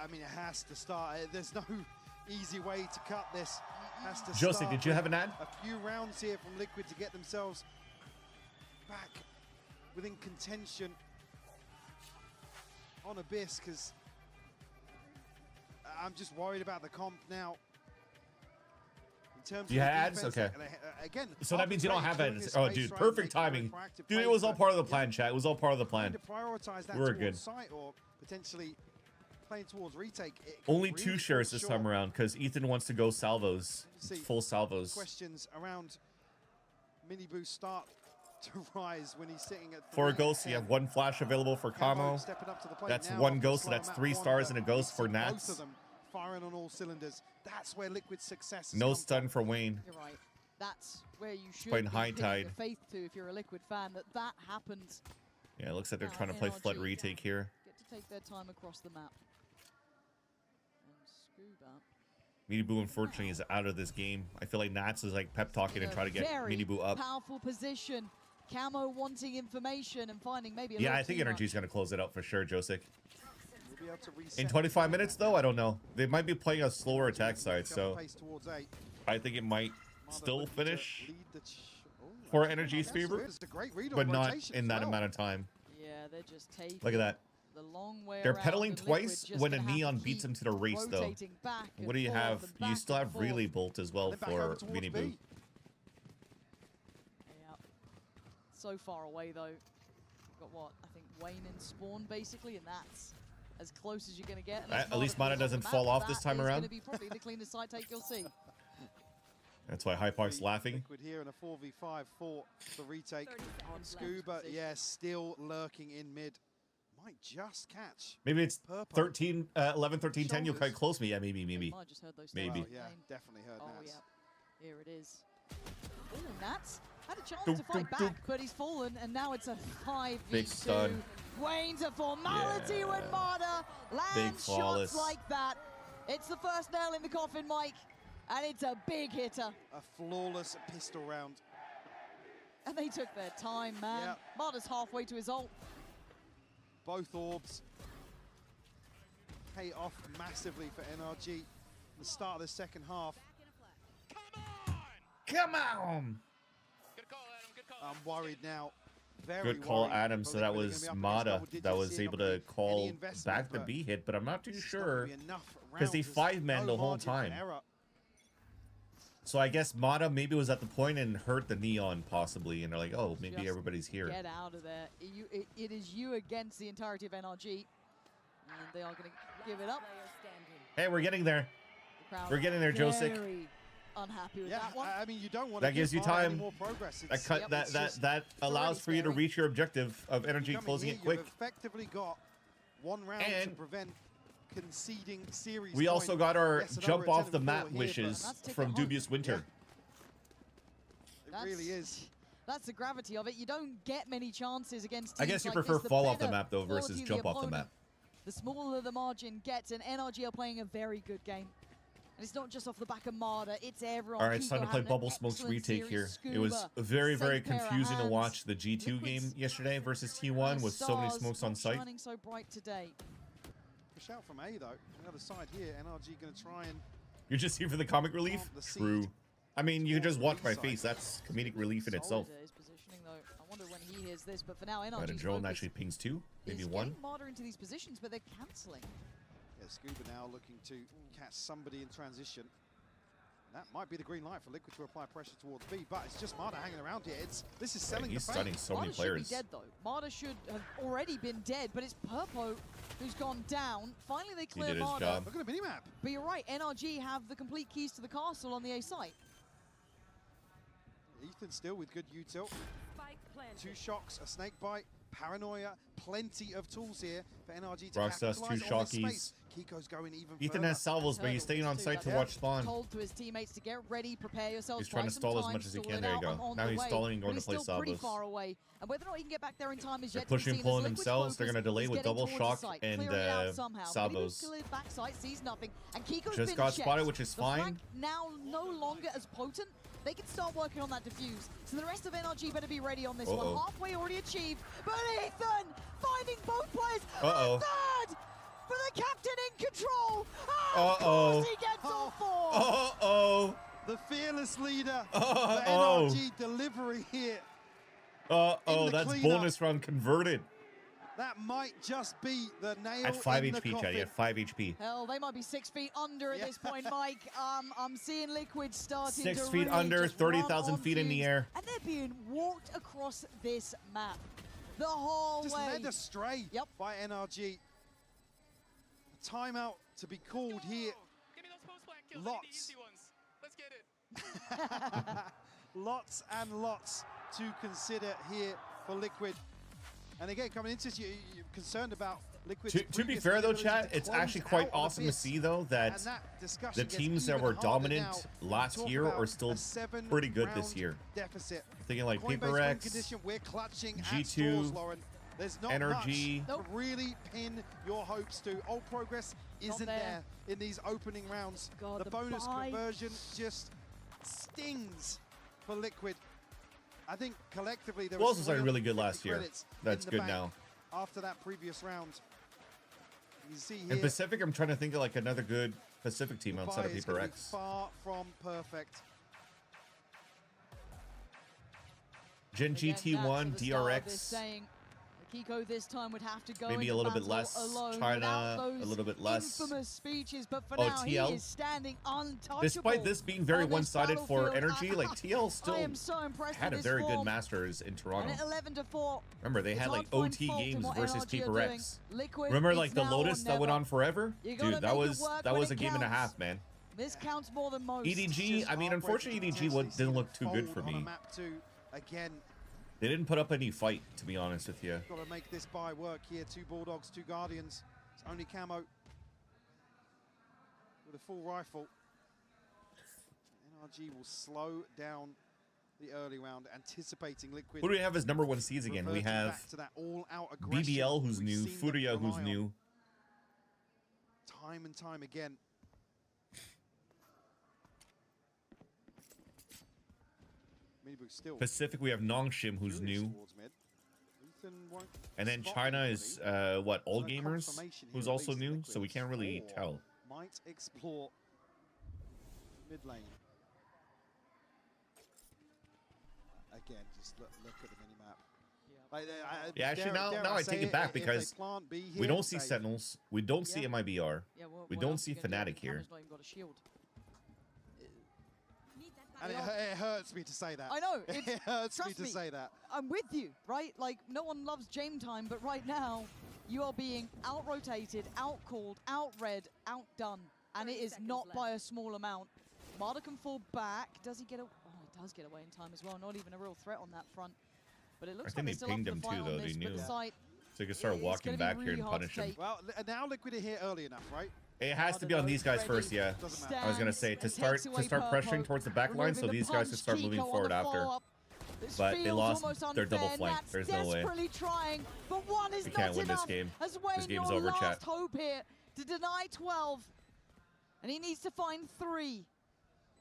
F: I mean, it has to start. There's no easy way to cut this. Has to
B: Josie,
F: start
B: did you have an ad?
F: A few rounds here from Liquid to get themselves back within contention on Abyss, because I'm just worried about the comp now.
B: Do you have ads? Okay.
F: Again,
B: so that means you don't have ads. Oh, dude, perfect timing. Dude, it was all part of the plan, chat. It was all part of the plan. We're good.
F: Or potentially playing towards retake.
B: Only 2 shares this time around because Ethan wants to go salvos, full salvos.
F: Questions around Mini Boost start to rise when he's sitting at
B: 4 ghosts. You have 1 flash available for Camo. That's 1 ghost, so that's 3 stars and a ghost for Nats.
F: Both of them firing on all cylinders. That's where Liquid's success is.
B: No stun for Wayne.
E: You're right. That's where you should
B: playing
E: be
B: High Tide.
E: Your faith to if you're a Liquid fan, that happens.
B: Yeah, it looks like they're trying to play Flood retake here.
E: Get to take their time across the map. And Scuba.
B: Miniboo, unfortunately, is out of this game. I feel like Nats is like pep talking and try to get Miniboo up.
E: Powerful position. Camo wanting information and finding maybe a
B: I think NRG's going to close it out for sure, Josic. In 25 minutes, though, I don't know. They might be playing a slower attack side, so I think it might still finish for NRG's favor, but not in that amount of time.
E: Yeah, they're just taking
B: Look at that.
E: The long way
B: They're pedaling twice when a Neon beats them to the race, though. What do you have? You still have Relay Bolt as well for Miniboo.
E: Yeah. So far away, though. Got what? I think Wayne and Spawn, basically, and that's as close as you're going to get.
B: At least Mana doesn't fall off this time around.
E: That is going to be probably the cleanest side take you'll see.
B: That's why Hyde Park's laughing.
F: Liquid here in a 4v5 for the retake. On Scuba, yes, still lurking in mid. Might just catch.
B: Maybe it's 13, 11, 13, 10. You'll quite close me. Yeah, maybe.
E: Might have just heard those
B: maybe.
F: Well, yeah, definitely heard Nats.
E: Yeah. Here it is. Oh, Nats had a chance to fight back, but he's fallen, and now it's a 5v2.
B: Big stun.
E: Wayne's a formality when Marta lands shots like that. It's the first nail in the coffin, Mike, and it's a big hitter.
F: A flawless pistol round.
E: And they took their time, man. Yep. Marta's halfway to his ult.
F: Both orbs pay off massively for NRG at the start of the second half.
B: Come on!
G: Good call, Adam. Good call.
F: I'm worried now.
B: Good call, Adam. So that was Mata that was able to call back the B hit, but I'm not too sure because they 5-man the whole time. So I guess Mata maybe was at the point and hurt the Neon possibly, and they're like, oh, maybe everybody's here.
E: Get out of there. It is you against the entirety of NRG. And they are going to give it up.
B: Hey, we're getting there.
E: The crowd
B: We're getting there, Josic.
E: very unhappy with that one.
F: I mean, you don't want
B: That
F: to
B: gives you
F: give Mara any
B: time.
F: more progress.
B: That cut, that allows for you to reach your objective of NRG closing it quick.
F: You've effectively got one round to prevent conceding series.
B: We also got our jump off the map
F: here,
B: wishes from Dubious Winter.
F: It really is.
E: That's the gravity of it. You don't get many chances against teams
B: I guess you
E: like
B: prefer
E: this.
B: fall off the map though versus
E: Quality of
B: jump off the map.
E: The smaller the margin gets, and NRG are playing a very good game. And it's not just off the back of Marder, it's everyone.
B: All right, it's time to play Bubble Smoke's retake here. It was very, very confusing to watch the G2 game yesterday versus T1 with so many smokes on site.
E: Shining so bright today.
F: A shout from A though. On the other side here, NRG going to try and.
B: You're just here for the comic relief? True. I mean, you can just watch my face. That's comedic relief in itself.
E: His positioning though. I wonder when he hears this, but for now, NRG's
B: Right, a drone actually pings 2, maybe 1.
E: Marder into these positions, but they're cancelling.
F: Yeah, Scuba now looking to catch somebody in transition. That might be the green light for Liquid to apply pressure towards B, but it's just Marder hanging around here. This is selling
B: he's
F: the
B: stunning so many players.
E: Should be dead though. Marder should have already been dead, but it's Purpo who's gone down. Finally, they clear Marder.
F: Look at the minimap.
E: But you're right, NRG have the complete keys to the castle on the A site.
F: Ethan still with good util. 2 shocks, a snake bite, paranoia, plenty of tools here for NRG to
B: Rockstars, 2 shockies.
F: Kiko's going even
B: Ethan
F: further.
B: has salvos, but he's staying on site to watch spawn.
E: Told to his teammates to get ready, prepare yourselves.
B: He's trying to stall as much as he can. There you go. Now he's stalling and going to play salvos.
E: Pretty far away, and whether or not he can get back there in time is
B: They're
E: yet to be
B: pushing,
E: seen.
B: pulling themselves. They're going to delay with double shock and salvos. Just got spotted, which is fine.
E: Now no longer as potent. They can start working on that defuse. So the rest of NRG better be ready on this one. Halfway already achieved, but Ethan finding both players. Third for the captain in control. Of course he gets all 4.
F: The fearless leader for NRG delivery here.
B: That's bonus round converted.
F: That might just be the nail
B: at 5
F: in
B: HP,
F: the coffin.
B: Chatty, at 5 HP.
E: Hell, they might be 6 feet under at this point, Mike. I'm seeing Liquid starting
B: 6
E: to
B: feet
E: really
B: under,
E: just
B: 30,000 feet in the air.
E: And they're being walked across this map the whole
F: just
E: way.
F: Just led astray by NRG. A timeout to be called here.
G: Give me those post-plant kills.
F: Lots.
G: The easy ones. Let's get it.
F: Lots and lots to consider here for Liquid. And again, coming into this, you're concerned about Liquid's
B: to be fair though, chat, it's actually quite awesome to see though that the teams that were dominant last year are still pretty good this year.
F: Deficit.
B: Thinking like Paper X, G2, NRG.
F: To really pin your hopes to. Old progress isn't there in these opening rounds. The bonus conversion just stings for Liquid. I think collectively there was
B: started really good last year. That's good now.
F: After that previous round. You see here,
B: in Pacific, I'm trying to think of like another good Pacific team outside of Paper X.
F: Far from perfect.
B: Gen GT1, DRX.
E: Kiko this time would have to go
B: maybe a little bit less. China, a little bit less.
E: Infamous speeches, but for now
B: TL.
E: he is standing untouchable.
B: Despite this being very one-sided for NRG, like TL still had a very good Masters in Toronto.
E: And at 11-4,
B: remember, they had like OT games versus Paper X. Remember like the Lotus that went on forever? Dude, that was a game and a half, man.
E: This counts more than most.
B: EDG, I mean, unfortunately, EDG didn't look too good for me.
F: Again.
B: They didn't put up any fight, to be honest with you.
F: Got to make this buy work here. 2 Bulldogs, 2 Guardians. It's only Camo with a full rifle. NRG will slow down the early round, anticipating Liquid.
B: Who do we have as number 1 seeds again? We have BBL, who's new, Furia, who's new.
F: Time and time again.
B: Pacific, we have Nongshim, who's new. And then China is, what, All Gamers, who's also new, so we can't really tell.
F: Might explore mid lane. Again, just look at the minimap.
B: Yeah, actually, now I take it back because we don't see Sentinels, we don't see MIBR, we don't see Fnatic here.
F: And it hurts me to say that.
E: I know.
F: It hurts me to say that.
E: I'm with you, right? Like, no one loves Jame time, but right now, you are being out-rotated, out-called, out-read, outdone. And it is not by a small amount. Marder can fall back. Does he get away? Oh, he does get away in time as well. Not even a real threat on that front. But it looks like they're still up for the fight on this. But the site,
B: so you can start walking back here and punish him.
F: Well, now Liquid are here early enough, right?
B: It has to be on these guys first, yeah. I was gonna say to start pressuring towards the back line, so these guys can start moving forward after. But they lost their double flank. There's no way.
E: Trying, but one is
B: we can't win this game. This game's over, chat.
E: Hope here to deny 12, and he needs to find 3. He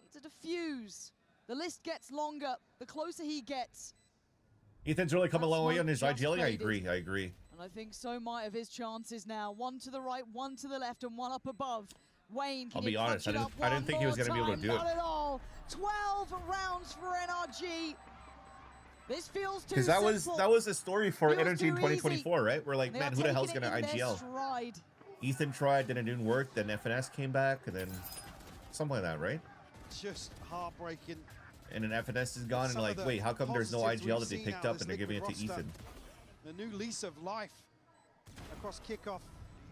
E: needs to defuse. The list gets longer the closer he gets.
B: Ethan's really come a long way on his IGL. I agree.
E: And I think so might have his chances now. One to the right, one to the left, and one up above. Wayne,
B: I'll be honest, I didn't think he was going to be able to do it.
E: Not at all. 12 rounds for NRG. This feels too
B: simple. Because that was a story for NRG in 2024,
E: easy.
B: Right? We're like, man, who the hell's going to IGL? Ethan tried, then it didn't work. Then FNS came back, and then something like that, right?
F: Just heartbreaking.
B: And then FNS is gone, and like, wait, how come there's no IGL that they picked up and they're giving it to Ethan?
F: A new lease of life across kickoff.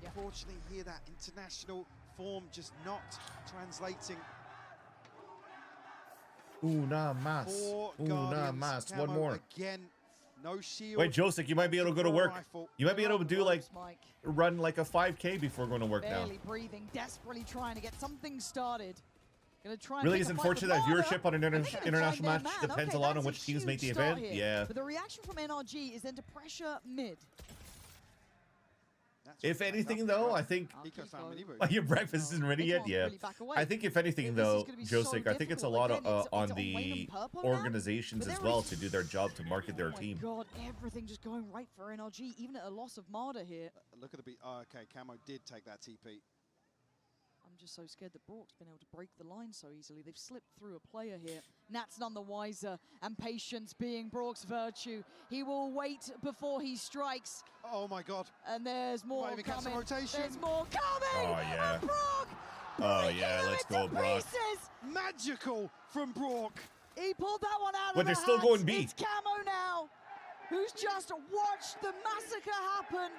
F: Unfortunately, here that international form just not translating.
B: Una mas. One more.
F: Again, no shield.
B: Wait, Joseph, you might be able to go to work. You might be able to do like run like a 5K before going to work now.
E: Barely breathing, desperately trying to get something started. Gonna try and
B: really is unfortunate that viewership on an international match depends a lot on which teams make the event. Here. Yeah.
E: But the reaction from NRG is then to pressure mid.
B: If anything, though, I think your breakfast isn't ready yet. Yeah, I think if anything, though, Josek, I think it's a lot on the organizations as well to do their job to market their team.
E: God, everything just going right for NRG, even at a loss of Marder here.
F: Look at the beat. Oh, okay, Camo did take that TP.
E: I'm just so scared that Brock's been able to break the line so easily. They've slipped through a player here. Nat's none the wiser, and patience being Brock's virtue. He will wait before he strikes.
F: Oh my God.
E: And there's more coming.
F: There's
E: more coming.
B: Oh yeah.
E: And Brock.
B: Oh yeah, let's go, Brock.
F: Magical from Brock.
E: He pulled that one out
B: but
E: of
B: they're
E: the
B: still
E: hands.
B: going B.
E: It's Camo now, who's just watched the massacre happen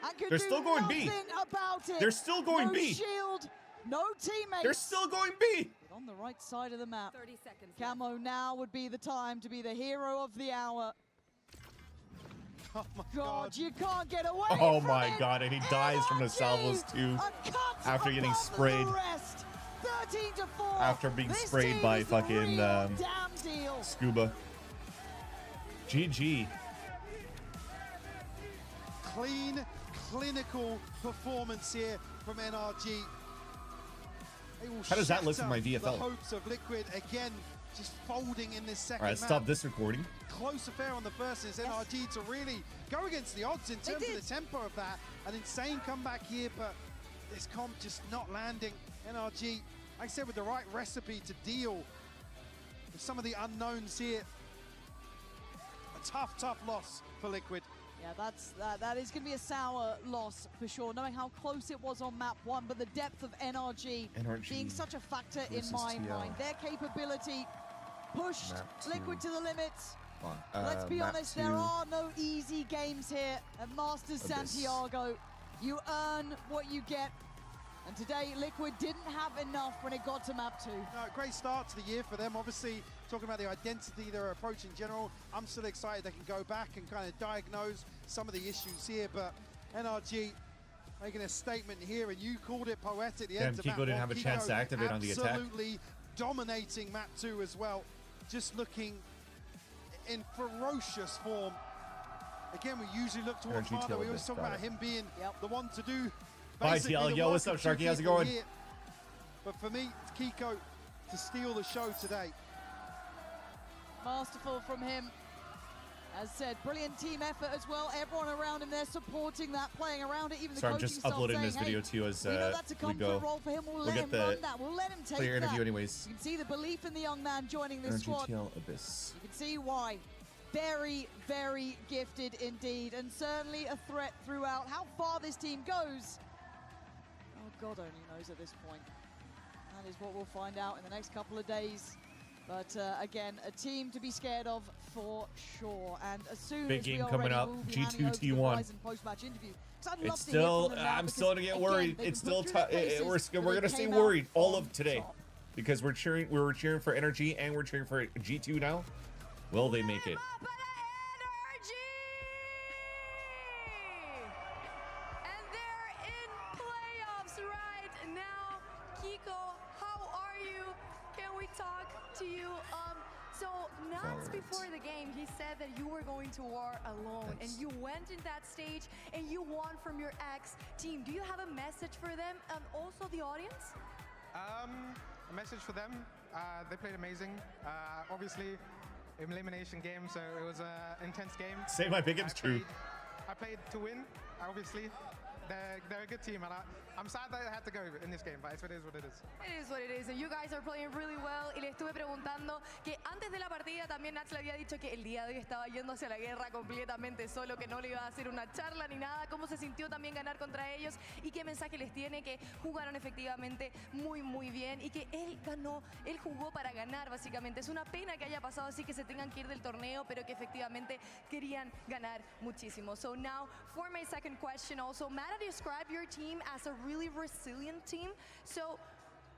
E: and could
B: they're still
E: do
B: going
E: nothing
B: B.
E: about it.
B: They're still going
E: no
B: B.
E: Shield. No teammates.
B: They're still going B.
E: But on the right side of the map. 30 seconds. Camo now would be the time to be the hero of the hour.
F: Oh my
E: God, you can't get away.
B: Oh my God, and he dies from the salvos too. After getting sprayed.
E: 13-4.
B: After being sprayed by fucking Scuba. GG.
F: Clean, clinical performance here from NRG.
B: How does that look for my VFL?
F: The hopes of Liquid again, just folding in this second.
B: All right, stop this recording.
F: Close affair on the first is NRG to really go against the odds in terms of the tempo of that. An insane comeback here, but this comp just not landing. NRG, like I said, with the right recipe to deal with some of the unknowns here. A tough loss for Liquid.
E: Yeah, that is going to be a sour loss for sure, knowing how close it was on map 1, but the depth of NRG being such a factor in my mind. Their capability pushed Liquid to the limits. Let's be honest, there are no easy games here at Masters Santiago. You earn what you get. And today, Liquid didn't have enough when it got to map 2.
F: No, great start to the year for them. Obviously, talking about the identity, their approach in general, I'm still excited they can go back and kind of diagnose some of the issues here. But NRG making a statement here, and you called it poetic. The end of map 1.
B: Didn't have a chance to activate on the attack.
F: Absolutely dominating map 2 as well. Just looking in ferocious form. Again, we usually look towards Marder. We always talk about him being the one to do.
B: Bye, TL. Yo, what's up, Sharky? How's it going?
F: Here. But for me, it's Kiko to steal the show today.
E: Masterful from him. As said, brilliant team effort as well. Everyone around him there supporting that, playing around it. Even the coaching
B: I'm just
E: staff
B: uploading
E: saying,
B: this video too as
E: we know that's a comfort role for him. We'll let him run that. We'll let him take
B: player
E: that.
B: interview anyways.
E: You can see the belief in the young man joining this squad.
B: Abyss.
E: You can see why. Very, very gifted indeed, and certainly a threat throughout. How far this team goes, oh God only knows at this point. That is what we'll find out in the next couple of days. But again, a team to be scared of for sure. And as soon
B: Big
E: as
B: game
E: we
B: coming up,
E: G2
B: G2T1.
E: Post-match interview,
B: It's still, I'm still gonna get worried. It's still tough. We're gonna stay worried all of today because we were cheering for NRG and we're cheering for G2 now. Will they make it?
P: And they're in playoffs right now. Kiko, how are you? Can we talk to you? So nights before the game, he said that you were going to war alone, and you went in that stage and you won from your ex team. Do you have a message for them and also the audience?
Q: A message for them. They played amazing. Obviously, elimination game, so it was an intense game.
B: Say my pickup's true.
Q: I played to win, obviously. They're a good team, and I'm sad that I had to go in this game, but it is what it is.
P: It is what it is, and you guys are playing really well. Y le estuve preguntando que antes de la partida también Nats le había dicho que el día de hoy estaba yendo hacia la guerra completamente solo, que no le iba a hacer una charla ni nada, cómo se sintió también ganar contra ellos y qué mensaje les tiene, que jugaron efectivamente muy bien y que él ganó, él jugó para ganar básicamente. Es una pena que haya pasado así, que se tengan que ir del torneo, pero que efectivamente querían ganar muchísimo. So now, for my second question also, Matt described your team as a really resilient team. So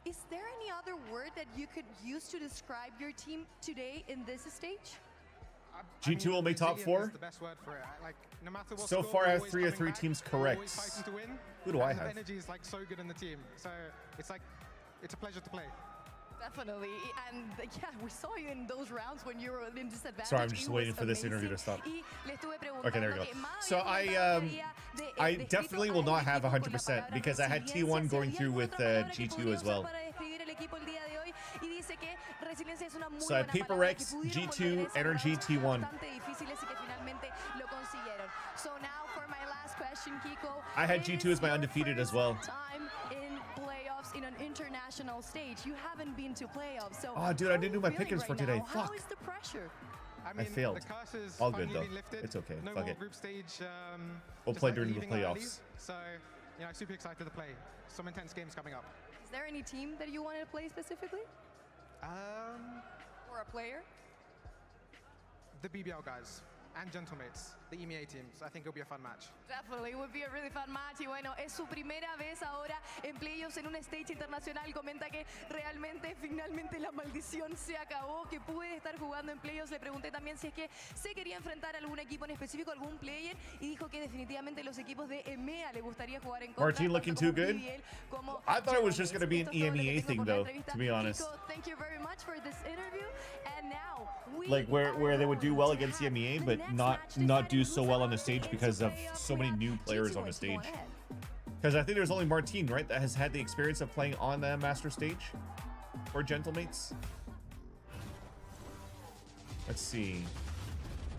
P: is there any other word that you could use to describe your team today in this stage?
B: G2 will make top 4.
Q: The best word for it. Like, no matter what
B: So
Q: score,
B: far, I have
Q: always
B: 3 of
Q: coming
B: 3
Q: back,
B: teams
Q: always
B: correct.
Q: fighting to win.
B: Who do I
Q: And
B: have?
Q: the energy is like so good in the team. So it's like, it's a pleasure to play.
P: Definitely, and yeah, we saw you in those rounds when you were in disadvantage.
B: Sorry, I'm just waiting for this interview to stop. Okay, there we go. So I definitely will not have 100% because I had T1 going through with G2 as well. So I had Paper Rex, G2, NRG, T1.
P: So now for my last question, Kiko.
B: I had G2 as my undefeated as well.
P: Time in playoffs in an international stage. You haven't been to playoffs, so
B: Oh, dude, I didn't do my pickings for today.
P: How
B: Fuck.
P: is the pressure?
B: I failed.
Q: The curse is
B: All good
Q: finally
B: though.
Q: been lifted.
B: It's okay.
Q: No
B: Fuck
Q: more
B: it.
Q: group stage.
B: We'll
Q: just
B: play
Q: like
B: during the
Q: leaving early.
B: playoffs.
Q: So, you know, super excited to play. Some intense games coming up.
P: Is there any team that you wanted to play specifically? Or a player?
Q: The BBL guys and Gentlemates, the EMEA teams. I think it'll be a fun match.
P: Definitely would be a really fun match. Y bueno, es su primera vez ahora en playoffs en un stage internacional. Comenta que realmente, finalmente la maldición se acabó, que puede estar jugando en playoffs. Le pregunté también si es que se quería enfrentar a algún equipo en específico, algún player, y dijo que definitivamente los equipos de EMEA le gustaría jugar en contra.
B: Martin looking too good? I thought it was just going to be an EMEA thing though, to be honest.
P: Thank you very much for this interview. And now
B: Like where they would do well against EMEA, but not do so well on the stage because of so many new players on the stage. Because I think there's only Martin, right, that has had the experience of playing on the master stage for Gentlemates. Let's see.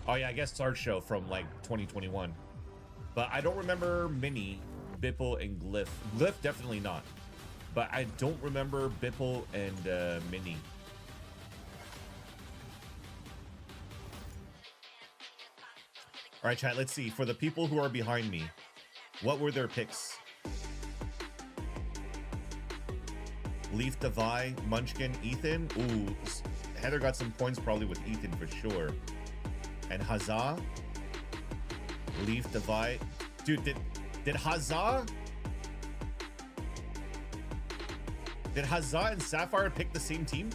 B: Oh yeah, I guess Sarge show from like 2021. But I don't remember Mini, Bipple, and Glyph. Glyph definitely not. But I don't remember Bipple and Mini. All right, chat, let's see. For the people who are behind me, what were their picks? Leaf Devi, Munchkin, Ethan. Ooh, Heather got some points probably with Ethan for sure. And Hazza. Leaf Devi. Dude, did Hazza? Did Hazza and Sapphire pick the same team?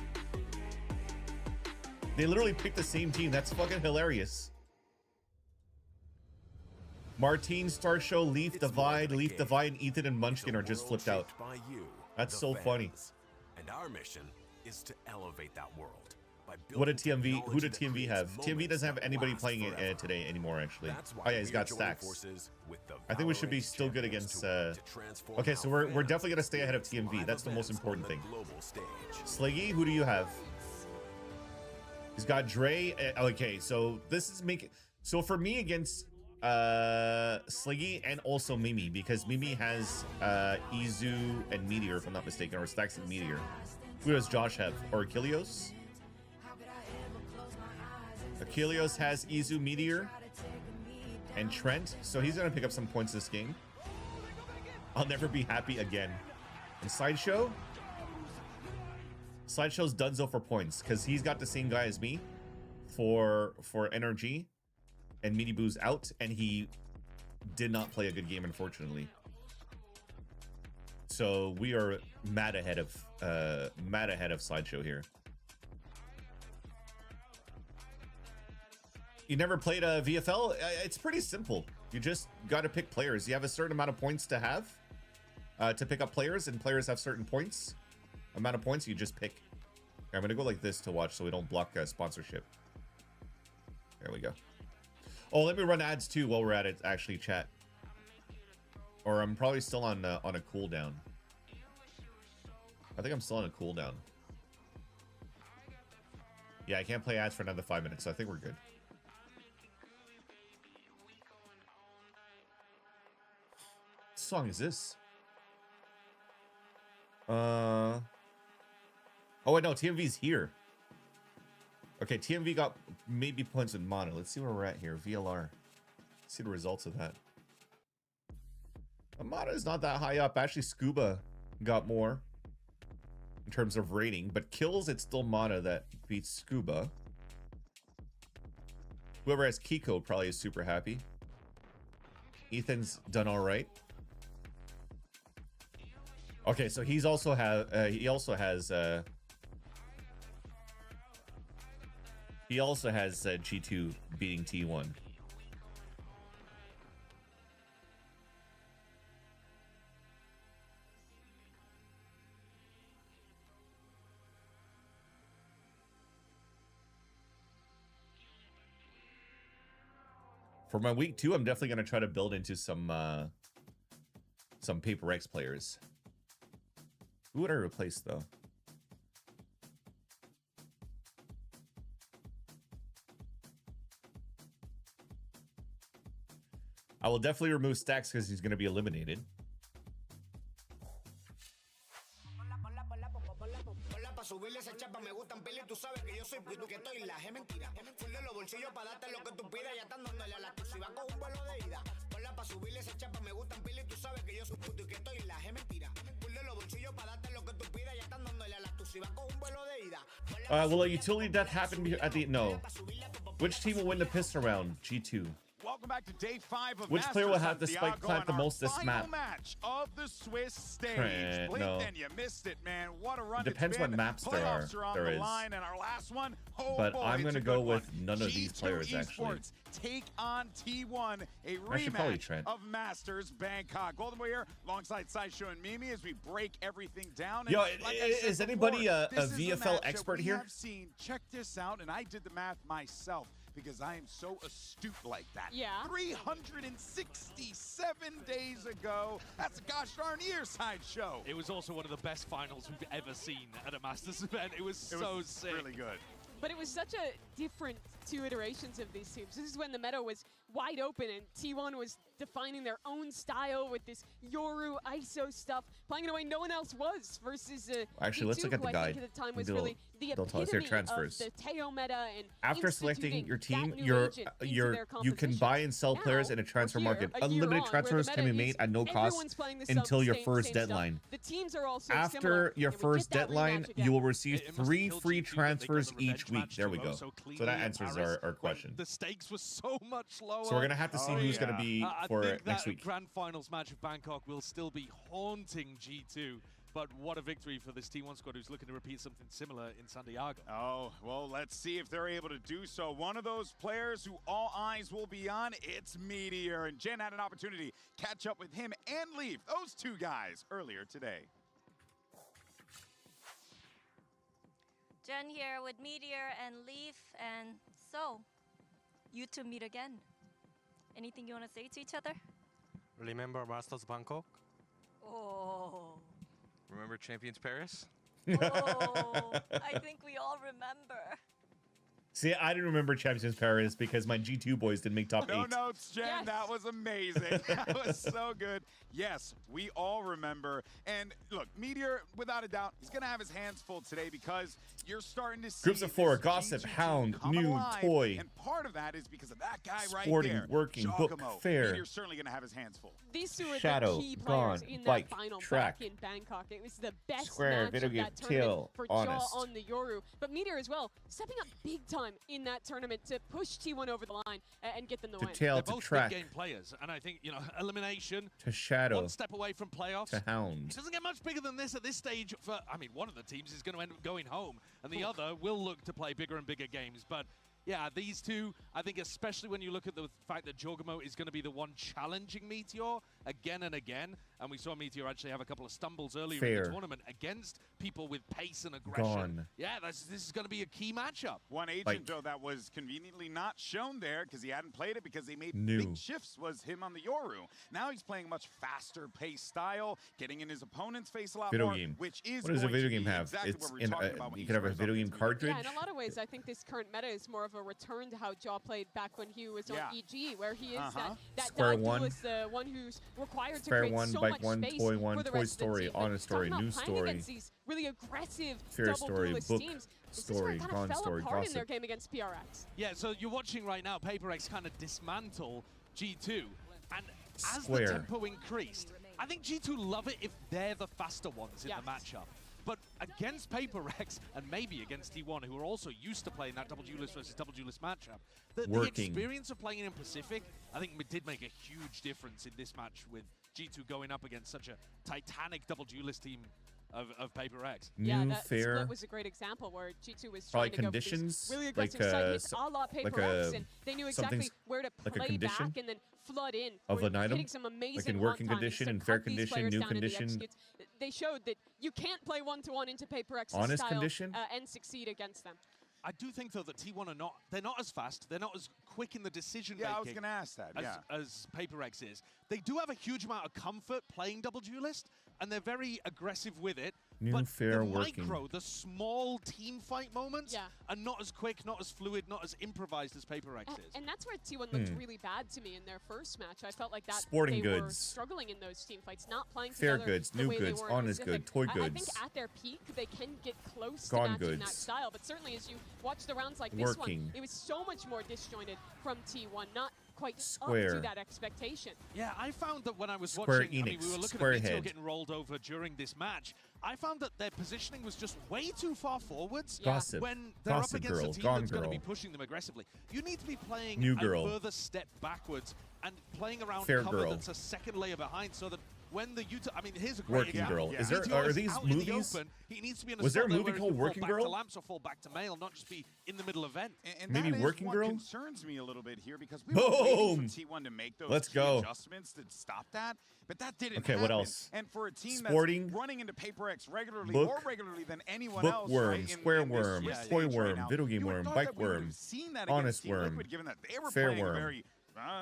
B: They literally picked the same team. That's fucking hilarious. Martine, Star Show, Leaf, Divide, and Ethan and Munchkin are just flipped out. That's so funny.
R: And our mission is to elevate that world.
B: What did TMV? Who did TMV have? TMV doesn't have anybody playing it today anymore, actually. Oh yeah, he's got stacks. I think we should be still good against. Okay, so we're definitely gonna stay ahead of TMV. That's the most important thing. Sliggy, who do you have? He's got Dre. Okay, so this is making. So for me against Sliggy and also Mimi, because Mimi has Izu and Meteor, if I'm not mistaken, or stacks of Meteor. Who does Josh have? Or Achilles? Achilles has Izu, Meteor, and Trent, so he's gonna pick up some points this game. I'll never be happy again. And Sideshow Slideshow's donezo for points because he's got the same guy as me for NRG, and Meaty Boo's out, and he did not play a good game, unfortunately. So we are mad ahead of Slideshow here. You never played a VFL? It's pretty simple. You just got to pick players. You have a certain amount of points to have to pick up players, and players have certain points. Amount of points you just pick. Okay, I'm gonna go like this to watch so we don't block sponsorship. There we go. Oh, let me run ads too while we're at it. Actually, chat. Or I'm probably still on a cooldown. I think I'm still on a cooldown. Yeah, I can't play ads for another 5 minutes, so I think we're good. What song is this? Oh wait, no, TMV's here. Okay, TMV got maybe points with Mono. Let's see where we're at here. VLR. Let's see the results of that. Mono is not that high up. Actually, Scuba got more in terms of rating, but kills, it's still Mono that beats Scuba. Whoever has Kiko probably is super happy. Ethan's done all right. Okay, so he also has G2 beating T1. For my week 2, I'm definitely gonna try to build into some Paper X players. Who would I replace though? I will definitely remove Stacks because he's going to be eliminated. Will a utility death happen at the... No. Which team will win the pistol round? G2.
D: Welcome back to day 5 of
B: Which player will have the spike plant the most this map?
D: Match of the Swiss stage.
B: No.
D: And you missed it, man. What a run.
B: It depends what maps there are. There is.
D: And our last one,
B: but I'm going to go with none of these players, actually.
D: Take on T1, a rematch of Masters Bangkok. Golden Boy here, alongside Sideshow and Mimi, as we break everything down.
B: Yo, is anybody a VFL expert here?
D: Check this out, and I did the math myself, because I am so astute like that.
A: Yeah.
D: 367 days ago. That's a gosh darn year, Sideshow.
C: It was also one of the best finals we've ever seen at a Masters event. It was so sick.
D: Really good.
A: But it was such a different 2 iterations of these teams. This is when the meta was wide open and T1 was defining their own style with this Yoru ISO stuff, playing in a way no one else was versus
B: actually,
A: G2,
B: let's look at the guide.
A: I think at the time was really the epitome
B: transfers.
A: of the Teo meta. And
B: after selecting your team, you can buy and sell players in a transfer market. Unlimited transfers can be made at no cost until your first deadline.
A: The teams are also
B: after your first deadline, you will receive 3 free transfers each week. There we go. So that answers our question.
C: The stakes were so much lower.
B: So we're gonna have to see who's gonna be for next week.
C: Grand finals match of Bangkok will still be haunting G2. But what a victory for this T1 squad who's looking to repeat something similar in Santiago.
D: Oh, well, let's see if they're able to do so. One of those players who all eyes will be on, it's Meteor. And Jen had an opportunity to catch up with him and Leaf, those 2 guys, earlier today.
L: Jen here with Meteor and Leaf, and so, you two meet again. Anything you want to say to each other?
S: Remember Masters Bangkok?
L: Oh.
S: Remember Champions Paris?
L: Oh, I think we all remember.
B: See, I didn't remember Champions Paris because my G2 boys didn't make top 8.
D: No notes, Jen. Yes. That was amazing. That was so good. Yes, we all remember. And look, Meteor, without a doubt, he's going to have his hands full today because you're starting to see
B: Groups of 4, Gossip, Hound, New, Toy.
D: And part of that is because of that guy
B: Sporting,
D: right there.
B: Working,
D: Giacomo.
B: Book, Fair.
D: Meteor's certainly going to have his hands full.
A: These two are
B: Shadow,
A: the key players
B: Gone,
A: in
B: Bike,
A: that final
B: Track.
A: back in Bangkok. It was the best
B: Square,
A: match
B: Video
A: of
B: Game,
A: that tournament
B: Kill,
A: for
B: Honest.
A: Jaw on the Yoru. But Meteor as well, stepping up big time in that tournament to push T1 over the line and get them the win.
B: Tail,
C: They're
B: to
C: both
B: Track.
C: big game players, and I think, you know, elimination,
B: To Shadow.
C: one step away from playoffs.
B: To Hound.
C: It doesn't get much bigger than this at this stage. For, I mean, one of the teams is going to end up going home, and the other will look to play bigger and bigger games. But yeah, these two, I think, especially when you look at the fact that Giacomo is going to be the one challenging Meteor again and again, and we saw Meteor actually have a couple of stumbles earlier in the tournament against people with pace and aggression.
B: Gone.
C: Yeah, this is going to be a key matchup.
D: One agent,
B: Like,
D: though, that was conveniently not shown there because he hadn't played it because they made
B: New.
D: big shifts was him on the Yoru. Now he's playing a much faster pace style, getting in his opponent's face a lot
B: Video
D: more,
B: game.
D: which is
B: What does a
D: going
B: video
D: to
B: game
D: be
B: have?
D: exactly
B: It's
D: what we're
B: in
D: talking about when
B: you
D: he
B: could have a
D: squares
B: video
D: up
B: game
D: against
B: cartridge.
A: Yeah, in a lot of ways, I think this current meta is more of a return to how Jaw played back when he was on EG, where he is that
B: Square
A: dive
B: One.
A: duelist, the one who's required
B: Square
A: to create
B: One,
A: so
B: Bike
A: much
B: One,
A: space
B: Toy One,
A: for the
B: Toy
A: rest of the
B: Story,
A: team. But
B: Honest Story,
A: talking
B: New
A: about playing
B: Story.
A: against these really aggressive
B: Fair
A: double
B: Story,
A: duelist
B: Book,
A: teams, this
B: Story,
A: is where it kind
B: Gone
A: of fell
B: Story,
A: apart in
B: Gossip.
A: their game against PRX.
C: Yeah, so you're watching right now PaperX kind of dismantle G2, and as
B: Square.
C: the tempo increased, I think G2 love it if they're the faster ones in the matchup. But against PaperX, and maybe against T1, who are also used to playing that double duelist versus double duelist matchup, the experience of playing in Pacific, I think it did make a huge difference in this match with G2 going up against such a titanic double duelist team of PaperX.
A: Yeah,
B: New,
A: that
B: fair.
A: split was a great example where G2 was
B: Probably
A: trying to go for
B: conditions,
A: these really
B: like,
A: aggressive side hits
B: so-
A: a la
B: like
A: PaperX,
B: a-
A: and they knew exactly
B: something's
A: where to
B: like a
A: play
B: condition
A: back and then flood in.
B: of
A: We're
B: an item,
A: hitting some amazing
B: like in working
A: one-timers
B: condition
A: to
B: and fair
A: cut these
B: condition,
A: players
B: new
A: down into the
B: condition.
A: executes. They showed that you can't play one-to-one into PaperX's
B: Honest
A: style
B: condition?
A: And succeed against them.
C: I do think, though, that T1 are they're not as fast, they're not as quick in the decision-making.
D: Yeah, I was going to ask that,
C: as PaperX is. They do have a huge amount of comfort playing double duelist, and they're very aggressive with it.
B: New,
C: but
B: fair,
C: the
B: working.
C: micro, the small team fight moments are not as quick, not as fluid, not as improvised as PaperX is.
A: And that's where T1 looked really bad to me in their first match. I felt like that
B: Sporting
A: they were
B: goods.
A: struggling in those team fights, not playing
B: Fair
A: together
B: goods,
A: the
B: new
A: way
B: goods,
A: they were in
B: honest
A: Pacific.
B: good, toy
A: I think
B: goods.
A: at their peak, they can get close
B: Gone
A: to matching that
B: goods.
A: style. But certainly as you watch the rounds like this
B: Working.
A: one, it was so much more disjointed from T1, not quite up
B: Square.
A: to that expectation.
C: Yeah, I found that when I was
B: Square
C: watching, I mean,
B: Enix,
C: we were looking
B: Square
C: at Meteor
B: Head.
C: getting rolled over during this match. I found that their positioning was just way too far forwards
B: Gossip.
C: when they're
B: Gossip
C: up against
B: Girl,
C: a team
B: Gone
C: that's going to
B: Girl.
C: be pushing them aggressively. You need to be playing
B: New Girl.
C: a further step backwards and playing around
B: Fair
C: cover
B: Girl.
C: that's a second layer behind so that when the I mean, here's a great
B: Working
C: example.
B: Girl. Is there-
C: Meteor
B: are
C: is
B: these
C: out in the
B: movies?
C: open. He needs to be in a
B: Was there a
C: spot
B: movie
C: where he
B: called
C: can fall
B: Working
C: back
B: Girl?
C: to lamps or fall back to male, not just be in the middle event.
D: And
B: Maybe
D: that is
B: Working
D: what
B: Girl?
D: concerns me a little bit here because we were waiting for T1 to make those
B: Let's
D: key
B: go.
D: adjustments to stop that, but that didn't
B: Okay,
D: happen.
B: what else?
D: And for a team
B: Sporting,
D: that's running into PaperX regularly,
B: Book,
D: more regularly than anyone else,
B: Bookworm,
D: right,
B: Square
D: in this
B: Worm,
D: Swiss
B: Toy
D: stage
B: Worm,
D: right now,
B: Video Game
D: you would
B: Worm,
D: thought
B: Bike
D: that we would
B: Worm,
D: have seen that
B: Honest
D: against Team
B: Worm,
D: Liquid, given that they were
B: Fair
D: playing a
B: Worm.
D: very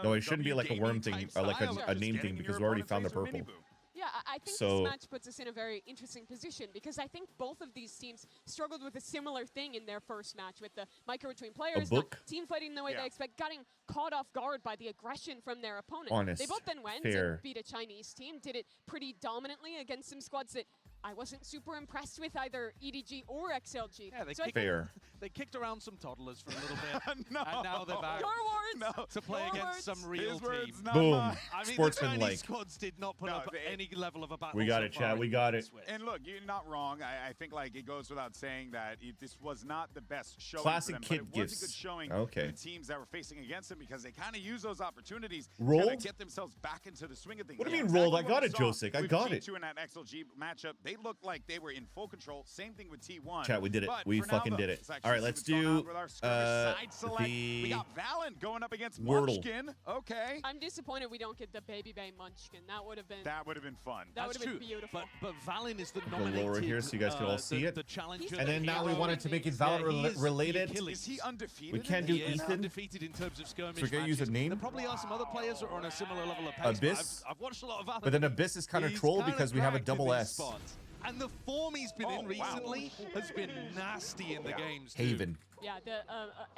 B: No, it shouldn't be like a worm thing,
D: WGaming-type
B: or like
D: style
B: a
D: of
B: name
D: just
B: thing,
D: getting
B: because
D: in
B: we
D: your
B: already found the
D: opponent's face
B: purple.
D: with Mini Boo.
A: Yeah, I think
B: So-
A: this match puts us in a very interesting position because I think both of these teams struggled with a similar thing in their first match with the micro between players, not
B: book?
A: team fighting the way they expect, getting caught off guard by the aggression from their opponent.
B: Honest,
A: They both then went
B: fair.
A: and beat a Chinese team, did it pretty dominantly against some squads that I wasn't super impressed with either EDG or XLG.
C: Yeah, they
A: so I
C: kicked,
A: think
B: Fair.
C: They kicked around some toddlers for a little bit,
D: No.
C: and now they're back
A: Your words!
C: to play
A: Your
C: against
A: words!
C: some real
D: His words,
C: team.
D: not
B: Boom.
D: mine.
C: I mean,
B: Sportsman
C: the Chinese
B: like.
C: squads did not put
D: No,
C: up any level of a battle.
B: We got
C: so
B: it,
C: far
B: chat. We
C: in
B: got it.
C: Swiss.
D: And look, you're not wrong. I think like it goes without saying that this was not the best showing
B: Classic
D: for them,
B: kid
D: but it was
B: gifts.
D: a good showing
B: Okay.
D: for the teams that were facing against them because they kind of use those opportunities
B: Rolled?
D: to get themselves back into the swing of things.
B: What do you
D: Yeah,
B: mean rolled? I
D: exactly
B: got
D: what
B: it,
D: we saw
B: Josic. I
D: with
B: got it.
D: G2 in that XLG matchup, they looked like they were in full control. Same thing with T1.
B: Chat, we did it.
D: But
B: We
D: for now,
B: fucking
D: though,
B: did it.
D: let's actually
B: All right,
D: see
B: let's
D: what's going
B: do
D: on with our skirmish side select. We
B: the
D: got Valen going up against
B: Wordle.
D: Munchkin. Okay.
A: I'm disappointed we don't get the Baby Bay Munchkin. That would have been
D: That would have been fun.
A: that would
C: That's
A: have been
C: true.
A: beautiful.
C: But Valin is the
B: Go
C: nominated.
B: lower here so you guys can all see it.
C: The challenger.
B: And then
C: the
B: now we
C: hero.
B: wanted to make it
C: Yeah,
B: Valorant
C: he is the
B: related.
C: Achilles.
D: Is he undefeated?
B: We
D: in
B: can't
D: this
B: do
C: He is
D: now?
B: Ethan.
C: undefeated in terms of skirmish
B: So we can't use a
C: matches.
B: name?
C: There probably are some other players that are on a similar level of pace.
B: Abyss?
C: But I've watched a lot of Valin.
B: But then Abyss is kind of
C: He's
B: troll
C: kinda
B: because we have a
C: cracked in
B: double
C: these
B: S.
C: spots. And the form he's been in recently has been nasty in the games.
B: Haven.
A: Yeah, the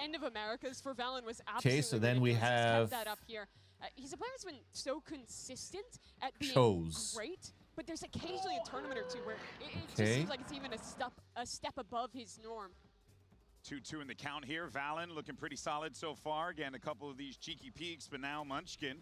A: end of Americas for Valen was absolutely
B: Okay, so then we
A: ridiculous. He's
B: have
A: kept that up here. He's a player who's been so consistent at being
B: Chose.
A: great, but there's occasionally a tournament or two where it just
B: Okay.
A: seems like it's even a step above his norm.
D: 2-2 in the count here. Valen looking pretty solid so far. Again, a couple of these cheeky peeks, but now Munchkin.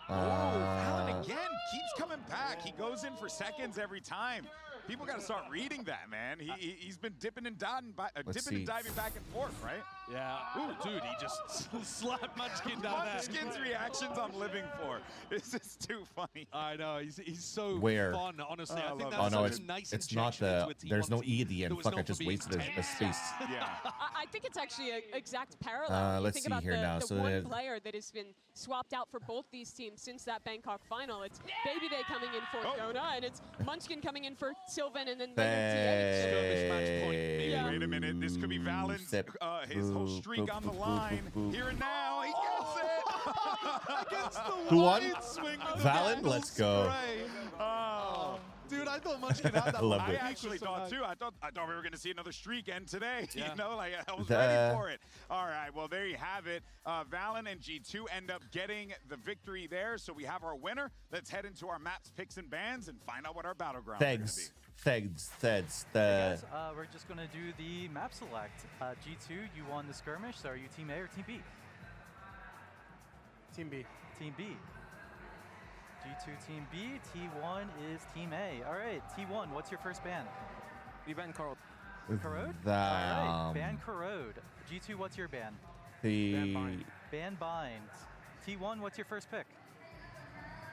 D: Valen again keeps coming back. He goes in for seconds every time. People got to start reading that, man. He's been dipping and diving back and forth, right?
C: Yeah. Ooh, dude, he just slapped Munchkin down there.
D: Munchkin's reactions I'm living for. This is too funny.
C: I know. He's so
B: Where?
C: fun, honestly. I think
B: Oh
C: that's
B: no,
C: such a nice
B: it's not
C: injection
B: the.
C: into a team
B: There's
C: on
B: no
C: team
B: E at the end.
C: that was
B: Fuck, I
C: known for
B: just
C: being
B: wasted a space.
D: Yeah.
A: I think it's actually an exact parallel.
B: Let's
A: think
B: see
A: about
B: here
A: the,
B: now.
A: The
B: So
A: one
B: then-
A: player that has been swapped out for both these teams since that Bangkok final. It's Baby Day coming in for Jonah, and it's Munchkin coming in for Sylvan, and then later
D: Skirmish match point. Maybe,
A: Yeah.
D: wait a minute. This could be Valen's his whole streak on the line. Here and now, he gets it.
C: Against the
B: Who won?
C: wide swing with the
B: Valen?
C: candle
B: Let's go.
C: spray. Oh. Dude, I thought Munchkin had that.
B: Love
C: one.
B: it.
D: I actually thought too. I thought we were going to see another streak end today.
C: Yeah.
D: You know, like I was ready for it. All right, well there you have it. Valen and G2 end up getting the victory there. So we have our winner. Let's head into our maps, picks, and bans and find out what our battlegrounds are going to be.
B: Theds.
T: Hey guys, we're just gonna do the map select. G2, you won the skirmish, so are you Team A or Team B?
S: Team B.
T: Team B. G2 Team B, T1 is Team A. All right, T1, what's your first ban?
S: We ban Corrode.
T: Corrode?
B: The,
T: All right, ban Corrode. G2, what's your ban?
B: The
T: Ban Bind. T1, what's your first pick?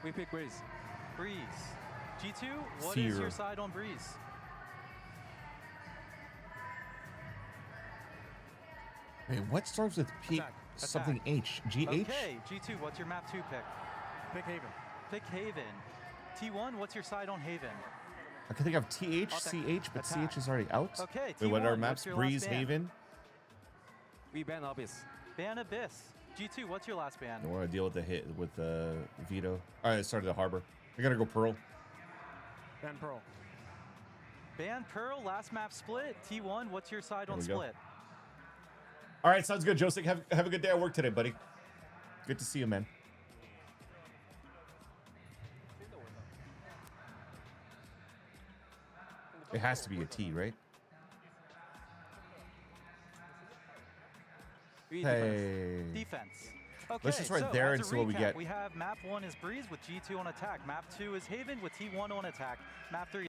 S: We pick Breeze.
T: Breeze. G2, what is
B: Seer.
T: your side on Breeze?
B: Wait, what starts with P?
S: Attack.
B: Something H. GH?
T: Okay, G2, what's your map 2 pick?
S: Pick Haven.
T: Pick Haven. T1, what's your side on Haven?
B: I can think of TH, CH, but
T: Attack.
B: CH is already out.
T: Okay,
B: Wait, what are our
T: T1,
B: maps?
T: what's your last
B: Breeze,
T: ban?
B: Haven.
S: We ban Abyss.
T: Ban Abyss. G2, what's your last ban?
B: I want to deal with the hit with the veto. All right, started the harbor. I gotta go Pearl.
S: Ban Pearl.
T: Ban Pearl, last map split. T1, what's your side
B: There
T: on
B: we go.
T: split?
B: All right, sounds good, Joseph. Have a good day at work today, buddy. Good to see you, man. It has to be a T, right? Hey.
T: Defense. Okay,
B: Let's just write
T: so
B: there
T: as
B: and
T: a
B: see what we
T: recap,
B: get.
T: We have map 1 is Breeze with G2 on attack. Map 2 is Haven with T1 on attack. Map 3